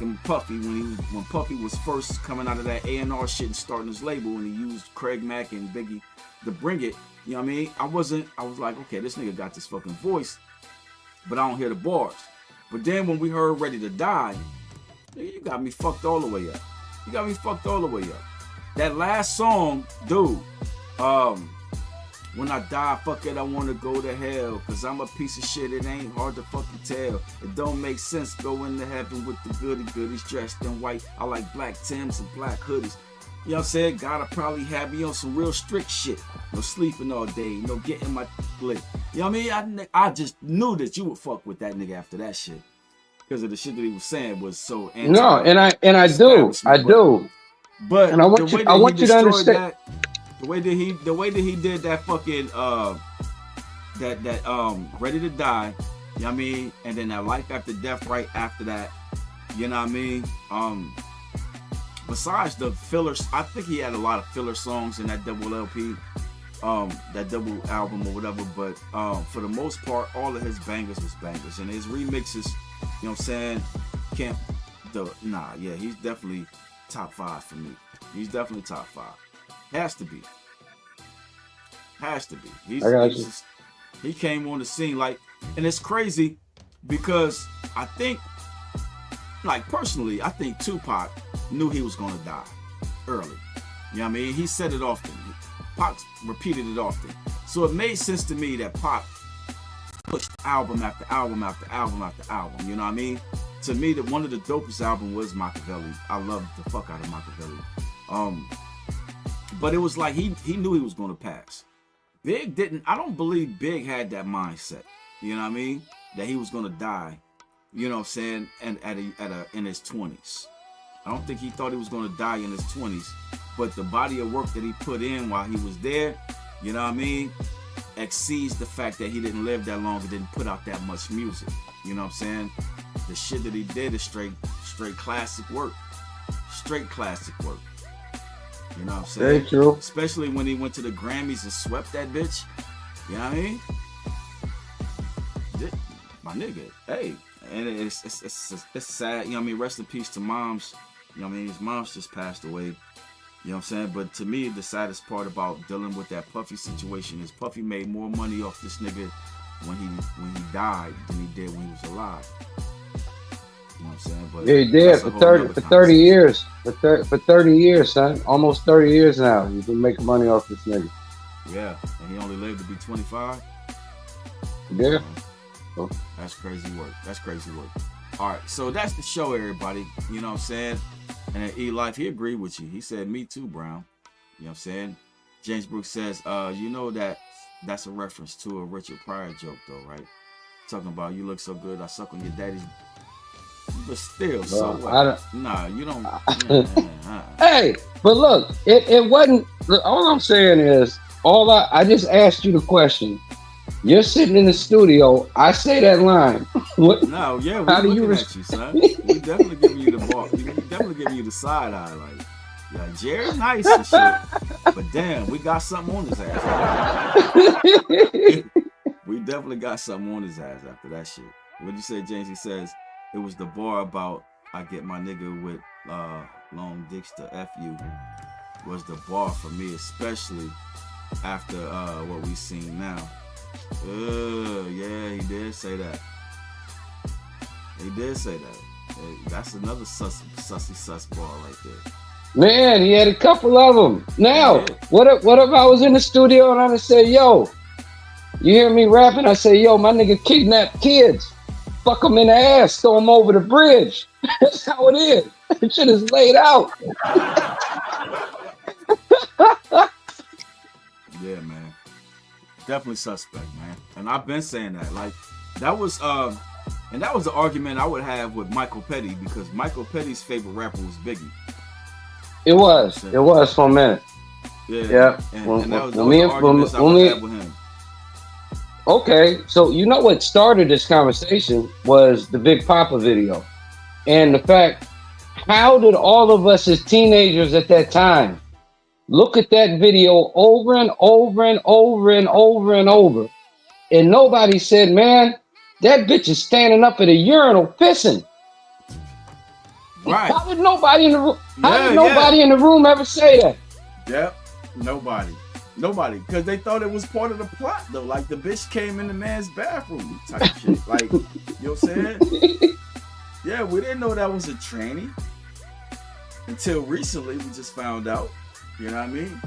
and Puffy, when Puffy was first coming out of that A&R shit and starting his label, and he used Craig Mack and Biggie to bring it. You know what I mean? I was like, okay, this nigga got this fucking voice, but I don't hear the bars. But then when we heard Ready to Die, you got me fucked all the way up. That last song, dude, when I die, fuck it, I wanna go to hell, cause I'm a piece of shit, it ain't hard to fucking tell. It don't make sense going to heaven with the goodies dressed in white. I like black Timbs and black hoodies. You know what I'm saying? Gotta probably have me on some real strict shit. No sleeping all day, no getting my lick. You know what I mean? I just knew that you would fuck with that nigga after that shit. Because of the shit that he was saying was so anti. No, and I do. But and I want you to understand. The way that he did that fucking Ready to Die, you know what I mean? And then that Life After Death right after that, you know what I mean? besides the fillers, I think he had a lot of filler songs in that double LP, that double album or whatever. But for the most part, all of his bangers was bangers, and his remixes, you know what I'm saying? He's definitely top 5 for me. He's definitely top 5. Has to be. He came on the scene and it's crazy because I think, personally, I think Tupac knew he was gonna die early. You know what I mean? He said it often. Pac repeated it often. So it made sense to me that Pac pushed album after album after album after album. You know what I mean? To me, one of the dopest albums was Machiavelli. I loved the fuck out of Machiavelli. But it was like he knew he was going to pass. Big didn't. I don't believe Big had that mindset. You know what I mean? That he was going to die. You know what I'm saying? And in his 20s. I don't think he thought he was going to die in his 20s. But the body of work that he put in while he was there, you know what I mean, exceeds the fact that he didn't live that long and didn't put out that much music. You know what I'm saying? The shit that he did is straight classic work. Straight classic work. You know what I'm saying? Very true. Especially when he went to the Grammys and swept that bitch. You know what I mean? My nigga. Hey. And it's sad. You know what I mean? Rest in peace to moms. You know what I mean? His mom's just passed away. You know what I'm saying? But to me, the saddest part about dealing with that Puffy situation is Puffy made more money off this nigga when he died than he did when he was alive. You know what I'm saying? But yeah, he did for 30 years. For 30 years, son. Almost 30 years now. You've been making money off this nigga. Yeah, and he only lived to be 25. Yeah. That's crazy work. All right, so that's the show, everybody. You know what I'm saying? And then E-Life, he agreed with you. He said, me too, Brown. You know what I'm saying? James Brooks says, you know that's a reference to a Richard Pryor joke, though, right? Talking about, you look so good, I suck on your daddy's. But still, so what? Nah, you don't. Hey, but look, it wasn't. All I'm saying is, I just asked you the question. You're sitting in the studio. I say that line. No, yeah, we're looking at you, son. We definitely giving you the ball. We definitely giving you the side eye, like, yeah, Jerry nice and shit. But damn, we got something on his ass. We definitely got something on his ass after that shit. What'd you say, James? He says it was the bar about I get my nigga with long dicks to F you was the bar for me, especially after what we seen now. Yeah, he did say that. Hey, that's another sussy sus bar right there. Man, he had a couple of them. Now, what if I was in the studio and I say, yo, you hear me rapping? I say, yo, my nigga kidnapped kids. Fuck them in the ass, throw them over the bridge. That's how it is. That shit is laid out. Yeah, man. Definitely suspect, man. And I've been saying that. Like, that was the argument I would have with Michael Petty, because Michael Petty's favorite rapper was Biggie. It was for a minute. Yeah. And that was the arguments I would have with him. Okay, so you know what started this conversation was the Big Papa video. And the fact, how did all of us as teenagers at that time look at that video over and over and over and over and over, and nobody said, man, that bitch is standing up at a urinal pissing. Right. How did nobody in the room? In the room ever say that? Yep, nobody, because they thought it was part of the plot, though. Like, the bitch came in the man's bathroom type shit. Like, you know what I'm saying? Yeah, we didn't know that was a tranny until recently. We just found out. You know what I mean?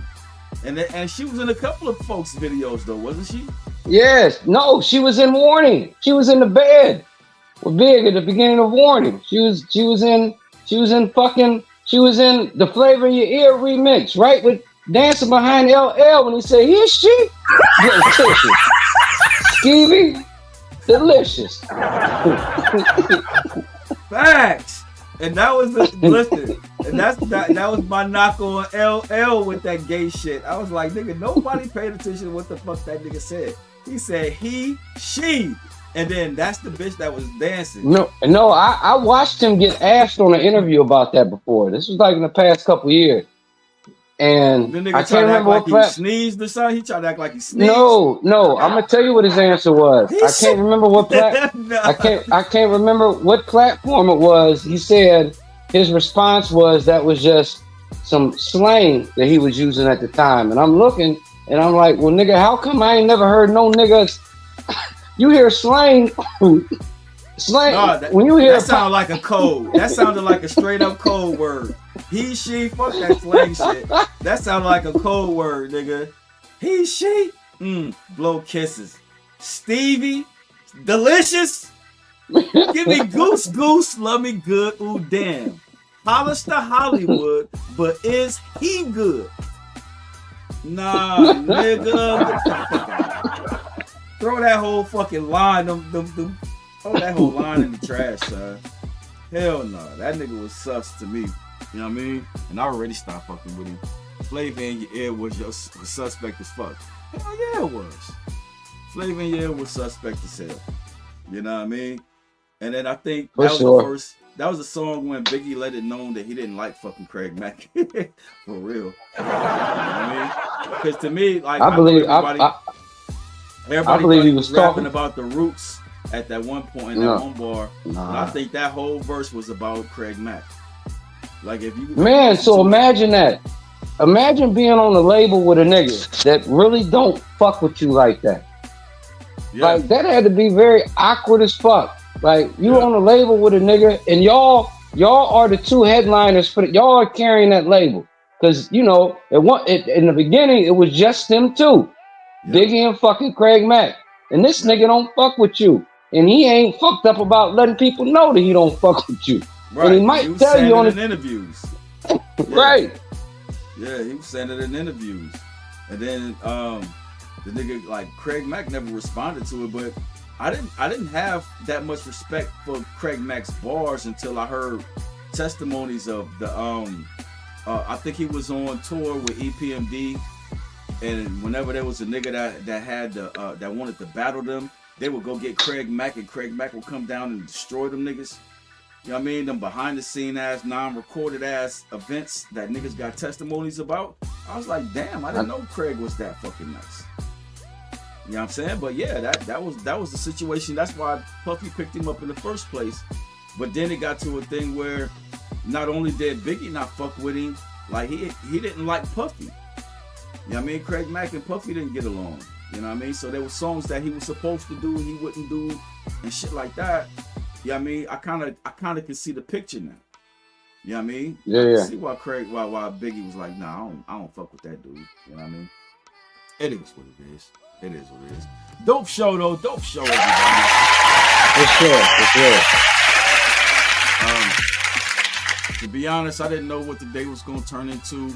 And she was in a couple of folks' videos, though, wasn't she? Yes. No, she was in Warning. She was in the bed with Big at the beginning of Warning. She was in the Flavor in Your Ear remix, right? With dancing behind LL when he said, "Here she." Delicious. Skeevy. Delicious. Facts. And that was listen. And that was my knock on LL with that gay shit. I was like, nigga, nobody paid attention to what the fuck that nigga said. He said he, she, and then that's the bitch that was dancing. No, I watched him get asked on an interview about that before. This was like in the past couple years. And the nigga I can't remember what he sneezed or something. He tried to act like he sneezed. No, I'm gonna tell you what his answer was. I can't remember what I can't remember what platform it was. He said his response was that was just some slang that he was using at the time. And I'm looking and I'm like, well, nigga, how come I ain't never heard no niggas? You hear slang. Slang. No, when you hear that sounded like a code. That sounded like a straight up code word. He, she, fuck that slang shit. That sounded like a code word, nigga. He, she, blow kisses. Stevie, delicious. Give me goose, goose, love me good, ooh damn. Hollister Hollywood, but is he good? Nah, nigga. Throw that whole fucking line, throw that whole line in the trash, son. Hell no, that nigga was sus to me. You know what I mean? And I already stopped fucking with him. Flavor in Your Ear was suspect as fuck. Hell yeah, it was. Flavor in Your Ear was suspect as hell. You know what I mean? And then I think that was the first. That was a song when Biggie let it known that he didn't like fucking Craig Mack. For real. You know what I mean? Because to me, like, I believe he was rapping about the Roots at that one point in that one bar. And I think that whole verse was about Craig Mack. Like if you so imagine that. Imagine being on a label with a nigga that really don't fuck with you like that. Yeah. Like that had to be very awkward as fuck. Like you on a label with a nigga and y'all are the two headliners for y'all are carrying that label. Cause you know, in the beginning it was just them two. Biggie and fucking Craig Mack. And this nigga don't fuck with you. And he ain't fucked up about letting people know that he don't fuck with you. Right. And he might tell you on interviews. Right. Yeah, he was saying it in interviews. And then the nigga like Craig Mack never responded to it, but I didn't have that much respect for Craig Mack's bars until I heard testimonies of the I think he was on tour with EPMD, and whenever there was a nigga that had that wanted to battle them, they would go get Craig Mack, and Craig Mack would come down and destroy them niggas. You know what I mean? Them behind the scene ass, non-recorded ass events that niggas got testimonies about. I was like, damn, I didn't know Craig was that fucking nice. You know what I'm saying? But yeah, that was the situation. That's why Puffy picked him up in the first place. But then it got to a thing where not only did Biggie not fuck with him, like he didn't like Puffy. You know what I mean? Craig Mack and Puffy didn't get along. You know what I mean? So there were songs that he was supposed to do, he wouldn't do, and shit like that. You know what I mean? I kinda can see the picture now. You know what I mean? Yeah. See why Biggie was like, nah, I don't fuck with that dude. You know what I mean? It is what it is. It is what it is. Dope show though. Dope show, everybody. For sure. To be honest, I didn't know what the day was gonna turn into.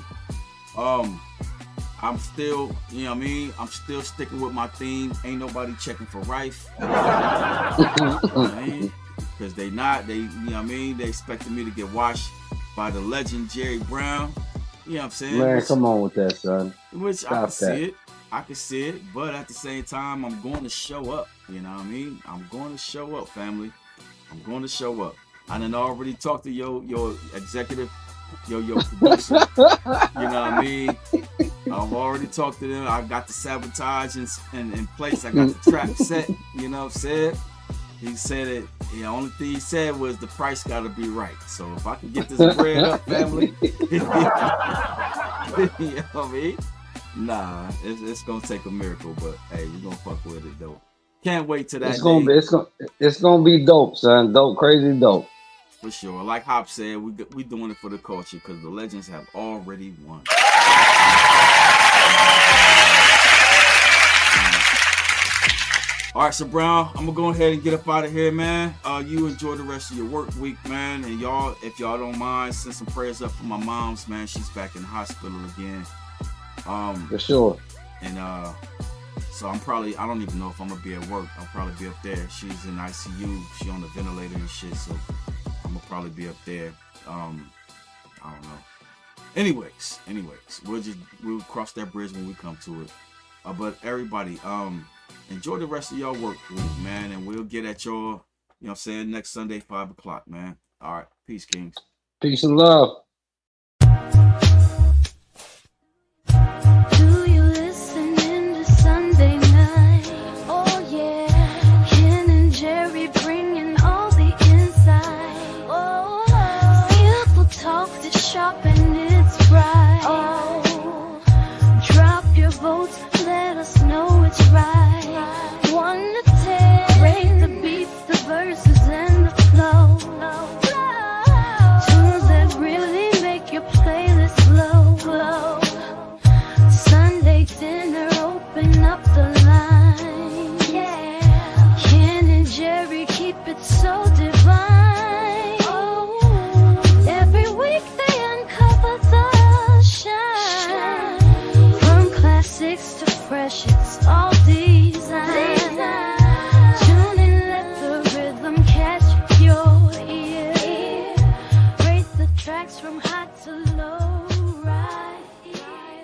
I'm still, you know what I mean? I'm still sticking with my theme. Ain't nobody checking for Rife. You know what I mean? Because you know what I mean? They expected me to get washed by the legend Jerry Brown. You know what I'm saying? Man, come on with that, son. Which I can see it, but at the same time, I'm going to show up. You know what I mean? I'm going to show up, family. I'm going to show up. I done already talked to your executive, your producer. You know what I mean? I've already talked to them. I got the sabotage in place. I got the trap set. You know what I'm saying? He said it. The only thing he said was the price got to be right. So if I can get this bread up, family, you know what I mean? Nah, it's gonna take a miracle, but hey, we're gonna fuck with it though. Can't wait till that It's gonna be dope, son. Dope, crazy dope. For sure. Like Hop said, we doing it for the culture because the legends have already won. All right, so Brown, I'm gonna go ahead and get up out of here, man. You enjoy the rest of your work week, man. And y'all, if y'all don't mind, send some prayers up for my mom's, man. She's back in the hospital again. For sure. And so I don't even know if I'm gonna be at work. I'll probably be up there. She's in ICU. She on the ventilator and shit. So I'm gonna probably be up there. I don't know. Anyways, we'll cross that bridge when we come to it. But everybody, enjoy the rest of y'all work week, man, and we'll get at y'all, you know what I'm saying, next Sunday, 5 o'clock, man. All right, peace, Kings. Peace and love. Do you listen in to Sunday night? Oh yeah, Ken and Jerry bringing all the inside. Oh, skillful talk that's sharp and it's bright. Oh, drop your votes, let us know it's right. 1 to 10, rate the beats, the verses, and the flow. Tunes that really make your playlist glow. Sunday dinner, open up the line. Yeah, Ken and Jerry keep it so divine. Oh, every week they uncover the shine. From classics to freshest, all design. Tune in, let the rhythm catch your ear. Rate the tracks from hot to low, right here.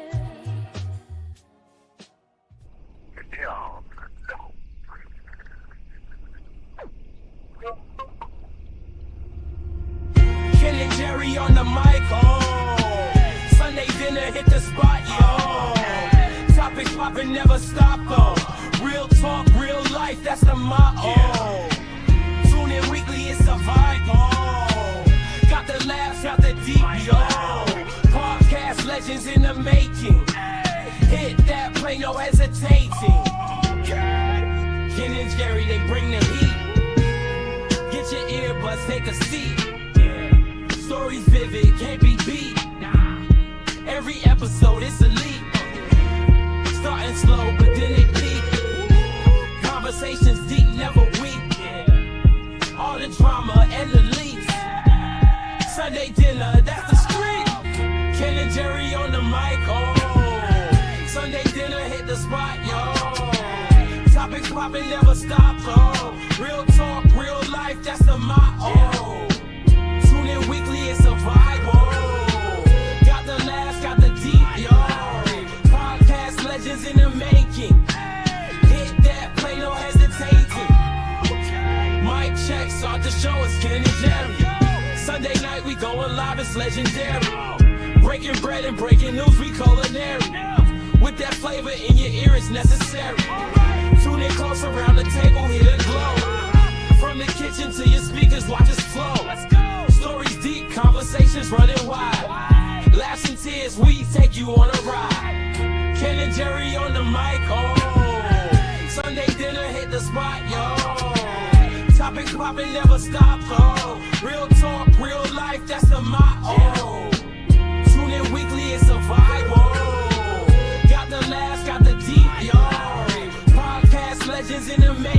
Ken and Jerry on the mic, oh. Sunday dinner hit the spot, yo. Topics poppin', never stop, though. Real talk, real life, that's the motto. Tune in weekly, it's a vibe, oh. Got the laughs, got the deep, yo. Podcast legends in the making. Hit that play, no hesitating. Ken and Jerry, they bring the heat. Get your earbuds, take a seat. Stories vivid, can't be beat. Every episode is elite. Starting slow, but then it peak. Conversations deep, never weak. All the drama and the leaks. Sunday dinner, that's the street. Ken and Jerry on the mic, oh. Sunday dinner hit the spot, yo. Topics poppin', never stop, oh. Real talk, real life, that's the motto. Tune in weekly, it's a vibe, oh. Got the laughs, got the deep, yo. Podcast legends in the making. Hit that play, no hesitating. Mic check, start the show, it's Ken and Jerry. Sunday night, we going live, it's legendary. Breaking bread and breaking news, we culinary. With that flavor in your ear, it's necessary. Tune in close around the table, hear the glow. From the kitchen to your speakers, watch us flow. Stories deep, conversations running wide. Laughs and tears, we take you on a ride. Ken and Jerry on the mic, oh. Sunday dinner hit the spot, yo. Topics poppin', never stop, oh. Real talk, real life, that's the motto. Tune in weekly, it's a vibe, oh. Got the laughs, got the deep, yo. Podcast legends in the making.